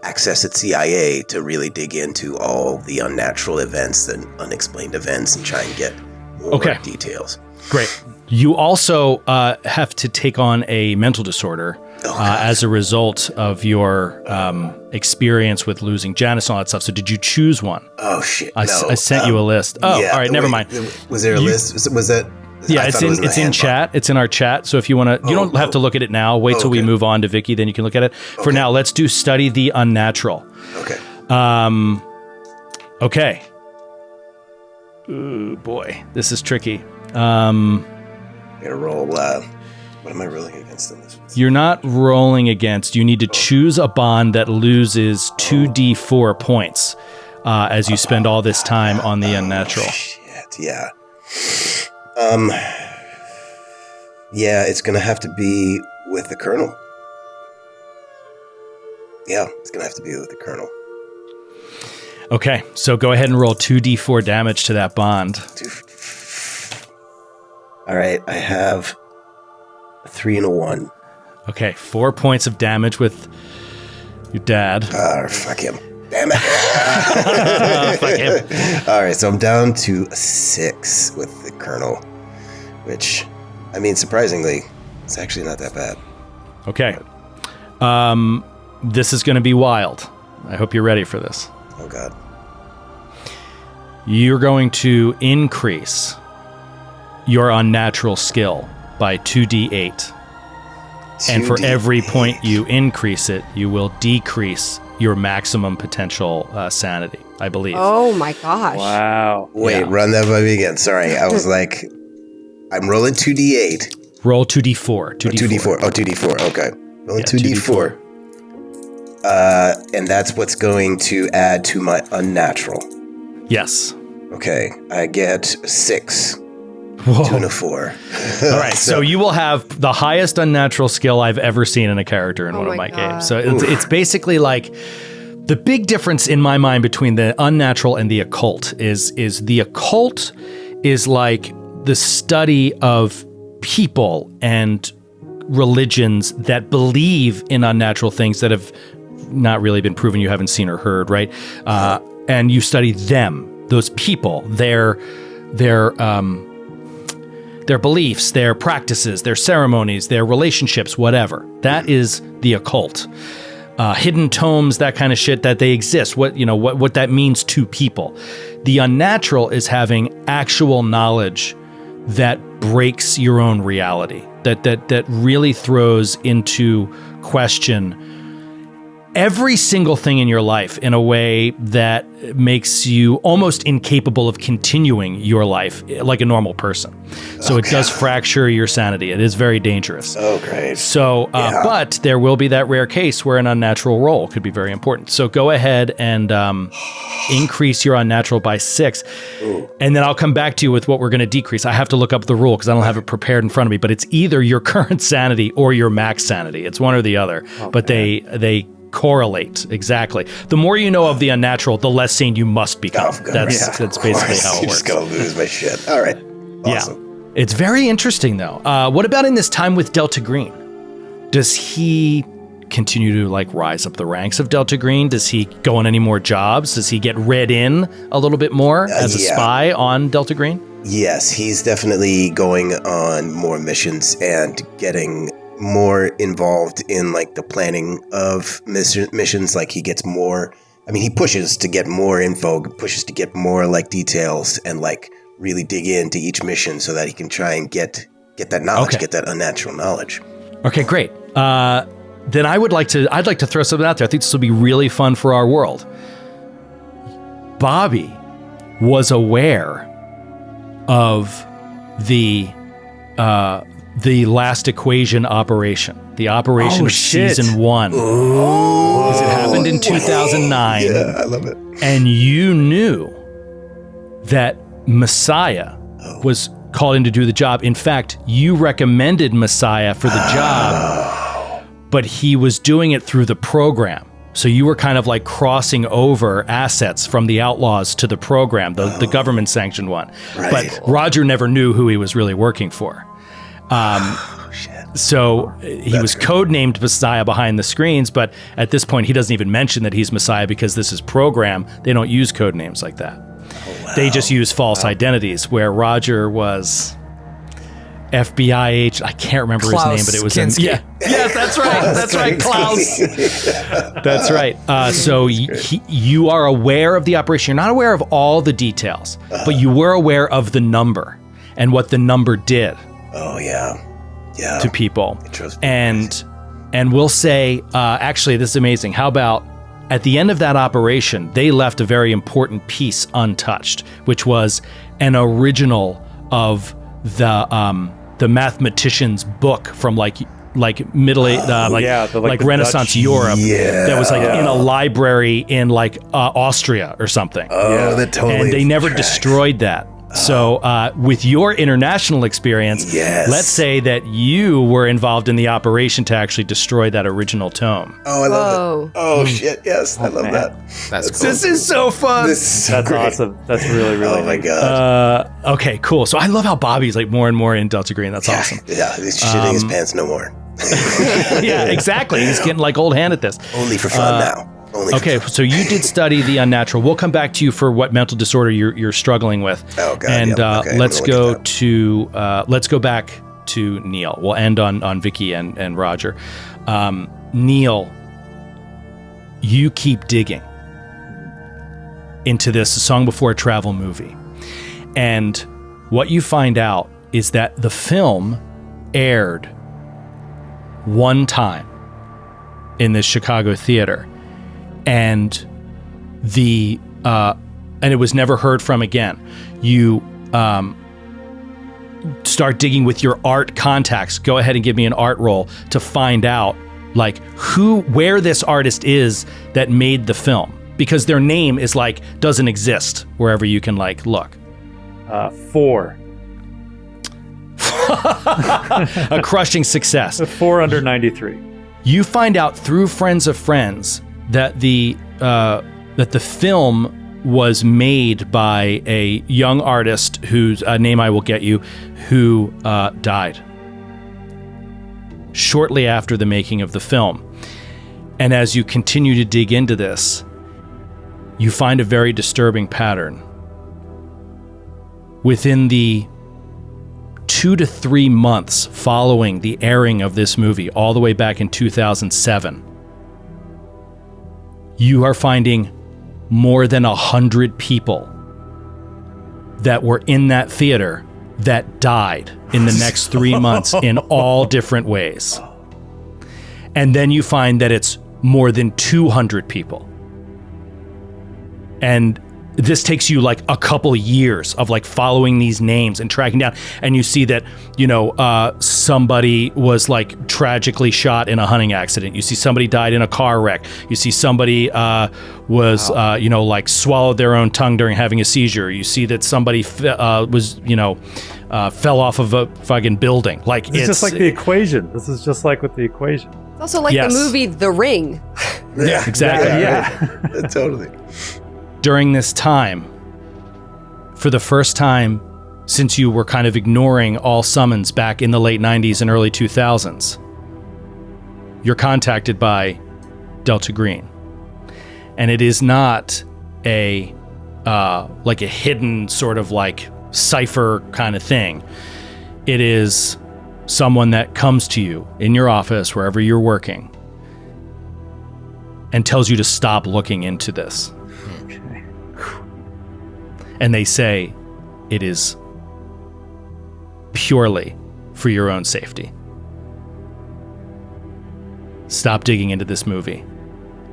S3: access at CIA to really dig into all the unnatural events and unexplained events and try and get more details.
S2: Great. You also have to take on a mental disorder as a result of your experience with losing Janice and all that stuff. So did you choose one?
S3: Oh, shit.
S2: I sent you a list. Oh, yeah, all right. Never mind.
S3: Was there a list? Was that...
S2: Yeah, it's in chat. It's in our chat. So if you want to, you don't have to look at it now. Wait till we move on to Vicky, then you can look at it. For now, let's do study the unnatural.
S3: Okay.
S2: Okay. Ooh, boy, this is tricky.
S3: I'm gonna roll. What am I rolling against in this one?
S2: You're not rolling against. You need to choose a bond that loses 2d4 points as you spend all this time on the unnatural.
S3: Shit. Yeah. Yeah, it's gonna have to be with the Colonel. Yeah, it's going to have to be with the Colonel.
S2: Okay, so go ahead and roll 2d4 damage to that bond.
S3: All right, I have a 3 and a 1.
S2: Okay, 4 points of damage with your dad.
S3: Fuck him. Damn it.
S2: Fuck him.
S3: All right, so I'm down to a 6 with the Colonel, which, I mean, surprisingly, it's actually not that bad.
S2: Okay. This is going to be wild. I hope you're ready for this.
S3: Oh, God.
S2: You're going to increase your unnatural skill by 2d8. And for every point you increase it, you will decrease your maximum potential sanity, I believe.
S5: Oh my gosh.
S6: Wow.
S3: Wait, run that by me again. Sorry, I was like, I'm rolling 2d8.
S2: Roll 2d4.
S3: 2d4. Oh, 2d4. Okay. Rolling 2d4. And that's what's going to add to my unnatural.
S2: Yes.
S3: Okay, I get 6.
S2: Whoa.
S3: 2 and a 4.
S2: All right, so you will have the highest unnatural skill I've ever seen in a character in one of my games. So it's basically like the big difference in my mind between the unnatural and the occult is the occult is like the study of people and religions that believe in unnatural things that have not really been proven, you haven't seen or heard, right? And you study them, those people, their beliefs, their practices, their ceremonies, their relationships, whatever. That is the occult. Hidden tomes, that kind of shit, that they exist, what that means to people. The unnatural is having actual knowledge that breaks your own reality, that really throws into question every single thing in your life in a way that makes you almost incapable of continuing your life like a normal person. So it does fracture your sanity. It is very dangerous.
S3: Oh, great.
S2: So, but there will be that rare case where an unnatural roll could be very important. So go ahead and increase your unnatural by 6. Ooh. And then I'll come back to you with what we're going to decrease. I have to look up the rule because I don't have it prepared in front of me, but it's either your current sanity or your max sanity. It's one or the other, but they correlate exactly. The more you know of the unnatural, the less sane you must become. That's basically how it works.
S3: Just gonna lose my shit. All right. Awesome.
S2: Yeah. It's very interesting though. What about in this time with Delta Green? Does he continue to like rise up the ranks of Delta Green? Does he go on any more jobs? Does he get read in a little bit more as a spy on Delta Green?
S3: Yes, he's definitely going on more missions and getting more involved in like the planning of missions. Like he gets more, I mean, he pushes to get more info, pushes to get more like details and like really dig into each mission so that he can try and get that knowledge, get that unnatural knowledge.
S2: Okay, great. Then I'd like to throw something out there. I think this will be really fun for our world. Bobby was aware of the Last Equation operation, the operation of season 1. Because it happened in 2009.
S3: Yeah, I love it.
S2: And you knew that Messiah was called in to do the job. In fact, you recommended Messiah for the job, but he was doing it through the program. So you were kind of like crossing over assets from the Outlaws to the program, the government-sanctioned one. Right. But Roger never knew who he was really working for. So he was codenamed Messiah behind the screens, but at this point he doesn't even mention that he's Messiah because this is program. They don't use code names like that. They just use false identities, where Roger was FBI agent. I can't remember his name, but it was yes, that's right. That's right, Klaus. That's right. So you are aware of the operation. You're not aware of all the details, but you were aware of the number and what the number did.
S3: Oh yeah.
S2: To people. And we'll say, actually, this is amazing. How about at the end of that operation, they left a very important piece untouched, which was an original of the mathematician's book from like middle age, like Renaissance Dutch. Europe. Yeah. That was like in a library in like Austria or something.
S3: Oh, that totally.
S2: And they never destroyed that. So with your international experience,
S3: Yes.
S2: let's say that you were involved in the operation to actually destroy that original tome.
S3: Oh, I love
S5: Whoa.
S3: it. Oh, shit. Yes. I love
S6: man.
S3: that.
S4: That's cool.
S2: This is so fun.
S3: This is so
S6: That's
S3: great.
S6: awesome. That's really, really
S3: Oh, my
S6: neat.
S3: God.
S2: Okay, cool. So I love how Bobby's like more and more in Delta Green. That's awesome.
S3: Yeah, he's shitting his pants no more.
S2: Yeah, exactly. He's getting like old hand at this.
S3: Only for fun now. Only for
S2: Okay, so you did study the unnatural. We'll come back to you for what mental disorder you're struggling with.
S3: Oh, God,
S2: And
S3: yeah. Okay,
S2: let's
S3: I'm
S2: go
S3: gonna look
S2: let's go back to Neil. We'll end on Vicky and Roger. Neil, you keep digging into this Song Before Travel movie, and what you find out is that the film aired one time in this Chicago theater, and it was never heard from again. You start digging with your art contacts. Go ahead and give me an art roll to find out like where this artist is that made the film, because their name is like doesn't exist wherever you can like look.
S6: 4.
S2: A crushing success.
S6: 4 under 93.
S2: You find out through friends of friends that the film was made by a young artist whose name I will get you, who died shortly after the making of the film. And as you continue to dig into this, you find a very disturbing pattern. Within the 2 to 3 months following the airing of this movie, all the way back in 2007, you are finding more than 100 people that were in that theater that died in the next 3 months in all different ways. And then you find that it's more than 200 people. And this takes you like a couple years of like following these names and tracking down, and you see that, you know, somebody was like tragically shot in a hunting accident. You see somebody died in a car wreck. You see somebody was you know, like swallowed their own tongue during having a seizure. You see that somebody was, you know, fell off of a fucking building. Like
S6: It's just like the equation. This is just like with the equation.
S5: It's also like
S2: Yes.
S5: the movie The Ring.
S3: Yeah,
S2: exactly.
S6: Yeah.
S3: Totally.
S2: During this time, for the first time since you were kind of ignoring all summons back in the late 90s and early 2000s, you're contacted by Delta Green. And it is not a like a hidden sort of like cipher kind of thing. It is someone that comes to you in your office, wherever you're working, and tells you to stop looking into this. And they say it is purely for your own safety. Stop digging into this movie.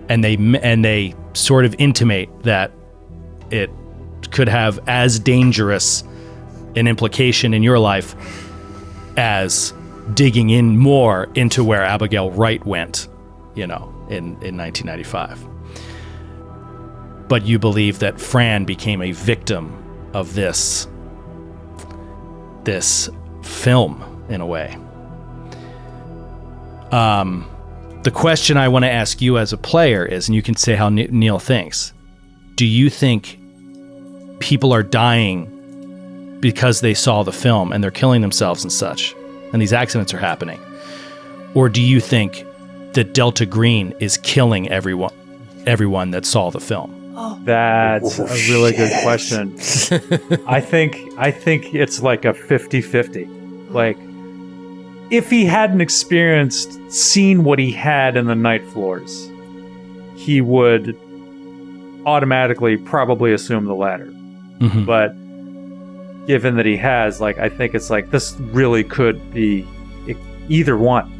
S2: And they sort of intimate that it could have as dangerous an implication in your life as digging in more into where Abigail Wright went, you know, in 1995. But you believe that Fran became a victim of this film in a way. The question I want to ask you as a player is, and you can say how Neil thinks, do you think people are dying because they saw the film and they're killing themselves and such, and these accidents are happening? Or do you think that Delta Green is killing everyone that saw the film?
S6: That's a really good question. I think it's like a 50-50. Like, if he hadn't seen what he had in the night floors, he would automatically probably assume the latter.
S2: Mm-hmm.
S6: But given that he has, like, I think it's like this really could be either one.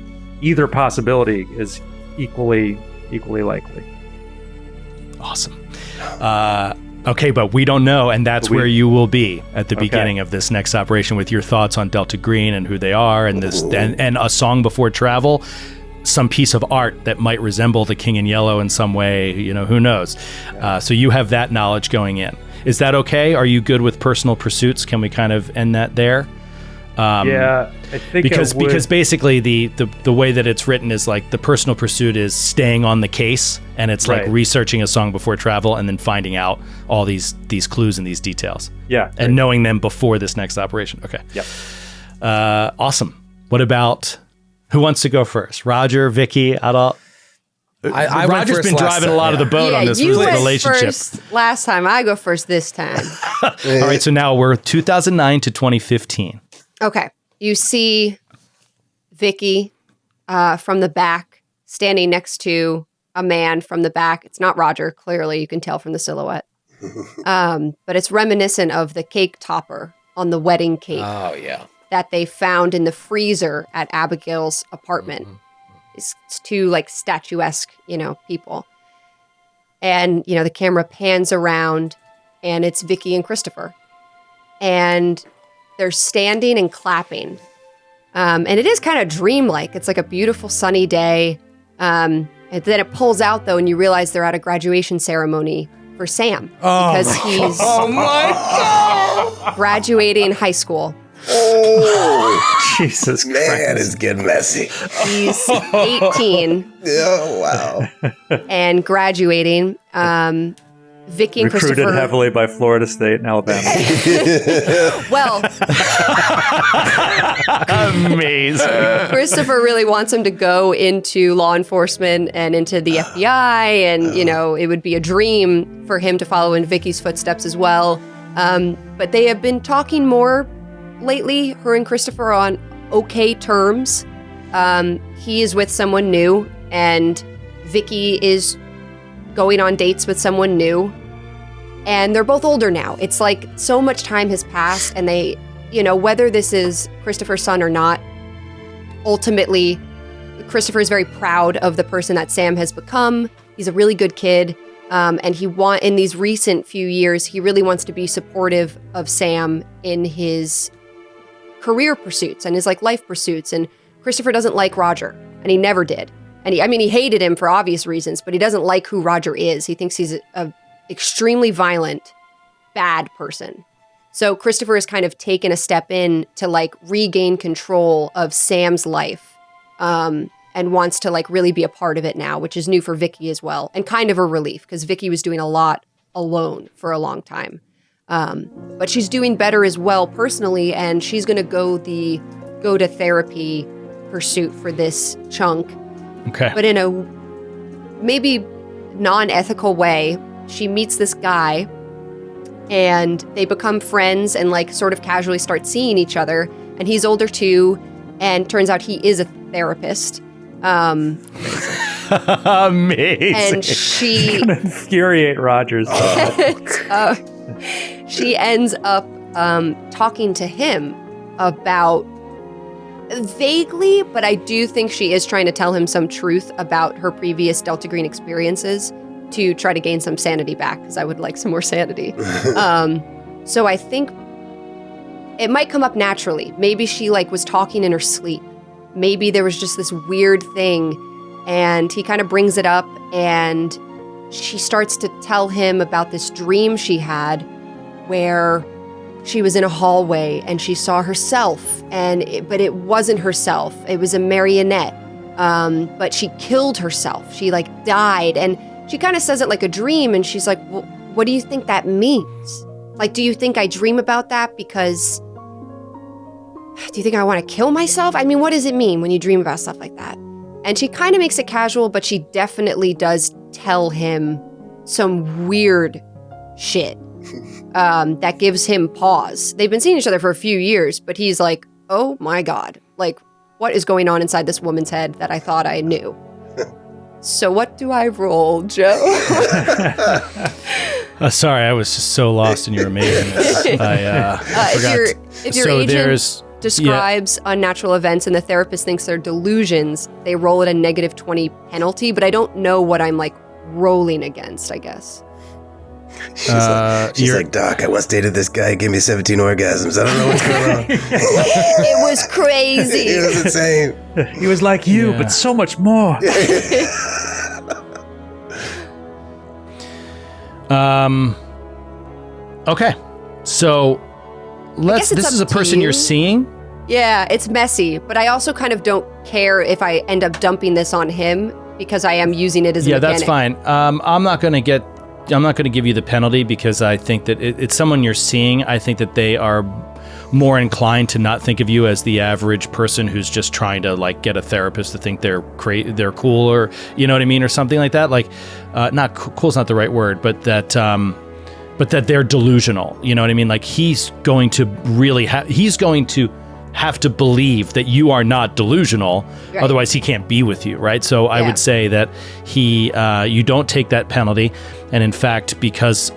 S6: Either possibility is equally likely.
S2: Awesome. Okay, but we don't know, and that's where you will be at the beginning of this next operation with your thoughts on Delta Green and who they are, and this and a song before travel, some piece of art that might resemble the King in Yellow in some way. You know, who knows? So you have that knowledge going in. Is that okay? Are you good with personal pursuits? Can we kind of end that there?
S6: Yeah, I think
S2: because basically the way that it's written is like the personal pursuit is staying on the case, and it's like researching a song before travel and then finding out all these clues and these details.
S6: Yeah,
S2: and knowing them before this next operation. Okay.
S6: Yep.
S2: Awesome. What about who wants to go first? Roger, Vicky, Adal. Roger's been driving a lot of the boat on this
S5: you
S2: relationship.
S5: Went first last time. I go first this time.
S2: All right, so now we're 2009 to 2015.
S5: Okay. You see Vicky from the back standing next to a man from the back. It's not Roger, clearly. You can tell from the silhouette. But it's reminiscent of the cake topper on the wedding cake.
S4: Oh, yeah.
S5: That they found in the freezer at Abigail's apartment. It's two like statuesque, people. And, the camera pans around and it's Vicky and Christopher. And they're standing and clapping. And it is kind of dreamlike. It's like a beautiful sunny day. And then it pulls out, though, and you realize they're at a graduation ceremony for Sam. Because he's graduating high school.
S3: Oh,
S6: Jesus Christ.
S3: Man, it's getting messy.
S5: He's 18.
S3: Oh, wow.
S5: And graduating. Vicky and
S6: Recruited
S5: Christopher
S6: heavily by Florida State and Alabama.
S5: Well,
S2: amazing.
S5: Christopher really wants him to go into law enforcement and into the FBI, and it would be a dream for him to follow in Vicky's footsteps as well. But they have been talking more lately. Her and Christopher are on okay terms. He is with someone new, and Vicky is going on dates with someone new. And they're both older now. It's like so much time has passed, and they, whether this is Christopher's son or not, ultimately, Christopher is very proud of the person that Sam has become. He's a really good kid. And in these recent few years, he really wants to be supportive of Sam in his career pursuits and his life pursuits. And Christopher doesn't like Roger, and he never did. And he hated him for obvious reasons, but he doesn't like who Roger is. He thinks he's a extremely violent, bad person. So Christopher has kind of taken a step in to regain control of Sam's life, and wants to really be a part of it now, which is new for Vicky as well, and kind of a relief because Vicky was doing a lot alone for a long time. But she's doing better as well personally, and she's going to go to therapy pursuit for this chunk.
S2: Okay.
S5: But in a maybe non-ethical way, she meets this guy and they become friends and sort of casually start seeing each other. And he's older too, and turns out he is a therapist.
S2: Amazing.
S5: And she
S6: Gonna infuriate Rogers.
S5: she ends up talking to him about, vaguely, but I do think she is trying to tell him some truth about her previous Delta Green experiences to try to gain some sanity back, because I would like some more sanity. So I think it might come up naturally. Maybe she was talking in her sleep. Maybe there was just this weird thing, and he kind of brings it up, and she starts to tell him about this dream she had where she was in a hallway and she saw herself, but it wasn't herself. It was a marionette. But she killed herself. She died, and she kind of says it like a dream, and she's like, well, what do you think that means? Do you think I dream about that because, do you think I want to kill myself? I mean, what does it mean when you dream about stuff like that? And she kind of makes it casual, but she definitely does tell him some weird shit that gives him pause. They've been seeing each other for a few years, but he's like, oh my God, what is going on inside this woman's head that I thought I knew? So what do I roll, Joe?
S2: Sorry, I was just so lost in your amazingness. I forgot.
S5: If your agent describes unnatural events and the therapist thinks they're delusions, they roll at a -20 penalty, but I don't know what I'm rolling against, I guess.
S3: She's like, Doc, I once dated this guy. He gave me 17 orgasms. I don't know what's going on.
S5: It was crazy.
S3: It was insane.
S6: He was like you, but so much more.
S2: Okay. So
S5: guess it's
S2: this
S5: up
S2: is a
S5: to
S2: person
S5: you.
S2: you're seeing.
S5: Yeah, it's messy, but I also kind of don't care if I end up dumping this on him because I am using it as a mechanic.
S2: That's fine. I'm not going to give you the penalty because I think that it's someone you're seeing. I think that they are more inclined to not think of you as the average person who's just trying to like get a therapist to think they're cool, or you know what I mean, or something like that. Like, not cool's not the right word, but that they're delusional. You know what I mean? Like he's going to have to believe that you are not delusional, right. Otherwise he can't be with you, right? So I would say that you don't take that penalty, and in fact, because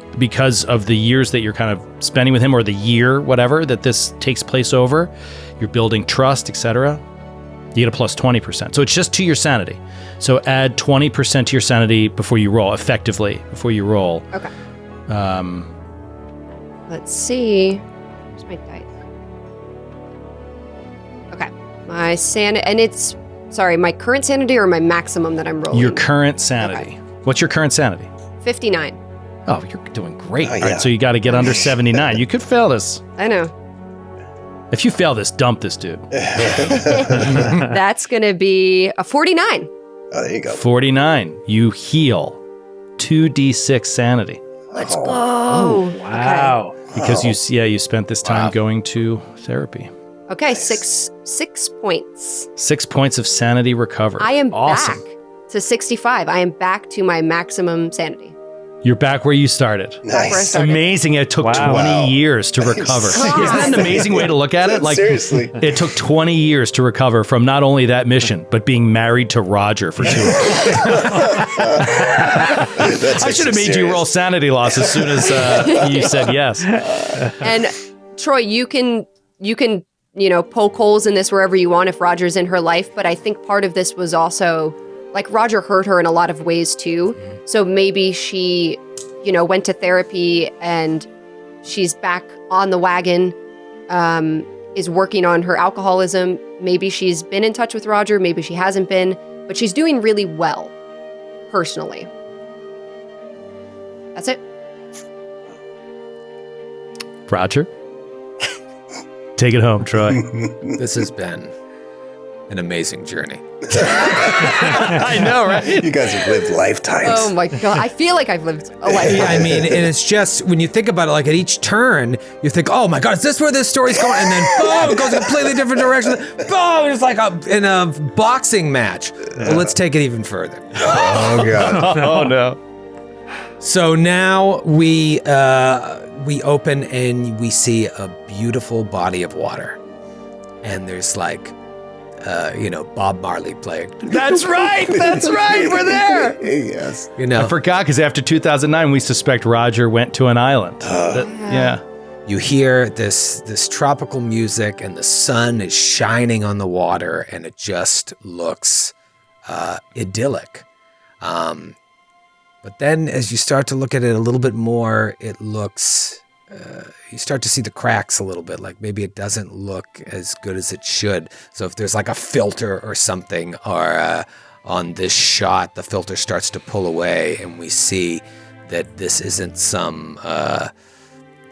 S2: of the years that you're kind of spending with him, or the year, whatever, that this takes place over, you're building trust, etc. You get a plus 20%. So it's just to your sanity. So add 20% to your sanity before you roll, effectively, before you roll.
S5: Okay. Let's see. Where's my dice? Okay. My sanity, and it's, sorry, my current sanity or my maximum that I'm rolling?
S2: Your current sanity.
S5: Okay.
S2: What's your current sanity?
S5: 59.
S2: Oh, you're doing great.
S3: Oh, yeah.
S2: All right, so you got to get under 79. You could fail this.
S5: I know.
S2: If you fail this, dump this dude.
S5: That's going to be a 49.
S3: Oh, there you go.
S2: 49. You heal 2d6 sanity.
S5: Let's go. Oh,
S6: Wow.
S2: Because you spent this time going to therapy.
S5: Okay, 6 points.
S2: 6 points of sanity recovered.
S5: I am
S2: awesome.
S5: back to 65. I am back to my maximum sanity.
S2: You're back where you started.
S5: Back where I
S3: Nice.
S5: started.
S2: Amazing. It took 20 years to recover.
S3: Seriously.
S2: Isn't that an amazing way to look at it? Like,
S3: Seriously.
S2: it took 20 years to recover from not only that mission, but being married to Roger for 2 years. I should have made you roll sanity loss as soon as you said yes.
S5: And Troy, you can poke holes in this wherever you want if Roger's in her life, but I think part of this was also, like, Roger hurt her in a lot of ways too. So maybe she, went to therapy and she's back on the wagon, is working on her alcoholism. Maybe she's been in touch with Roger, maybe she hasn't been, but she's doing really well, personally. That's it.
S2: Roger? Take it home, Troy.
S4: This has been an amazing journey.
S2: I know, right?
S3: You guys have lived lifetimes.
S5: Oh my God. I feel like I've lived a lifetime.
S4: Yeah, I mean, and it's just, when you think about it, like at each turn, you think, oh my God, is this where this story's going? And then, boom, it goes a completely different direction. Boom, it's like in a boxing match. Well, let's take it even further.
S3: Oh, God.
S2: Oh, no.
S4: So now we open and we see a beautiful body of water. And there's like, Bob Marley playing.
S2: That's right. That's right. We're there.
S3: Yes.
S2: I forgot because after 2009, we suspect Roger went to an island. Yeah.
S4: You hear this tropical music, and the sun is shining on the water, and it just looks idyllic. But then, as you start to look at it a little bit more, it looks. You start to see the cracks a little bit, like maybe it doesn't look as good as it should. So if there's like a filter or something, or on this shot, the filter starts to pull away, and we see that this isn't some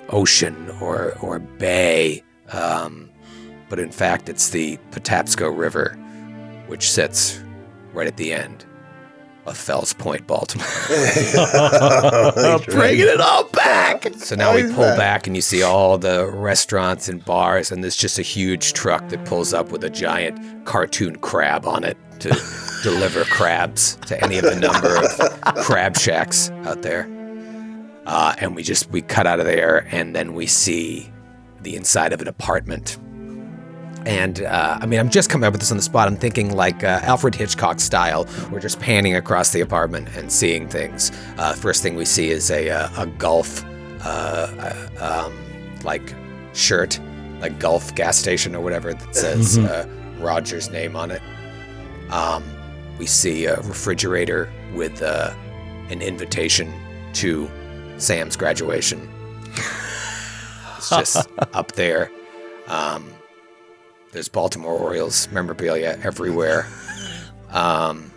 S4: ocean or bay, but in fact it's the Patapsco River, which sits right at the end of Fells Point, Baltimore.
S2: Bringing it all back.
S4: So now we pull back and you see all the restaurants and bars, and there's just a huge truck that pulls up with a giant cartoon crab on it to deliver crabs to any of the number of crab shacks out there. And we cut out of there, and then we see the inside of an apartment. And I'm just coming up with this on the spot. I'm thinking like Alfred Hitchcock style. We're just panning across the apartment and seeing things. First thing we see is a golf like shirt, like golf gas station or whatever, that says Roger's name on it. We see a refrigerator with an invitation to Sam's graduation. It's just up there. There's Baltimore Orioles memorabilia everywhere. And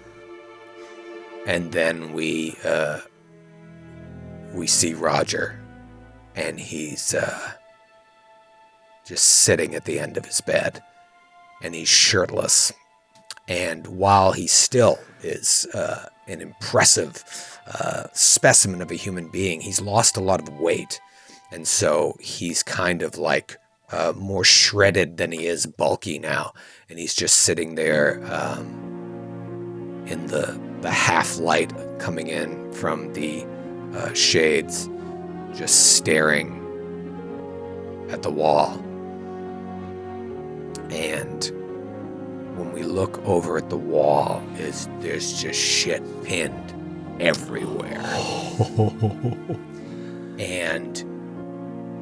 S4: then we see Roger and he's just sitting at the end of his bed, and he's shirtless. And while he still is an impressive specimen of a human being, he's lost a lot of weight. And so he's kind of like more shredded than he is bulky now. And he's just sitting there in the half light coming in from the shades, just staring at the wall. And when we look over at the wall, there's just shit pinned everywhere. And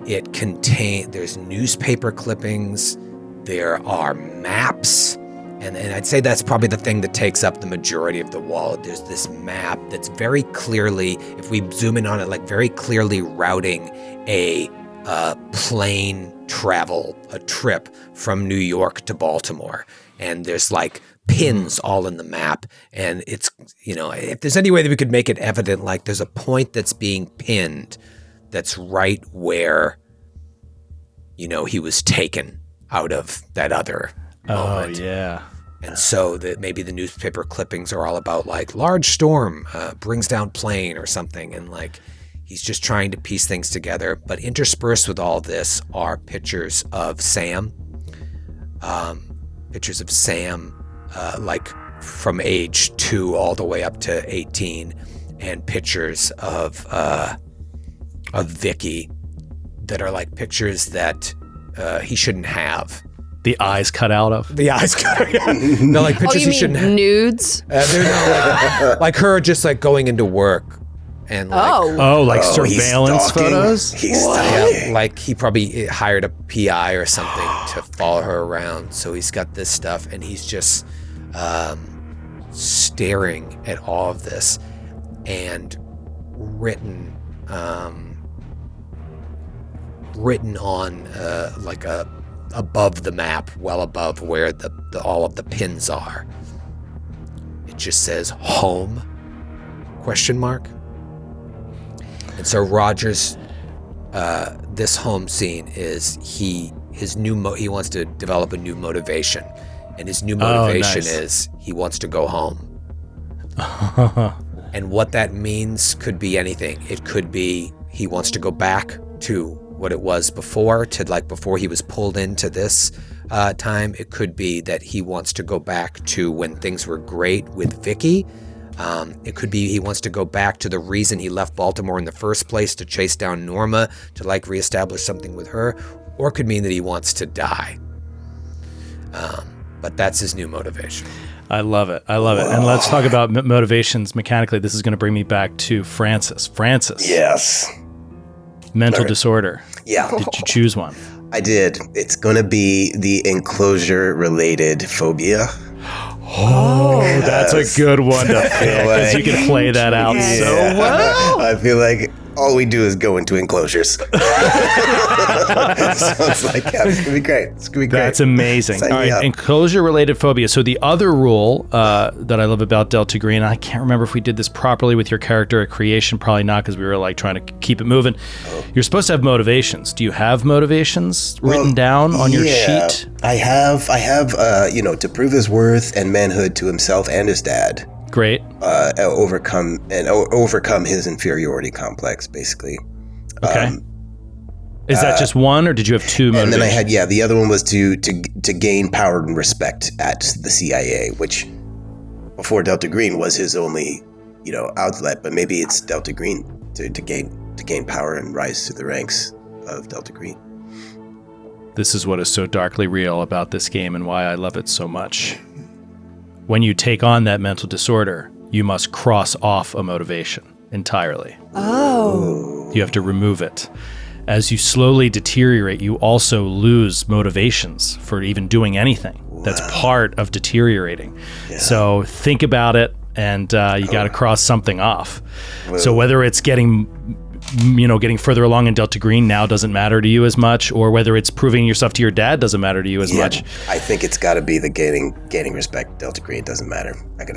S4: there's newspaper clippings, there are maps, and I'd say that's probably the thing that takes up the majority of the wall. There's this map that's very clearly, if we zoom in on it, like very clearly routing a plane travel, a trip from New York to Baltimore. And there's like pins all in the map. And it's, if there's any way that we could make it evident, like there's a point that's being pinned that's right where, he was taken out of that other moment.
S2: Oh, yeah.
S4: And so that maybe the newspaper clippings are all about like large storm brings down plane or something. And like, he's just trying to piece things together. But interspersed with all this are pictures of Sam. Pictures of Sam, like from age 2 all the way up to 18, and pictures of Vicky that are like pictures that he shouldn't have.
S2: The eyes cut out of?
S4: The eyes cut out. No, like pictures he shouldn't have.
S5: Nudes?
S4: They're like her just like going into work. And like,
S2: surveillance photos?
S3: He's stalking.
S4: Yeah, like he probably hired a PI or something to follow her around. So he's got this stuff, and he's just staring at all of this, and written on like above the map, well above where all of the pins are. It just says home ? And so Roger's this home scene is he wants to develop a new motivation, and his new motivation is he wants to go home. And what that means could be anything. It could be he wants to go back to what it was before, to like before he was pulled into this time. It could be that he wants to go back to when things were great with Vicky. It could be he wants to go back to the reason he left Baltimore in the first place, to chase down Norma, to like reestablish something with her, or it could mean that he wants to die. But that's his new motivation.
S2: I love it. And let's talk about motivations mechanically. This is going to bring me back to Francis.
S3: Yes.
S2: Mental disorder.
S3: Yeah.
S2: Did you choose one?
S3: I did. It's going to be the enclosure-related phobia.
S2: Oh, that's a good one to pick, because you can play that out so well.
S3: I feel like all we do is go into enclosures. So it's like, yeah, it's going to be great. It's going to be great.
S2: That's amazing.
S3: Sign
S2: All
S3: me
S2: right,
S3: up.
S2: enclosure-related phobia. So the other rule that I love about Delta Green, I can't remember if we did this properly with your character at creation, probably not, because we were like trying to keep it moving. You're supposed to have motivations. Do you have motivations written down on your sheet?
S3: I have, to prove his worth and manhood to himself and his dad.
S2: Great.
S3: Overcome his inferiority complex, basically.
S2: Okay. Is that just one, or did you have two motivations?
S3: And then I had, the other one was to gain power and respect at the CIA, which before Delta Green was his only, outlet. But maybe it's Delta Green to gain power and rise to the ranks of Delta Green.
S2: This is what is so darkly real about this game and why I love it so much. When you take on that mental disorder, you must cross off a motivation entirely.
S5: Oh.
S2: You have to remove it. As you slowly deteriorate, you also lose motivations for even doing anything. That's part of deteriorating. Yeah. So think about it, and you got to cross something off. Whoa. So whether it's getting further along in Delta Green now doesn't matter to you as much, or whether it's proving yourself to your dad doesn't matter to you as much.
S3: I think it's got to be the gaining respect. Delta Green doesn't matter. I gotta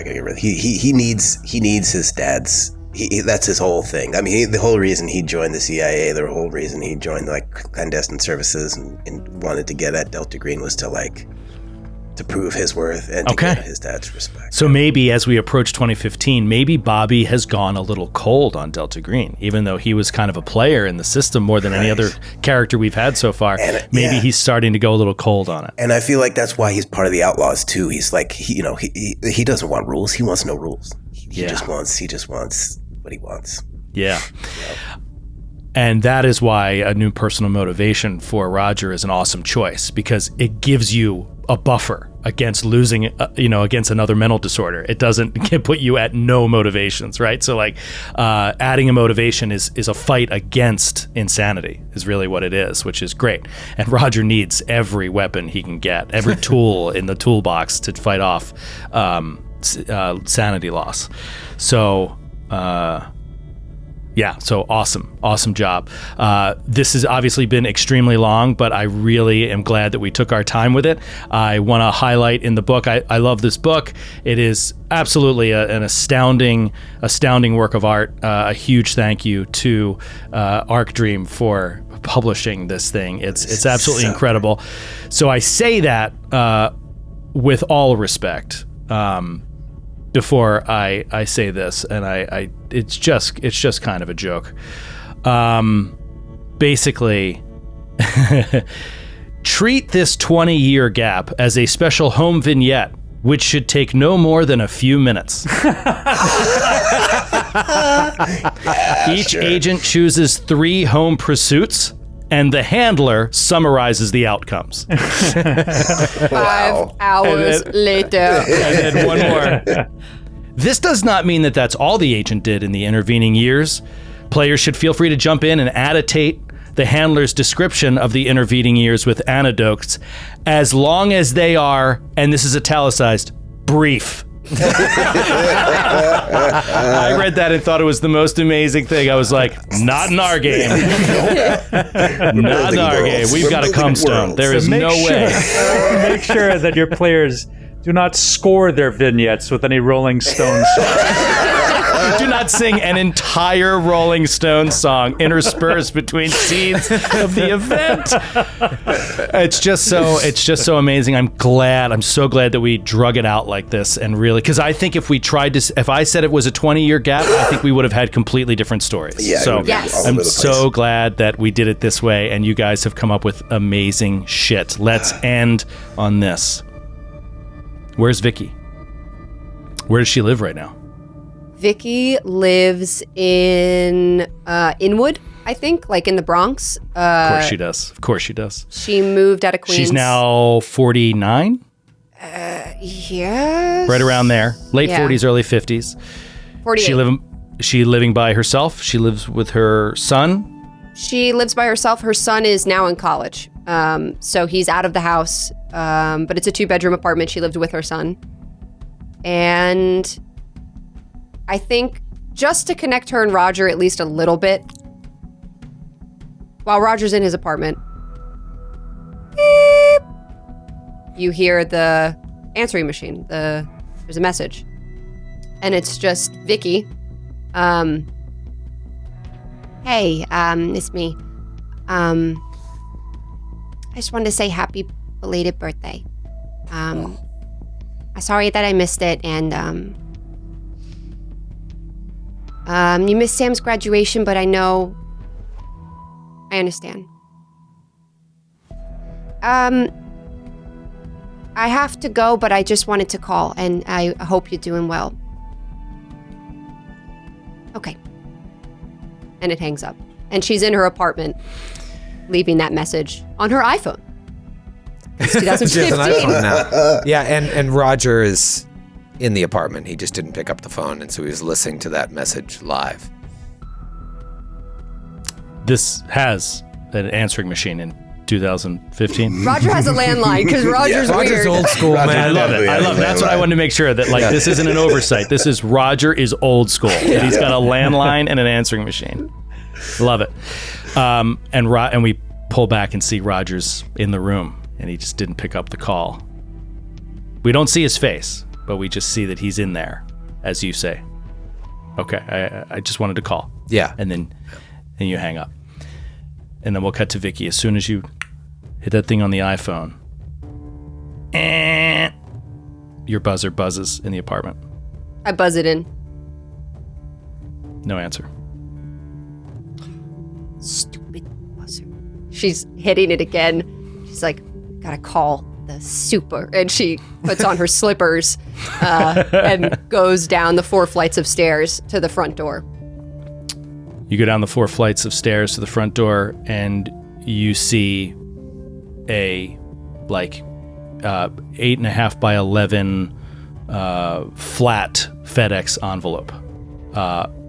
S3: get rid of. He needs his dad's that's his whole thing. I mean, the whole reason he joined the CIA, the whole reason he joined like clandestine services and wanted to get at Delta Green was to prove his worth and to get his dad's respect.
S2: So maybe as we approach 2015, maybe Bobby has gone a little cold on Delta Green, even though he was kind of a player in the system more than any other character we've had so far. And, maybe he's starting to go a little cold on it.
S3: And I feel like that's why he's part of the Outlaws too. He's like, he doesn't want rules. He wants no rules. He just wants what he wants.
S2: Yeah. And that is why a new personal motivation for Roger is an awesome choice, because it gives you a buffer against losing, against another mental disorder. It doesn't put you at no motivations, right? So adding a motivation is a fight against insanity is really what it is, which is great. And Roger needs every weapon he can get, every tool in the toolbox to fight off sanity loss. So, so awesome job. This has obviously been extremely long, but I really am glad that we took our time with it. I want to highlight in the book, I love this book. It is absolutely an astounding work of art. A huge thank you to Arc Dream for publishing this thing. It's absolutely incredible. So I say that with all respect. Before I say this, and it's just kind of a joke. Basically, treat this 20-year gap as a special home vignette, which should take no more than a few minutes. Each agent chooses 3 home pursuits, and the handler summarizes the outcomes.
S5: 5 hours later.
S2: And then one more. This does not mean that that's all the agent did in the intervening years. Players should feel free to jump in and annotate the handler's description of the intervening years with anecdotes, as long as they are, and this is italicized, brief. I read that and thought it was the most amazing thing. I was like, not in our game. Not in our game. We've got a cum stone. There is no way.
S6: Make sure that your players do not score their vignettes with any Rolling Stones song.
S2: Do not sing an entire Rolling Stones song interspersed between scenes of the event. It's just so amazing. I'm so glad that we drug it out like this, and really, because I think if I said it was a 20-year gap, I think we would have had completely different stories.
S3: Yeah,
S2: so
S5: yes.
S2: I'm so glad that we did it this way, and you guys have come up with amazing shit. Let's end on this. Where's Vicky? Where does she live right now?
S5: Vicky lives in Inwood, I think, like in the Bronx.
S2: Of course she does.
S5: She moved out of Queens.
S2: She's now 49?
S5: Yes.
S2: Right around there. Late
S5: Yeah.
S2: 40s, early 50s.
S5: 48.
S2: She living by herself? She lives with her son?
S5: She lives by herself. Her son is now in college. So he's out of the house. But it's a 2-bedroom apartment. She lived with her son. And I think just to connect her and Roger at least a little bit, while Roger's in his apartment, beep, you hear the answering machine. There's a message. And it's just Vicky. Hey, it's me. I just wanted to say happy belated birthday. I'm sorry that I missed it, and you missed Sam's graduation, but I understand. I have to go, but I just wanted to call, and I hope you're doing well. Okay. And it hangs up. And she's in her apartment, leaving that message on her iPhone. It's 2015.
S4: She has an iPhone now. Yeah, and Roger is in the apartment. He just didn't pick up the phone, and so he was listening to that message live.
S2: This has an answering machine in 2015.
S5: Roger has a landline because Roger's
S4: Roger's
S5: weird.
S4: old school, man.
S2: I love it. That's what I wanted to make sure that this isn't an oversight. This is Roger is old school. Yeah. He's got a landline and an answering machine. Love it. And we pull back and see Roger's in the room, and he just didn't pick up the call. We don't see his face, but we just see that he's in there, as you say. Okay, I just wanted to call.
S4: Yeah.
S2: And then you hang up. And then we'll cut to Vicky. As soon as you hit that thing on the iPhone, your buzzer buzzes in the apartment.
S5: I buzz it in.
S2: No answer.
S5: Stupid buzzer. She's hitting it again. She's like, gotta call the super. And she puts on her slippers and goes down the 4 flights of stairs to the front door.
S2: You go down the 4 flights of stairs to the front door, and you see a 8.5 by 11 flat FedEx envelope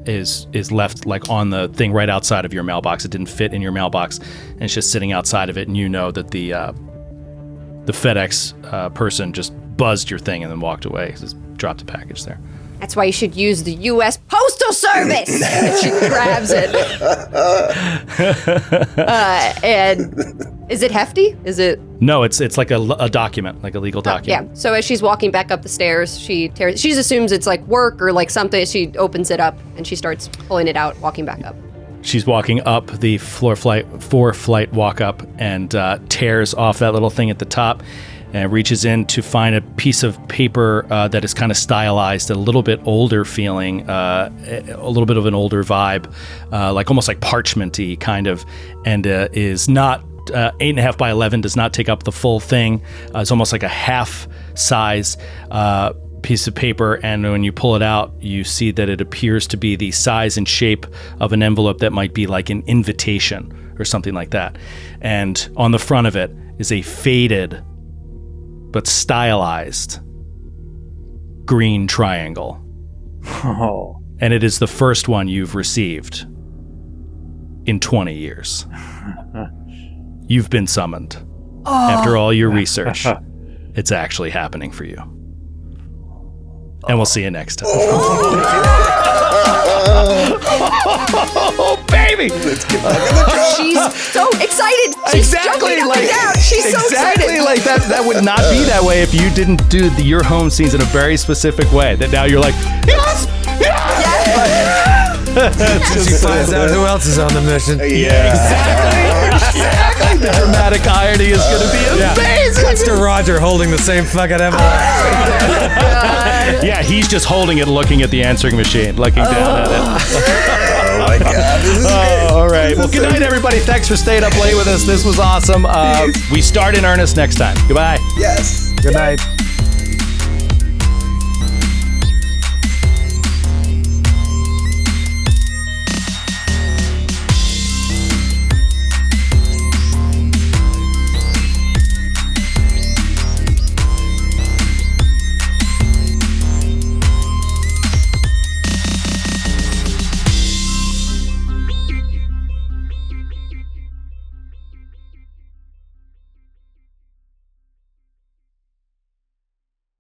S2: is left on the thing right outside of your mailbox. It didn't fit in your mailbox, and it's just sitting outside of it. And you know that the FedEx person just buzzed your thing and then walked away. Just dropped a package there.
S5: That's why you should use the U.S. Postal Service. And she grabs it. And is it hefty? Is it?
S2: No, it's like a document, like a legal document.
S5: Yeah. So as she's walking back up the stairs, she assumes it's like work or like something. She opens it up and she starts pulling it out, walking back up.
S2: She's walking up the 4-flight walk up and tears off that little thing at the top and reaches in to find a piece of paper that is kind of stylized, a little bit older feeling, a little bit of an older vibe, almost like parchment-y kind of, and is not 8.5 by 11, does not take up the full thing. It's almost like a half size piece of paper, and when you pull it out, you see that it appears to be the size and shape of an envelope that might be like an invitation or something like that. And on the front of it is a faded but stylized green triangle.
S6: Oh.
S2: And it is the first one you've received in 20 years. You've been summoned. After all your research, it's actually happening for you. And we'll see you next time. Oh, baby!
S3: Let's get back in the truck.
S5: She's so excited. She's jumping up and down. She's so excited.
S2: Like that would not be that way if you didn't do your home scenes in a very specific way. That now you're like, yes!
S4: She finds out who else is on the mission.
S3: Yeah.
S2: Exactly. The dramatic irony is going to be amazing.
S4: Cuts to Roger holding the same fucking envelope.
S2: Yeah, he's just holding it, looking at the answering machine, looking down at it.
S3: Oh my God. This is great.
S2: All right. Well, good night, everybody. Thanks for staying up late with us. This was awesome. We start in earnest next time. Goodbye.
S3: Yes.
S4: Good night.